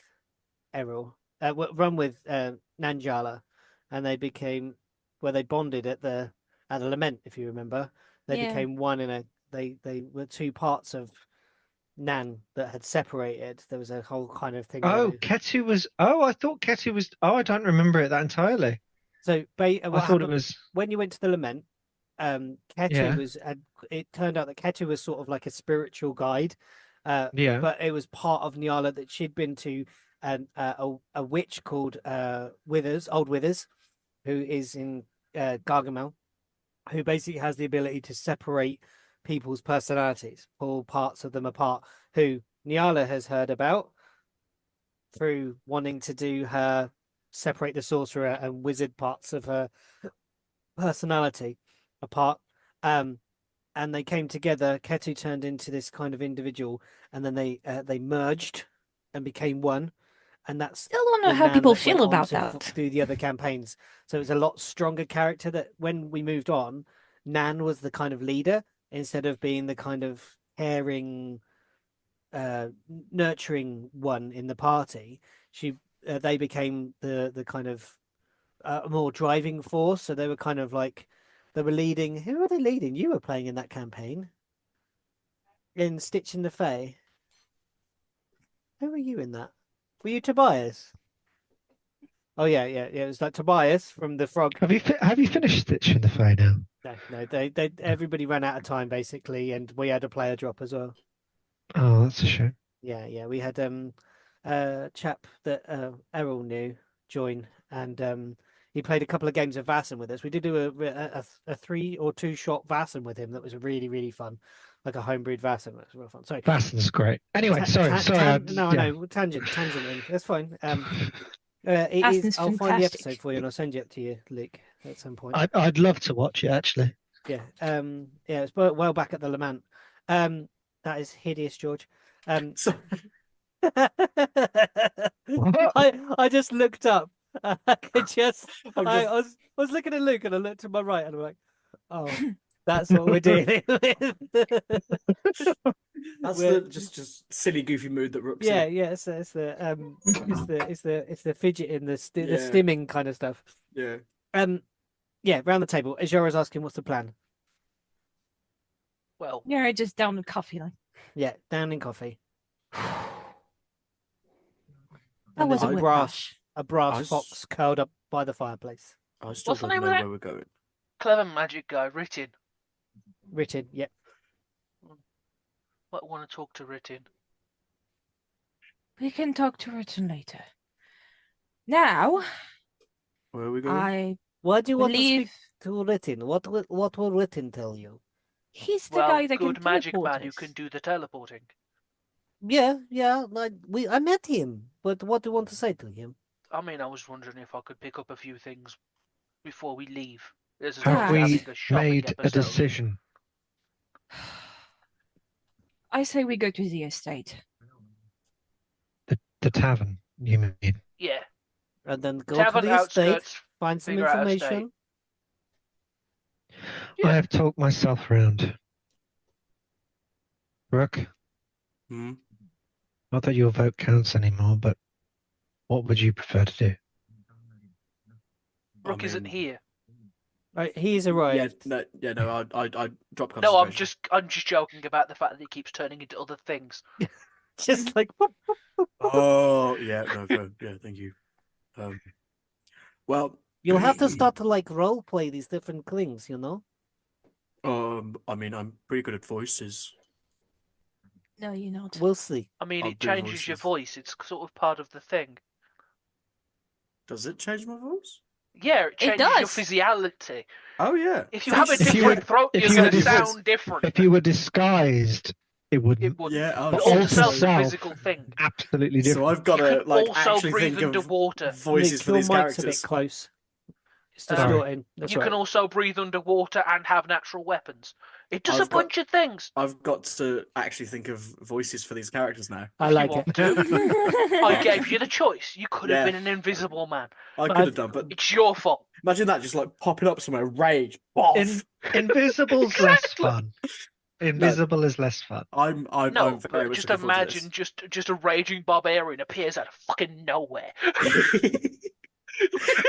Errol, run with Nanjala, and they became they bonded at the lament, if you remember. They Yeah. became one in a. They were two parts of Nan that had separated. There was a whole kind of thing. Oh, Ketu was. Oh, I thought Ketu was. Oh, I don't remember that entirely. So I what thought it happened was. when you went to the lament? Ketu Yeah. was. It turned out that Ketu was sort of like a spiritual guide, Yeah. but it was part of Nyala that she'd been to a witch called Old Withers, who is in Gargamel, who basically has the ability to separate people's personalities, pull parts of them apart, who Nyala has heard about through wanting to do her separate the sorcerer and wizard parts of her personality apart. And they came together. Ketu turned into this kind of individual, and then they merged and became one. And that's still don't know the how Nan people that feel went on about to that. do the other campaigns. So it was a lot stronger character that when we moved on, Nan was the kind of leader instead of being the kind of caring, nurturing one in the party. They became the kind of more driving force. So they were kind of like they were leading. Who were they leading? You were playing in that campaign in Stitch in the Fae. Who were you in that? Were you Tobias? Oh yeah. It was like Tobias from the Frog. Have you finished Stitch in the Fae now? No. They everybody ran out of time basically, and we had a player drop as well. Oh, that's a shame. Yeah. We had a chap that Errol knew join, and he played a couple of games of Vassen with us. We did do a 3 or 2 shot Vassen with him that was really fun, like a homebrewed Vassen. That was real fun. Sorry. Vasson's great. Anyway, sorry. No, I know. Tangenting. That's fine. It is. Vassen's I'll find the fantastic. episode for you and I'll send it to you, Luke, at some point. I'd love to watch it actually. Yeah. It's well back at the Lament. That is hideous, George. So, I just looked up. I could just. I'm I just- was looking at Luke and I looked to my right and I'm like, oh, that's what we're dealing with. that's We're- the just silly, goofy mood that Rook's Yeah, in. yeah. It's the fidgeting, the Yeah. stimming kind of stuff. Yeah. Yeah. Round the table. Azura's asking, what's the plan? Well, Yeah, just down with coffee, like. Yeah, down in coffee. That And was there's a a whip brass I s- fox curled up by the fireplace. I still What's the don't name know of that? where we're going. clever magic guy, Ritin. Written, yep. Might want to talk to Ritin. We can talk to Ritin later. Now, Where are we going? I Why do you want to believe speak? to Written? What will Written tell you? He's the Well, guy that can good magic teleport man who us. can do the teleporting. Yeah, I met him, but what do you want to say to him? I mean, I was wondering if I could pick up a few things before we leave. As Have opposed to we having a shopping made a episode. decision? I say we go to the estate. The tavern, you mean? Yeah. And then go Tavern to the estate, outskirts. find some figure out a state. information. Yeah. I have talked myself round. Brooke, Hmm? not that your vote counts anymore, but what would you prefer to do? Brooke isn't mean, here. Right, he's Yeah, arrived. no, I drop concentration. No, I'm just joking about the fact that he keeps turning into other things. Just like whoop, whoop, whoop, whoop. Oh, yeah, no, yeah, thank you. Well, You'll have to start to like role play these different things, you know? I mean, I'm pretty good at voices. No, you're not. We'll see. I mean, I'll it do changes your voices. voice. It's sort of part of the thing. Does it change my voice? Yeah, it changes your does. physiality. Oh, yeah. If you have a If you different were- throat, if you're you going were to dis- sound different. If you were disguised, it wouldn't. It wouldn't. Yeah, oh, But shit. Alter Self's a Self. physical thing. Absolutely So different. I've got You to can like also actually breathe think of underwater. voices Nick, for your these mic's a characters. bit close. It's Sorry. distorting. That's You right. can also breathe underwater and have natural weapons. It does I've a bunch of things. I've got to actually think of voices for these characters now. I If like you it. want to. I gave you the choice. You could have Yeah. been an invisible man. I could have done, but It's your fault. imagine that just like popping up somewhere, rage, boff. Invisible's less Exactly. fun. Invisible is less fun. I'm No, very but much just looking forward to imagine just a raging barbarian appears out of fucking nowhere. this.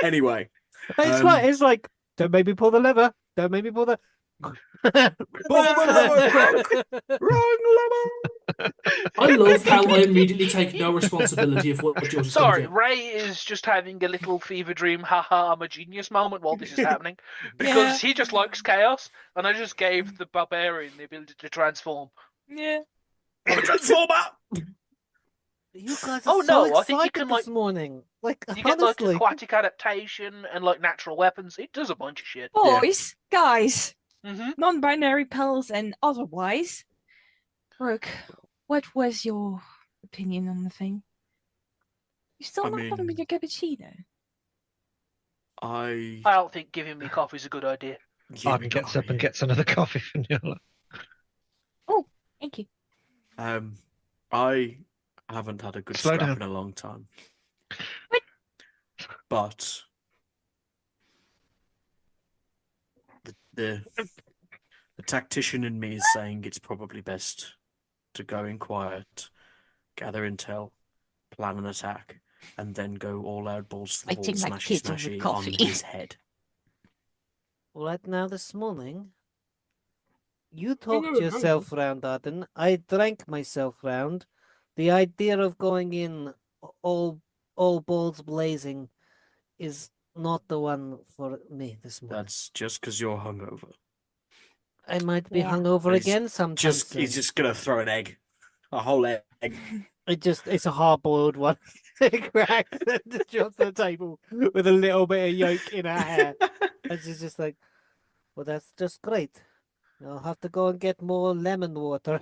Anyway, It's like don't make me pull the lever. Don't make me pull the wrong level. I love how I immediately take no responsibility of what George is Sorry, going to Ray is just having a little fever dream, haha, I'm a genius moment while this is happening. Because he just likes chaos, and I just gave the barbarian the ability to transform. Yeah. I'm a transformer. You guys Oh, are so no, I think you excited can, this like- morning. Like You get like honestly. aquatic adaptation and like natural weapons. It does a bunch of shit. Boys, guys, hmm non-binary pals and otherwise. Brooke, what was your opinion on the thing? You still I not having mean- your cappuccino? I I don't think giving me coffee is a good idea. Ivan gets up and gets another coffee for Neola. Thank you. I haven't had a good Slow scrap down. in a long time. What? But the tactician in me is saying it's probably best to go in quiet, gather intel, plan an attack, and then go all out balls to the wall, Fighting like smashy kids over smashy on coffee. his head. Right now this morning, you talked yourself round, Arden. I drank myself round. The idea of going in all balls blazing is not the one for me this morning. That's just because you're hungover. I might be Yeah. hungover He's again sometime Just soon. he's just gonna throw an egg, a whole egg. It's a hard boiled one. It cracks and just drops on the table with a little bit of yolk in her hair. And she's just like, well, that's just great. I'll have to go and get more lemon water.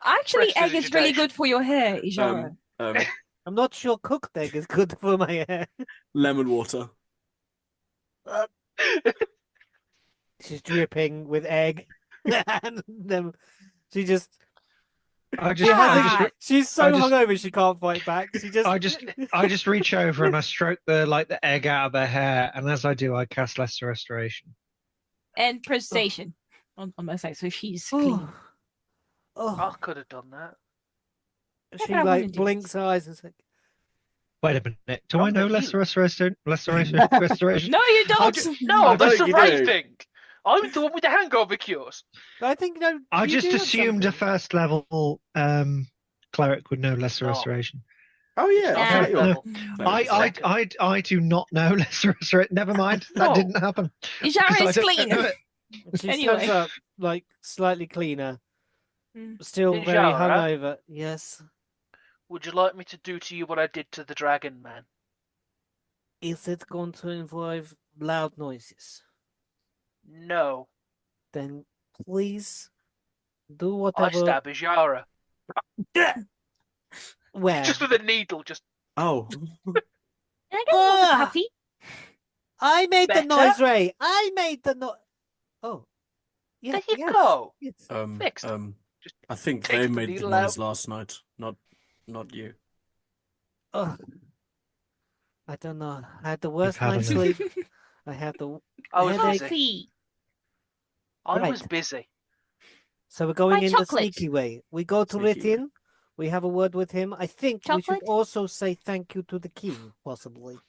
Actually, egg is really Prestidigitation. good for your hair, Ijara. I'm not sure cooked egg is good for my hair. Lemon water. She's dripping with egg. And then she just I she just, has I a- just, she's so I just- hungover she can't fight back. She just I just reach over and I stroke the egg out of her hair, and as I do, I cast Lesser Restoration. And presentation on my side, so she's clean. Oh, I could have done that. she but I like wouldn't do blinks her eyes and is like, Wait a minute. Do I'm I know the Lesser you. Restoration? Restoration? No, you don't. No, I that's don't the think you right do. thing. I'm the one with the hangover cures. I think no. I you just do have assumed a something. first level cleric would know Lesser No. Restoration. Oh yeah, I Yeah. forgot you're- Level. I do not know Lesser Restoration. Never mind. That No. didn't happen. Ijara 'Cause I is don't clean. know it. She Anyway. stands up like slightly cleaner, Mm. still Hey, very Zara? hungover. Yes. Would you like me to do to you what I did to the dragon man? Is it going to involve loud noises, No. then please do I whatever. stab Ajara. Where? Just with a needle, just Oh, Can I get another Ah! patty? I made the Better? noise, Ray. I made the noise. Oh, yeah. there you Yes. go. Yes. Fixed. Just I think take they the made the needle noise out. last night, not you. Oh, I don't know. I had the You've worst had night's enough. sleep. I had the I was headache. busy. Coffee. I was Right. busy. So we're going My in the chocolate. sneaky way. We go to Sneaky way. Ritin. We have a word with him. I think we should Chocolate? also say thank you to the king, possibly,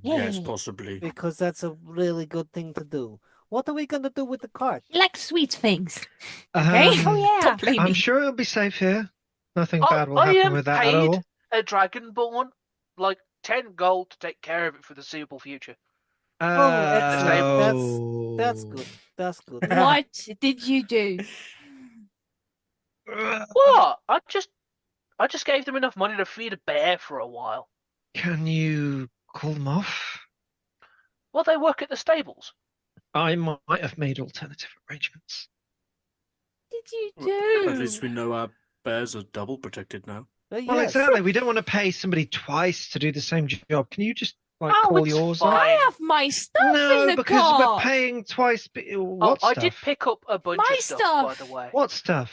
Yes, Yay. possibly. because that's a really good thing to do. What are we going to do with the cart? He likes sweet things. Okay? Oh yeah. Don't blame I'm me. sure it'll be safe here. Nothing I, bad will I happen with that at paid all. a dragonborn like 10 gold to take care of it for the foreseeable future. Oh, excellent. That's Oh. good. That's good. What did you do? What? I just gave them enough money to feed a bear for a while. Can you call them off? Well, they work at the stables. I might have made alternative arrangements. Did you At least do? we know our bears are double protected now. Well, Yes. exactly. We don't want to pay somebody twice to do the same job. Can you just like Oh, call it's yours fine. off? I have my stuff in No, the because car. we're paying twice. Oh, What I stuff? did pick up a bunch My of stuff, by the stuff. way. What stuff?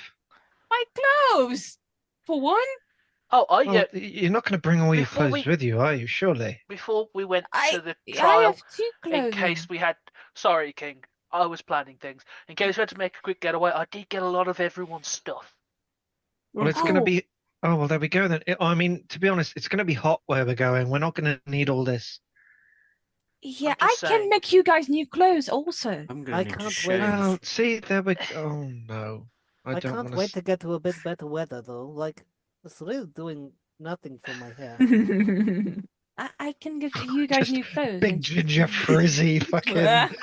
My clothes. For one, Oh, Well, you're not going to bring all your Before clothes we- with you, are you? Surely. before we went to the I trial, have two in clothing. case we had. Sorry, King. I was planning things. In case we had to make a quick getaway, I did get a lot of everyone's stuff. Well, it's going to Oh. be. Oh well, there we go then. I mean, to be honest, it's going to be hot where we're going. We're not going to need all this. Yeah, I'm I just can saying. make you guys new clothes also. I'm I gonna need to can't shave. wait. Well, see, there we. Oh no, I I don't can't want wait to get to a bit better weather, though. Like, it's really doing nothing for my hair. I can give you guys Just new clothes. big ginger frizzy fucking mess.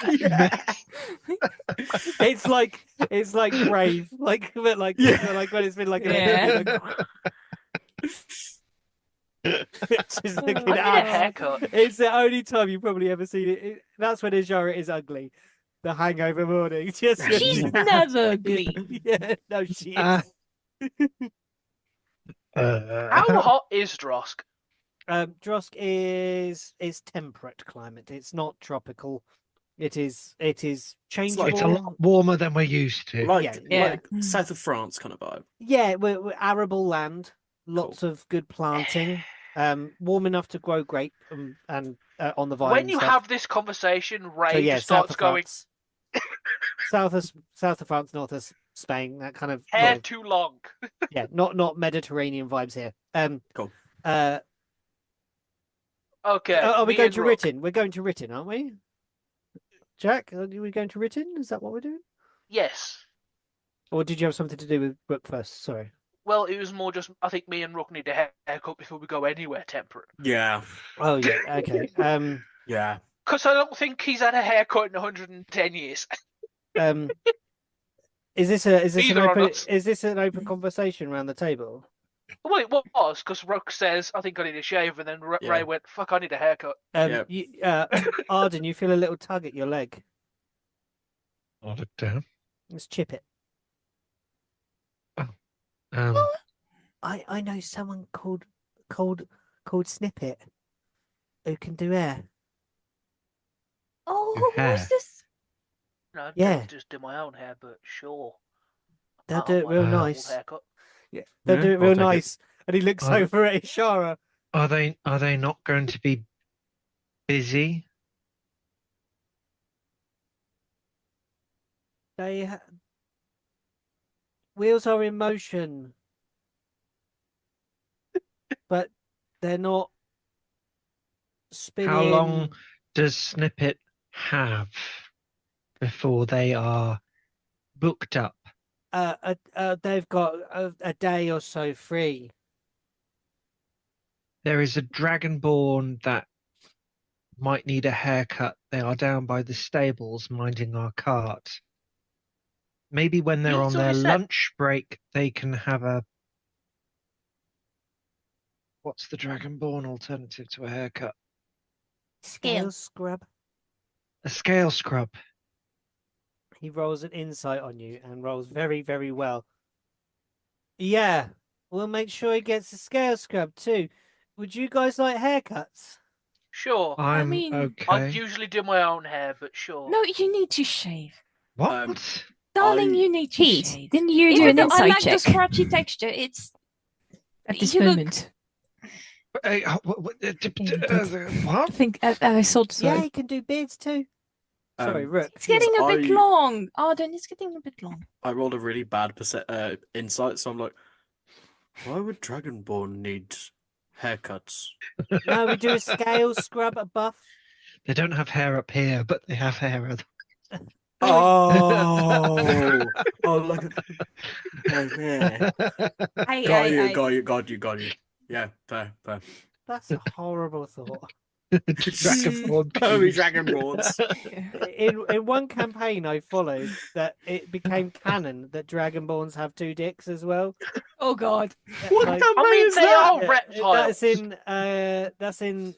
It's like Brave, like a bit like like when it's been like Yeah. it's just I looking need a at. haircut. It's the only time you've probably ever seen it. That's when Ajara is ugly. The hangover morning. Just She's never ugly. Yeah, no, she is. Uh, How hot is Drosk? Drosk is temperate climate. It's not tropical. It is changeable. it's a lot warmer than we're used to. Like Yeah. like south of France kind of vibe. Yeah, we're arable land, lots of good planting, warm enough to grow grape and on the vine. When and you stuff. have this conversation, Ray So yeah, just south starts of going, France. south of France, north of Spain, that kind of hair too long. yeah, not Mediterranean vibes here. Cool. Okay. Are we me going and to Rook. Written? We're going to Written, aren't we? Jack, are we going to Written? Is that what we're doing? Yes. Or did you have something to do with Brooke first? Sorry. Well, it was more just, I think me and Rook need a haircut before we go anywhere temperate. Yeah. Oh yeah, okay. Yeah. Because I don't think he's had a haircut in 110 years. Is this Neither of us. an open conversation around the table? Well, it was, because Rook says, I think I need a shave, and then Ray Yeah. went, fuck, I need a haircut. Yep. Arden, you feel a little tug at your leg. I'll look down. Let's chip it. Um, I know someone called Snippet who can do hair. Oh, Your who hair. is this? No, I Yeah. don't just do my own hair, but sure. They'll I do it want real an old nice. haircut. Yeah, they'll Yeah, do it I'll real take it. nice. And he looks Are- over at Ishara. are they not going to be busy? Wheels are in motion, but they're not spinning. How long does Snippet have before they are booked up? They've got a day or so free. There is a dragonborn that might need a haircut. They are down by the stables minding our cart. Maybe when they're He's on their already said- lunch break, they can have a. What's the dragonborn alternative to a haircut? Scale. Scrub. A scale scrub. He rolls an insight on you and rolls very, very well. Yeah, we'll make sure he gets a scale scrub too. Would you guys like haircuts? Sure. I'm mean, I okay. usually do my own hair, but sure. No, you need to shave. What? Darling, I- you need to Pete, shave. didn't you do Even an though I insight like the check scratchy texture, it's at this you look- moment? What? I What? think I thought so. Yeah, he can do beards too. Sorry, Rook. it's getting a bit I- long. Arden, it's getting a bit long. I rolled a really bad insight, so I'm like, why would Dragonborn need haircuts? No, we do a scale scrub, a buff. They don't have hair up here, but they have hair. Oh, oh, look at yeah. Got you. Yeah, fair. That's a horrible thought. Dragonborn. Only pubes. Dragonborns. In one campaign I followed, that it became canon that Dragonborns have two dicks as well. Oh God. What Like- campaign I mean, is they that? are reptiles. That's in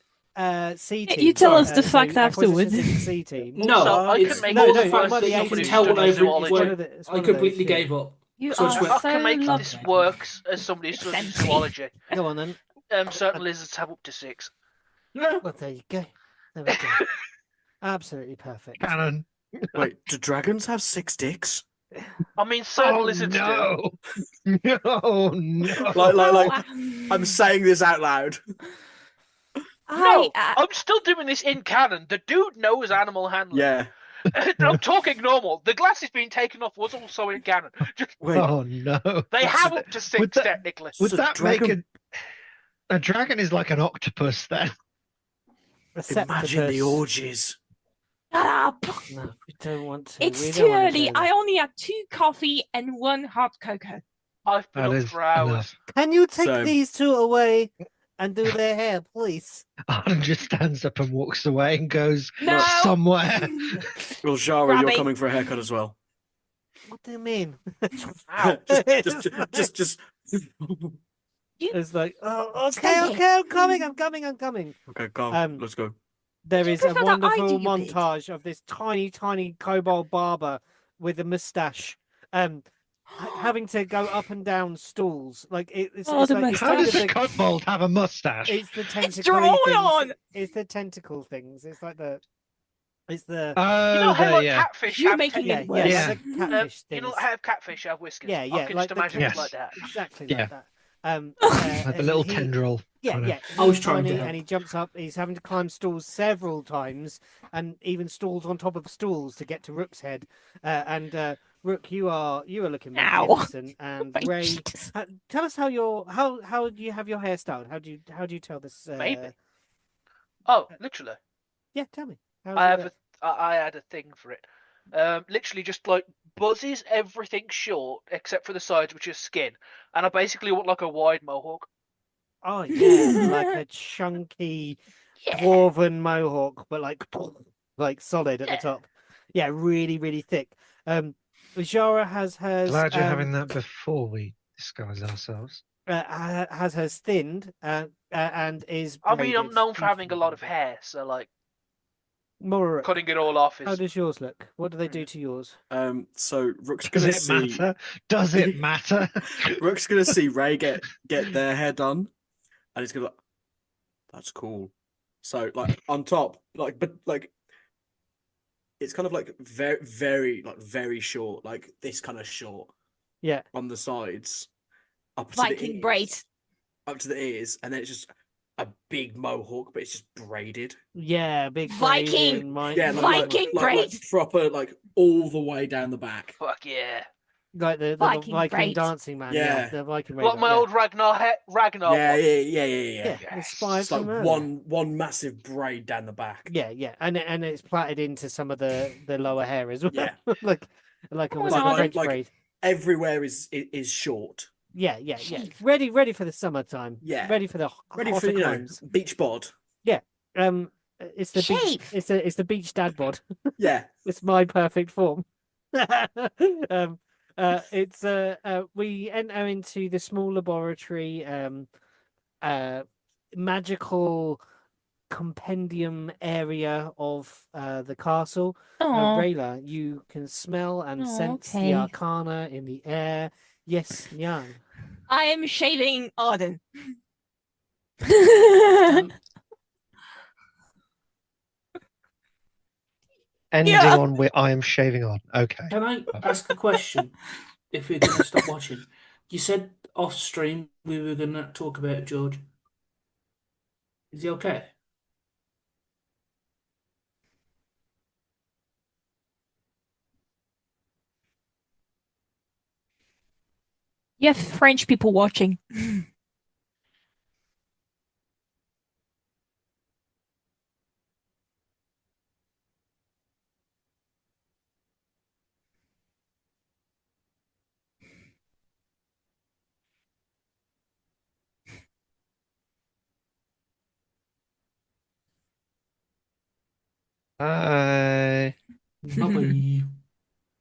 C team. You tell us the so fact Acquisitions afterwards. in C team. No, Also, I it's can make more this the no, fact one of that the you can agents tell when studies I zoology. It's I one of those, completely yeah. gave up. You So it's are wet. I so can make lucky. this works as somebody who studies Essentially. zoology. Go on then. Certain lizards have up to 6. Well, there you go. There we go. Absolutely perfect. Cannon. Wait, do dragons have 6 dicks? I mean, certain Oh lizards do. no! No, no! Like, I'm saying this out loud. No, I'm still doing this in canon. The dude knows animal handling. Yeah. I'm talking normal. The glasses being taken off was also in canon. Just, Wait, Oh no! they have up to 6 Would that- technically. Would So that dragon- make a dragon is like an octopus then? A imagine the septopus. orgies. Ah, No, we don't want to. it's We too don't wanna early. go there. I only had 2 coffee and 1 hot cocoa. I've been That up is for hours. enough. Can you take So- these two away and do their hair, please? Arden just stands up and walks away and goes No. somewhere. Well, Zara, Rabbit. you're coming for a haircut as well. What do you mean? Ow. just. It's like, oh, Stay okay, here. okay, I'm coming. Okay, come. Um, Let's go. There Do you is a prefer that I do wonderful your bit? montage of this tiny kobold barber with a mustache, having to go up and down stools. Like it's Oh, the like, it's How kind does of the kobold have a mustache? it's the tentacle drawn things. on! It's the tentacle things. It's like the. It's the. Oh, You know how there, like yeah. catfish You're have making Yeah, it yeah, worse. Yeah. like the catfish you know things. how catfish have whiskers? Yeah, I yeah, can like just the imagine Yes. it like that. Exactly Yeah. like that. Like the and little he- tendril. Yeah, kinda. yeah. I was he's trying to tiny help. and he jumps up. He's having to climb stools several times, and even stools on top of stools to get to Rook's head. Rook, you are looking Ow. magnificent. And My Ray, cheeks. tell us how do you have your hair styled? How do you tell this? Maybe. Oh, literally. Yeah, tell me. How's I it, have I had a thing for it. Literally just like buzzes everything short except for the sides, which is skin, and I basically want like a wide mohawk. Oh yeah, like a chunky Yeah. dwarven mohawk, but like solid at the Yeah. top. Yeah, really, really thick. Jara has hers. Glad you're having that before we disguise ourselves. Has hers thinned and is. I mean, I'm braided, known for having a lot of beautifully hair, so like More. cutting it all off How is. does yours look? What do they do to yours? So Rook's Does gonna it see. matter? Does it matter? Rook's gonna see Ray get their hair done, and he's gonna be like, that's cool. So like on top, but it's kind of like very short, like this kind of short Yeah. on the sides, up to the Viking ears, braids. up to the ears, and then it's just a big mohawk, but it's just braided. Yeah, big Viking! braiding, Mike. Yeah, Viking braids. proper, like all the way down the back. Fuck yeah! Like the Viking Viking braids. dancing man. Yeah. The Viking Like my old Ragnar Ragnar Yeah, one. yeah. Yeah, inspired It's like from earlier. one massive braid down the back. Yeah, and it's plaited into some of the lower hair as well. Yeah. like Come a on, French Arden. Like- braid. Everywhere is short. Yeah. Sheep. Ready for the summertime. Yeah. Ready for the Ready hotter for climes. beach bod. It's the beach. Sheep. It's the beach dad bod. Yeah. It's my perfect form. We enter into the small laboratory, magical compendium area of the castle. Oh, Rayla, you can smell and Oh, sense the okay. arcana in the air. Yes, Nyan. I am shaving Arden. Ending Yeah. on with I am shaving on. Okay. Can I ask a question? If we're gonna stop watching, you said off stream we were gonna talk about George. Is he okay? You have French people watching. Bye. Bye bye.